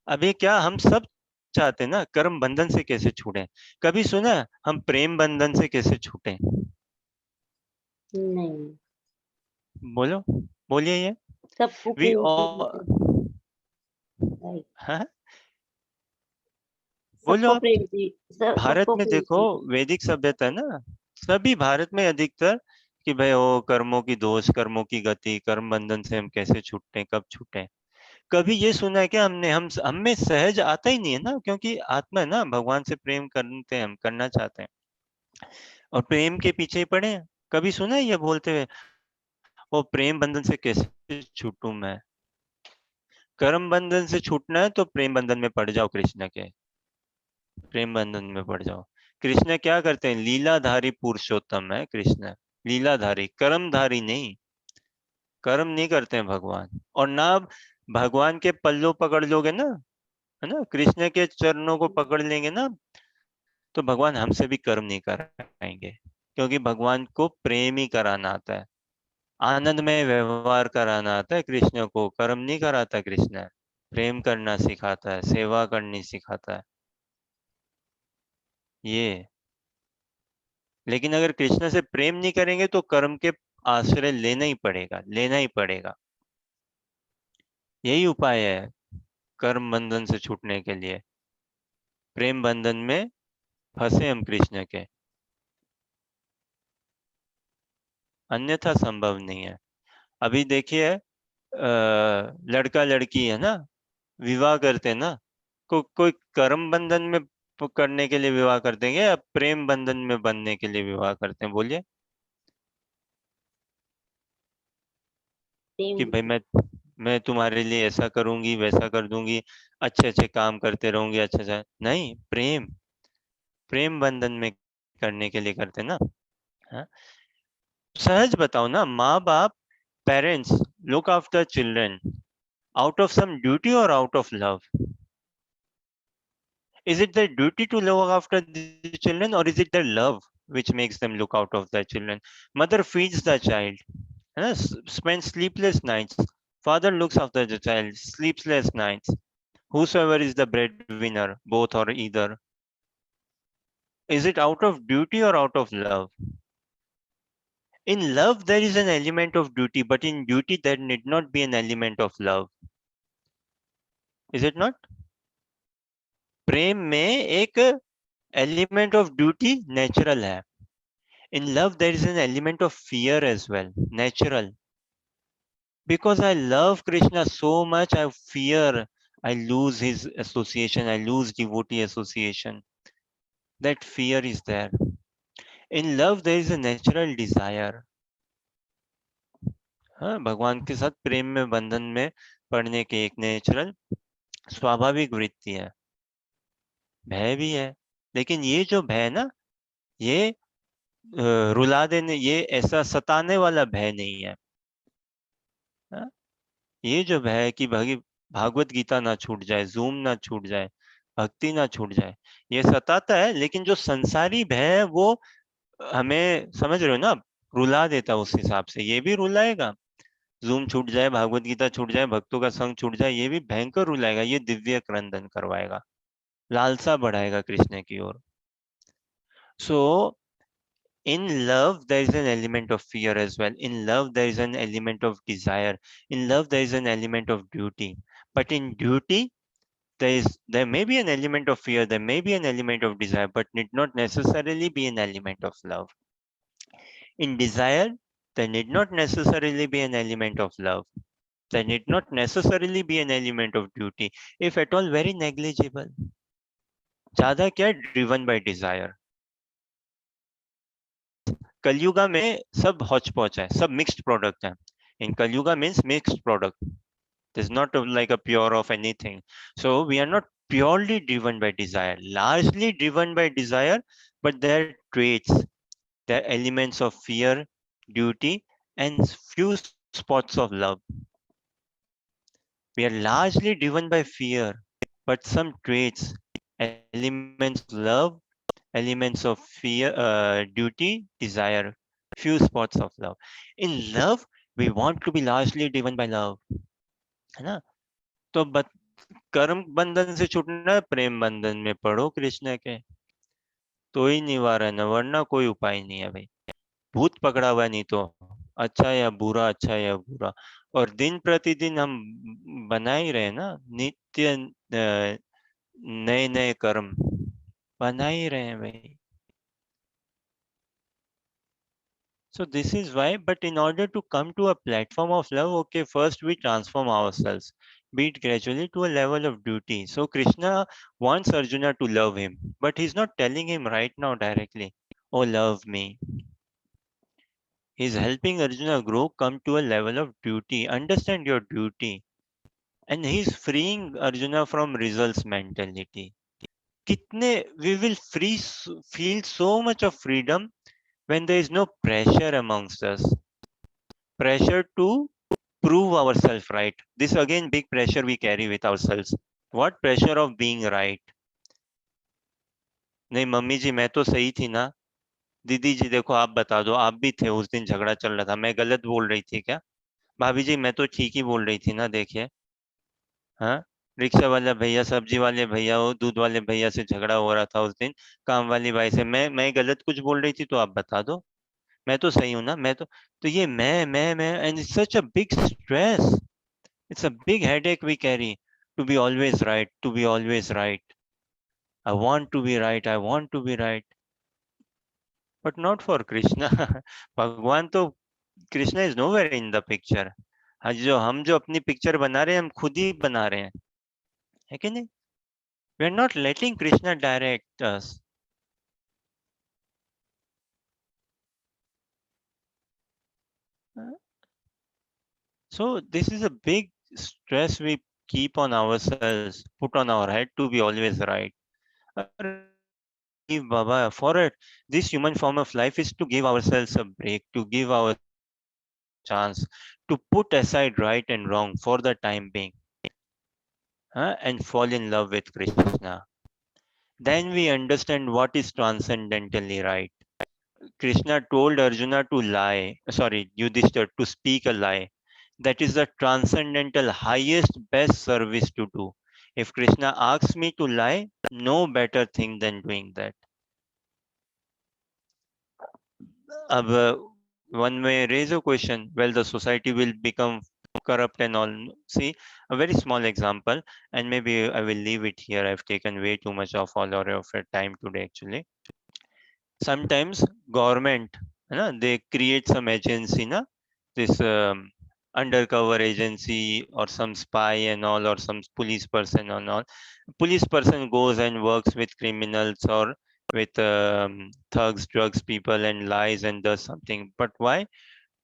अभी क्या हम सब चाहते हैं ना, कर्म बंधन से कैसे छूटे. कभी सुना हम प्रेम बंधन से कैसे छूटे? नहीं, बोलो, बोलिए ये. सबको वी प्रेम ऑल, चाहिए. राइट, हाँ, बोलो सबको आप. प्रेम चाहिए, भारत सबको में प्रेम देखो, चाहिए. वैदिक सभ्यता है ना, सभी भारत में अधिकतर कि भाई ओ कर्मों की दोष, कर्मों की गति, कर्म बंधन से हम कैसे छूटते हैं, कब छूटे. कभी ये सुना है क्या हमने, हम में सहज आता ही नहीं है ना, क्योंकि आत्मा है ना, भगवान से प्रेम करते हैं, हम करना चाहते हैं और प्रेम के पीछे ही पड़े हैं. कभी सुना है ये बोलते हुए, वो प्रेम बंधन से कैसे छूटूं मैं. कर्म बंधन से छूटना है तो प्रेम बंधन में पड़ जाओ, कृष्ण के प्रेम बंधन में पड़ जाओ. कृष्ण क्या करते हैं, लीलाधारी पुरुषोत्तम है कृष्ण. लीलाधारी, कर्मधारी नहीं. कर्म नहीं करते हैं भगवान. और ना भगवान के पल्लों पकड़ लोगे ना, है ना, कृष्ण के चरणों को पकड़ लेंगे ना, तो भगवान हमसे भी कर्म नहीं कराएंगे, क्योंकि भगवान को प्रेम ही कराना आता है, आनंद में व्यवहार कराना आता है. कृष्ण को कर्म नहीं कराता. कृष्ण प्रेम करना सिखाता है, सेवा करनी सिखाता है. ये, लेकिन अगर कृष्ण से प्रेम नहीं करेंगे तो कर्म के आश्रय लेना ही पड़ेगा, लेना ही पड़ेगा. यही उपाय है कर्म बंधन से छूटने के लिए। प्रेम बंधन में फंसे हम कृष्ण के, अन्यथा संभव नहीं है। अभी देखिए लड़का लड़की है ना, विवाह करते हैं ना, कोई कर्म बंधन में करने के लिए विवाह करते हैं या प्रेम बंधन में बनने के लिए विवाह करते हैं? बोलिए कि भाई मैं तुम्हारे लिए ऐसा करूंगी वैसा कर दूंगी, अच्छे अच्छे काम करते रहूंगी, अच्छा अच्छा। नहीं, प्रेम प्रेम बंधन में करने के लिए करते हैं ना। हाँ? सहज बताओ ना, माँ बाप, parents look after children out of some duty or out of love? Is it their duty to look after the children, or is it their love which makes them look out of their children? Mother feeds the child, spends sleepless nights. Father looks after the child, sleepless nights. Whosoever is the breadwinner, both or either. Is it out of duty or out of love? In love, there is an element of duty, but in duty, there need not be an element of love. Is it not? प्रेम में एक element of duty natural है. In love, there is an element of fear as well, natural. Because I love Krishna so much, I fear I lose his association, I lose devotee association. That fear is there. In love, there is a natural desire. हाँ, भगवान के साथ प्रेम में बंधन में पड़ने के एक नेचुरल स्वाभाविक वृत्ति है, भय भी है। लेकिन ये जो भय ना, ये रुला देने, ये ऐसा सताने वाला भय नहीं है। हाँ? ये जो भय है कि भागवत गीता ना छूट जाए, जूम ना छूट जाए, भक्ति ना छूट जाए, ये सताता है। लेकिन जो संसारी भय है वो हमें, समझ रहे हो ना, रुला देता है। उस हिसाब से ये भी रुलाएगा, जूम छूट जाए, भागवत गीता छूट जाए, भक्तों का संग छूट जाए, ये भी भयंकर रुलाएगा। ये दिव्य क्रंदन करवाएगा, लालसा बढ़ाएगा कृष्ण की ओर। सो in love there is an element of fear as well. In love there is an element of desire. In love there is an element of duty. But in duty there may be an element of fear, there may be an element of desire, but need not necessarily be an element of love. In desire there need not necessarily be an element of love. There need not necessarily be an element of duty, if at all very negligible. ज्यादा क्या, driven by desire. Kalyuga में सब हौच पौच है, सब mixed product है। In Kaliyuga means mixed product, there's not like a pure of anything. So we are not purely driven by desire, largely driven by desire, but there are traits, there are elements of fear, duty, and few spots of love. We are largely driven by fear, but some traits, elements of love, elements of fear, duty, desire, few spots of love. In love, we want to be largely driven by love, है ना? तो कर्म बंधन से छूटना है, प्रेम बंधन में पढ़ो कृष्ण के, तो ही निवारण है, वरना कोई उपाय नहीं है भाई। भूत पकड़ा हुआ नहीं तो, अच्छा या बुरा, अच्छा या बुरा। और दिन प्रतिदिन हम बना ही रहे ना, नित्य नए नए कर्म बना ही रहे हैं भाई। So this is why, but in order to come to a platform of love, okay, first we transform ourselves, be it gradually to a level of duty. So Krishna wants Arjuna to love him, but he's not telling him right now directly, oh, love me. He's helping Arjuna grow, come to a level of duty, understand your duty. And he's freeing Arjuna from results mentality. We will feel so much of freedom when there is no pressure amongst us. Pressure to prove ourselves right. This again big pressure we carry with ourselves. What pressure of being right? नहीं mummy जी मैं तो सही थी ना, दीदी जी देखो आप बता दो, आप भी थे उस दिन, झगड़ा चल रहा था, मैं गलत बोल रही थी क्या? भाभी जी मैं तो ठीक ही बोल रही थी ना, देखिए। हाँ, रिक्शा वाला भैया, सब्जी वाले भैया, वो दूध वाले भैया से झगड़ा हो रहा था उस दिन, काम वाली बाई से, मैं गलत कुछ बोल रही थी तो आप बता दो, मैं तो सही हूं ना, मैं तो ये मैं and it's such a big stress. It's a big headache we carry to be always right, to be always right. I want to be right, I want to be right. But not for Krishna. भगवान तो Krishna is nowhere in the picture. हम जो अपनी picture बना रहे हैं हम खुद ही बना रहे हैं, है कि नहीं? We are not letting Krishna direct us. So this is a big stress we keep on ourselves, put on our head to be always right. Leave Baba for it. This human form of life is to give ourselves a break, to give ourselves a chance, to put aside right and wrong for the time being, and fall in love with Krishna. Then we understand what is transcendentally right. Krishna told Arjuna to lie, sorry, Yudhishthir to speak a lie. That is the transcendental highest best service to do. If Krishna asks me to lie, no better thing than doing that. One may raise a question, well, the society will become corrupt and all. See, a very small example, and maybe I will leave it here. I've taken way too much of all of your time today, actually. Sometimes government, they create some agency, this undercover agency or some spy and all, or some police person and all. Police person goes and works with criminals or with thugs, drugs people, and lies and does something. But why?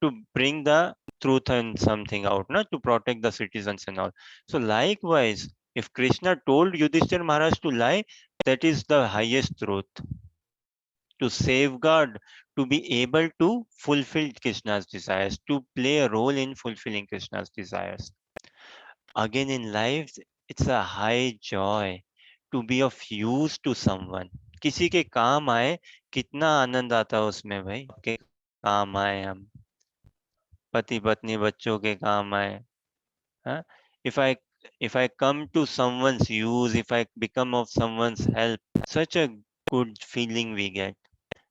To bring the truth and something out, not to protect the citizens and all. So likewise, if Krishna told Yudhishthir Maharaj to lie, that is the highest truth. To safeguard, to be able to fulfill Krishna's desires, to play a role in fulfilling Krishna's desires. Again, in life, it's a high joy to be of use to someone. किसी के काम आए, कितना आनंद आता है उसमें भाई, के काम आए हम, पति पत्नी बच्चों के काम आए. हाँ? If I if I come to someone's use, if I become of someone's help, such a good feeling we get.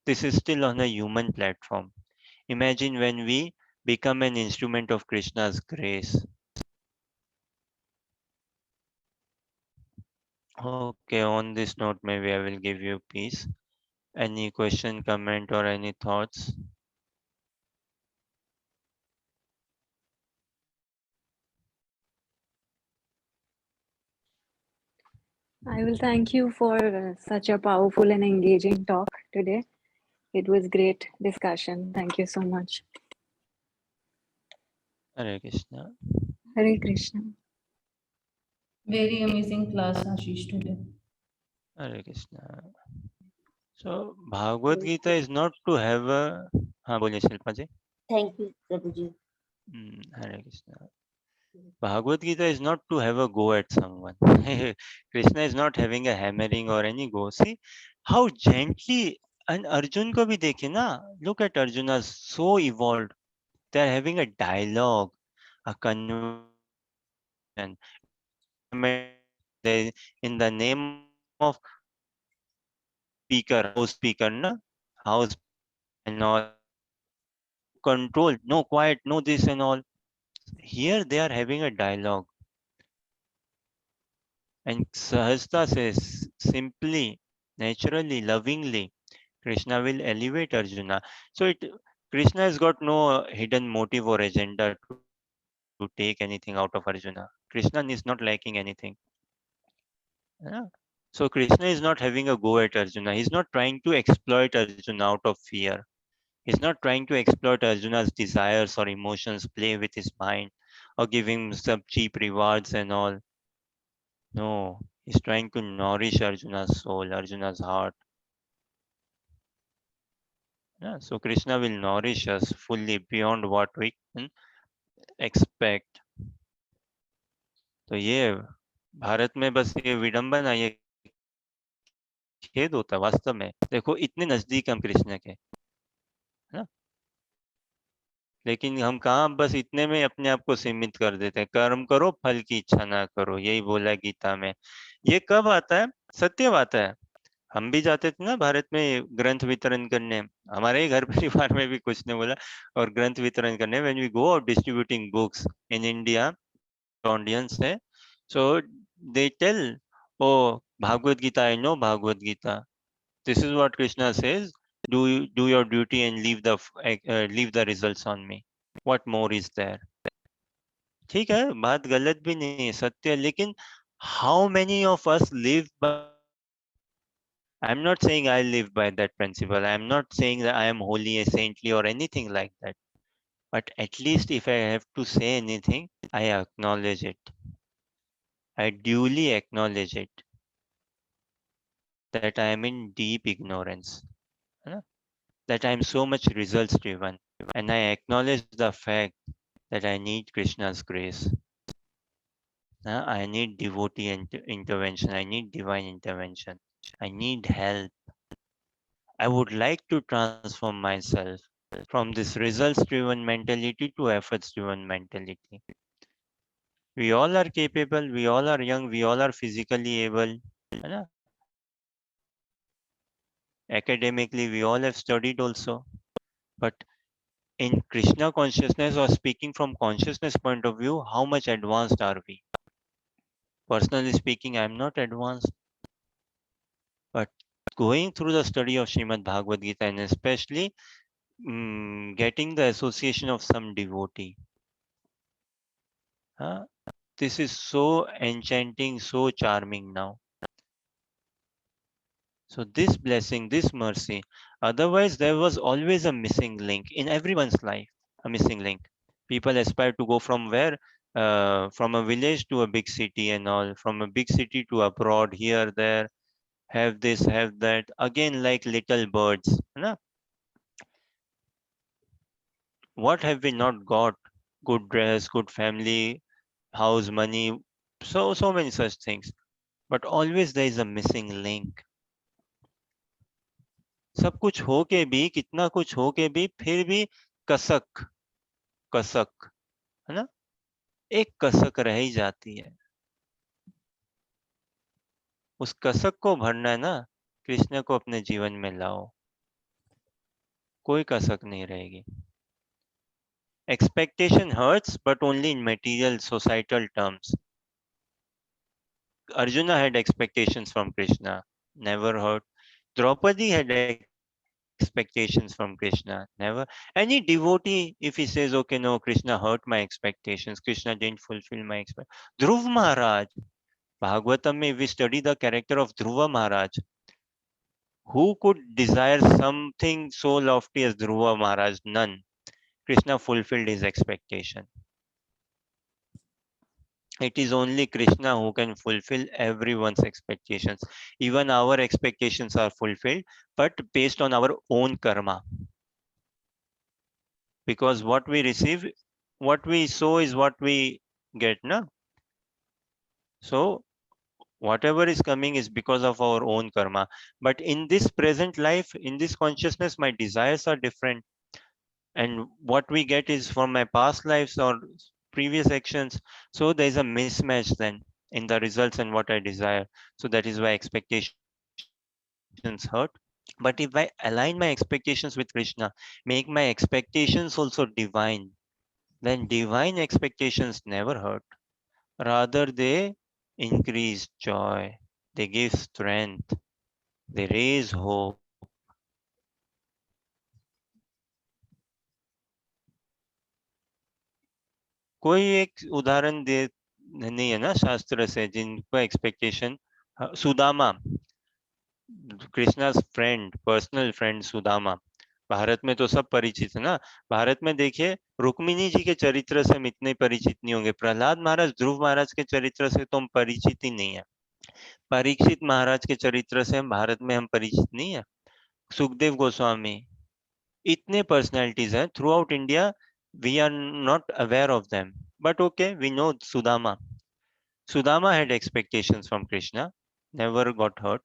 This is still on a human platform. Imagine when we become an instrument of Krishna's grace. Okay, on this note, maybe I will give you peace. Any question, comment, or any thoughts? I will thank you for such a powerful and engaging talk today. It was great discussion. Thank you so much. Hare Krishna. Hare Krishna. Very amazing class, Ashish, today. Hare Krishna. So, Bhagavad Gita is not to have a... हाँ बोलिए शिल्पा जी. Thank you, Prabhuji. Hare Krishna. Bhagavad Gita is not to have a go at someone. Krishna is not having a hammering or any go. See how gently, and Arjun ko bhi dekhe na. Look at Arjuna, so evolved. They are having a dialogue, a conversation. In the name of speaker, house speaker, na, house and all. No control, no quiet, no this and all. Here they are having a dialogue. And Sahasta says, simply, naturally, lovingly, Krishna will elevate Arjuna. So Krishna has got no hidden motive or agenda to take anything out of Arjuna. Krishna is not lacking anything. Yeah. So Krishna is not having a go at Arjuna. He's not trying to exploit Arjuna out of fear. He's not trying to exploit Arjuna's desires or emotions, play with his mind, or give him some cheap rewards and all. No, he's trying to nourish Arjuna's soul, Arjuna's heart. Yeah, so Krishna will nourish us fully beyond what we can expect. तो ये भारत में बस ये विडंबना, ये खेद होता है वास्तव में. देखो इतने नजदीक हम कृष्ण के, है ना, लेकिन हम कहाँ बस इतने में अपने आप को सीमित कर देते हैं. कर्म करो फल की इच्छा ना करो, यही बोला गीता में. ये कब आता है? सत्य आता है. हम भी जाते थे ना भारत में ग्रंथ वितरण करने, हमारे ही घर परिवार में भी कुछ ने बोला, और ग्रंथ वितरण करने, when we go out distributing books in India, audience hai. So they tell, oh, Bhagavad Gita, I know Bhagavad Gita. This is what Krishna says. Do your duty and leave the results on me. What more is there? ठीक है, बात गलत भी नहीं है, सत्य है, लेकिन how many of us live by that principle? I'm not saying I live by that principle. I'm not saying that I am holy or saintly or anything like that. But at least if I have to say anything, I acknowledge it. I duly acknowledge it that I am in deep ignorance, है ना? That I am so much results driven, and I acknowledge the fact that I need Krishna's grace. I need devotee intervention. I need divine intervention. I need help. I would like to transform myself from this results driven mentality to efforts driven mentality. We all are capable, we all are young, we all are physically able. है ना? Academically, we all have studied also. But in Krishna consciousness or speaking from consciousness point of view, how much advanced are we? Personally speaking, I'm not advanced. But going through the study of Srimad Bhagavad Gita and especially getting the association of some devotee, this is so enchanting, so charming now. So this blessing, this mercy, otherwise there was always a missing link in everyone's life, a missing link. People aspire to go from where? From a village to a big city and all, from a big city to abroad, here, there, have this, have that, again like little birds. Na? What have we not got? Good dress, good family, house, money, so many such things. But always there is a missing link. सब कुछ हो के भी, कितना कुछ हो के भी, फिर भी कसक कसक, है ना? एक कसक रह ही जाती है. उस कसक को भरना है ना, कृष्ण को अपने जीवन में लाओ, कोई कसक नहीं रहेगी. Expectation hurts, but only in material societal terms. Arjuna had expectations from Krishna, never hurt. Draupadi had expectations from Krishna, never. Any devotee, if he says, okay, no, Krishna hurt my expectations, Krishna didn't fulfill my expectations. Dhruv Maharaj, Bhagavatam mein, we study the character of Dhruva Maharaj. Who could desire something so lofty as Dhruva Maharaj? None. Krishna fulfilled his expectation. It is only Krishna who can fulfill everyone's expectations. Even our expectations are fulfilled, but based on our own karma. Because what we receive, what we sow is what we get, na? So whatever is coming is because of our own karma. But in this present life, in this consciousness, my desires are different. And what we get is from my past lives or previous actions. So there is a mismatch then in the results and what I desire. So that is why expectations hurt. But if I align my expectations with Krishna, make my expectations also divine, then divine expectations never hurt. Rather, they increase joy, they give strength, they raise hope. कोई एक उदाहरण दे नहीं है ना शास्त्र से जिनको expectation. Sudama, Krishna's friend, personal friend Sudama, Bharat में तो सब परिचित है ना. भारत में देखिए रुक्मिणी जी के चरित्र से हम इतने परिचित नहीं होंगे. प्रहलाद महाराज, ध्रुव महाराज के चरित्र से तो हम परिचित ही नहीं है. परीक्षित महाराज के चरित्र से हम भारत में हम परिचित नहीं है. सुखदेव गोस्वामी, इतने पर्सनैलिटीज हैं throughout India, we are not aware of them. But okay, we know Sudama. Sudama had expectations from Krishna, never got hurt.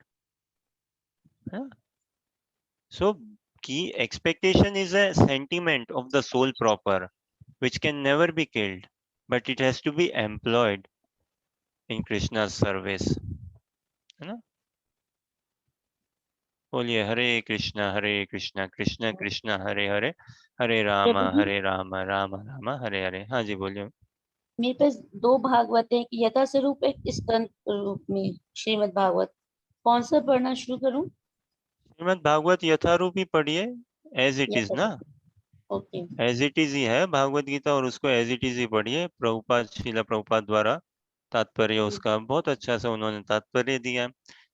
So, key expectation is a sentiment of the soul proper, which can never be killed, but it has to be employed in Krishna's service. बोलिए हरे कृष्णा कृष्णा कृष्णा हरे हरे, हरे राम राम राम हरे हरे. हाँ जी बोलिए. मेरे पास 2 भागवत है, यथा स्वरूप एक स्कंद रूप में श्रीमद् भागवत। कौन सा पढ़ना शुरू करूं? श्रीमद् भागवत यथारूप ही पढ़िए, एज इट इज ना, ओके। एज इट इज ही है भागवत गीता, और उसको एज इट इज ही पढ़िए। प्रभुपाद, श्रीला प्रभुपाद द्वारा तात्पर्य उसका बहुत अच्छा सा उन्होंने तात्पर्य दिया है,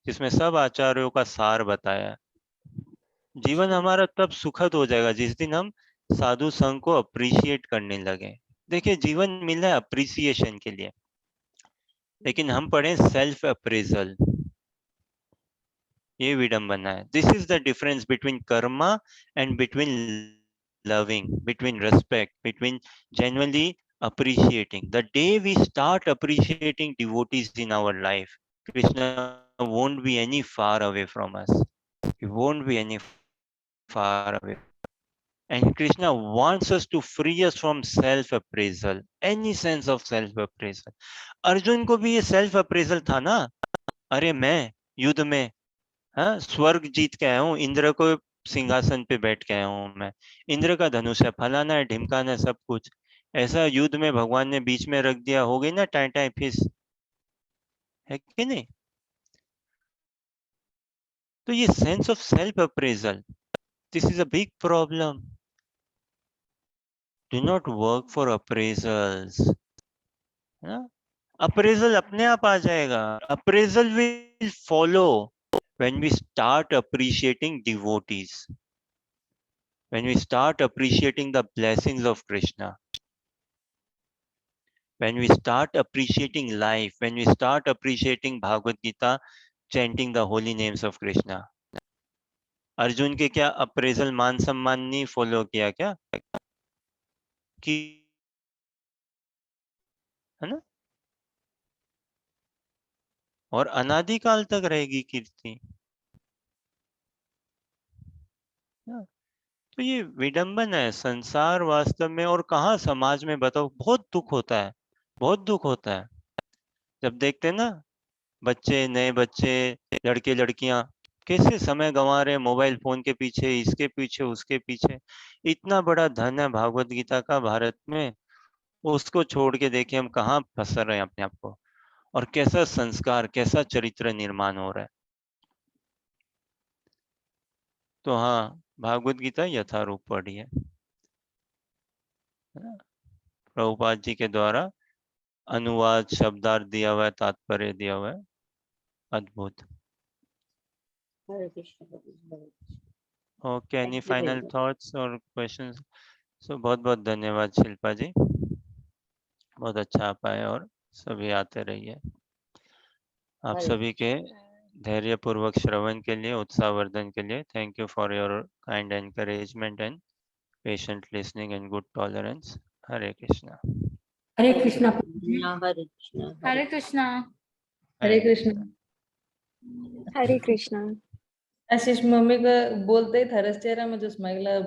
जिसमें सब आचार्यों का सार बताया है। जीवन हमारा तब सुखद हो जाएगा जिस दिन हम साधु संघ को अप्रिशिएट करने लगे। देखिए, जीवन मिला है अप्रिसिएशन के लिए, लेकिन हम पढ़े सेल्फ अप्रेजल, ये विडंबना है। This is the difference between Karma and between loving, between respect, between genuinely appreciating. The day we start appreciating devotees in our life, Krishna won't be any far away from us. He won't be any far away. And Krishna wants us to free us from self-appraisal, any sense of self-appraisal. Arjun को भी ये self appraisal था ना, अरे मैं युद्ध में स्वर्ग जीत के आया हूँ, इंद्र को सिंहासन पे बैठ के आया हूँ मैं, इंद्र का धनुष है, फलाना है, ढिमकाना है, सब कुछ। ऐसा युद्ध में भगवान ने बीच में रख दिया, हो गई ना टाई टाई फिस, है कि नहीं? तो ये sense of self appraisal, this is a big problem. Do not work for appraisals. Appraisal अपने आप आ जाएगा, appraisal will follow when we start appreciating devotees, when we start appreciating the blessings of Krishna, when we start appreciating life, when we start appreciating Bhagavad Gita, chanting the holy names of Krishna. Arjun के क्या appraisal मान सम्मान नहीं follow किया क्या? कि है ना, और अनादिकाल तक रहेगी कीर्ति। तो ये विडंबन है संसार वास्तव में, और कहाँ समाज में, बताओ, बहुत दुख होता है, बहुत दुख होता है जब देखते हैं ना बच्चे, नए बच्चे, लड़के लड़कियां कैसे समय गंवा रहे हैं मोबाइल फोन के पीछे, इसके पीछे, उसके पीछे। इतना बड़ा धन है भागवत गीता का भारत में, उसको छोड़ के देखिए हम कहाँ फंस रहे हैं अपने आप को, और कैसा संस्कार, कैसा चरित्र निर्माण हो रहा है। तो हाँ, भागवत गीता यथारूप पढ़ी है ना? प्रभुपाद जी के द्वारा अनुवाद, शब्दार्थ दिया हुआ है, तात्पर्य दिया हुआ है, अद्भुत। Hare Krishna. Okay, any Thank you very final much. Thoughts और क्वेश्चंस? सो बहुत बहुत धन्यवाद शिल्पा जी, बहुत अच्छा आप आए, और सभी आते रहिए। आप हरे सभी के धैर्यपूर्वक श्रवण के लिए, उत्साहवर्धन के लिए thank you for your kind encouragement and patient listening and good tolerance. Hare Krishna. Hare Krishna. Hare Krishna. Hare Krishna. Hare Krishna. Hare Krishna. Ashish mummy को बोलते ही था चेहरा में जो स्माइल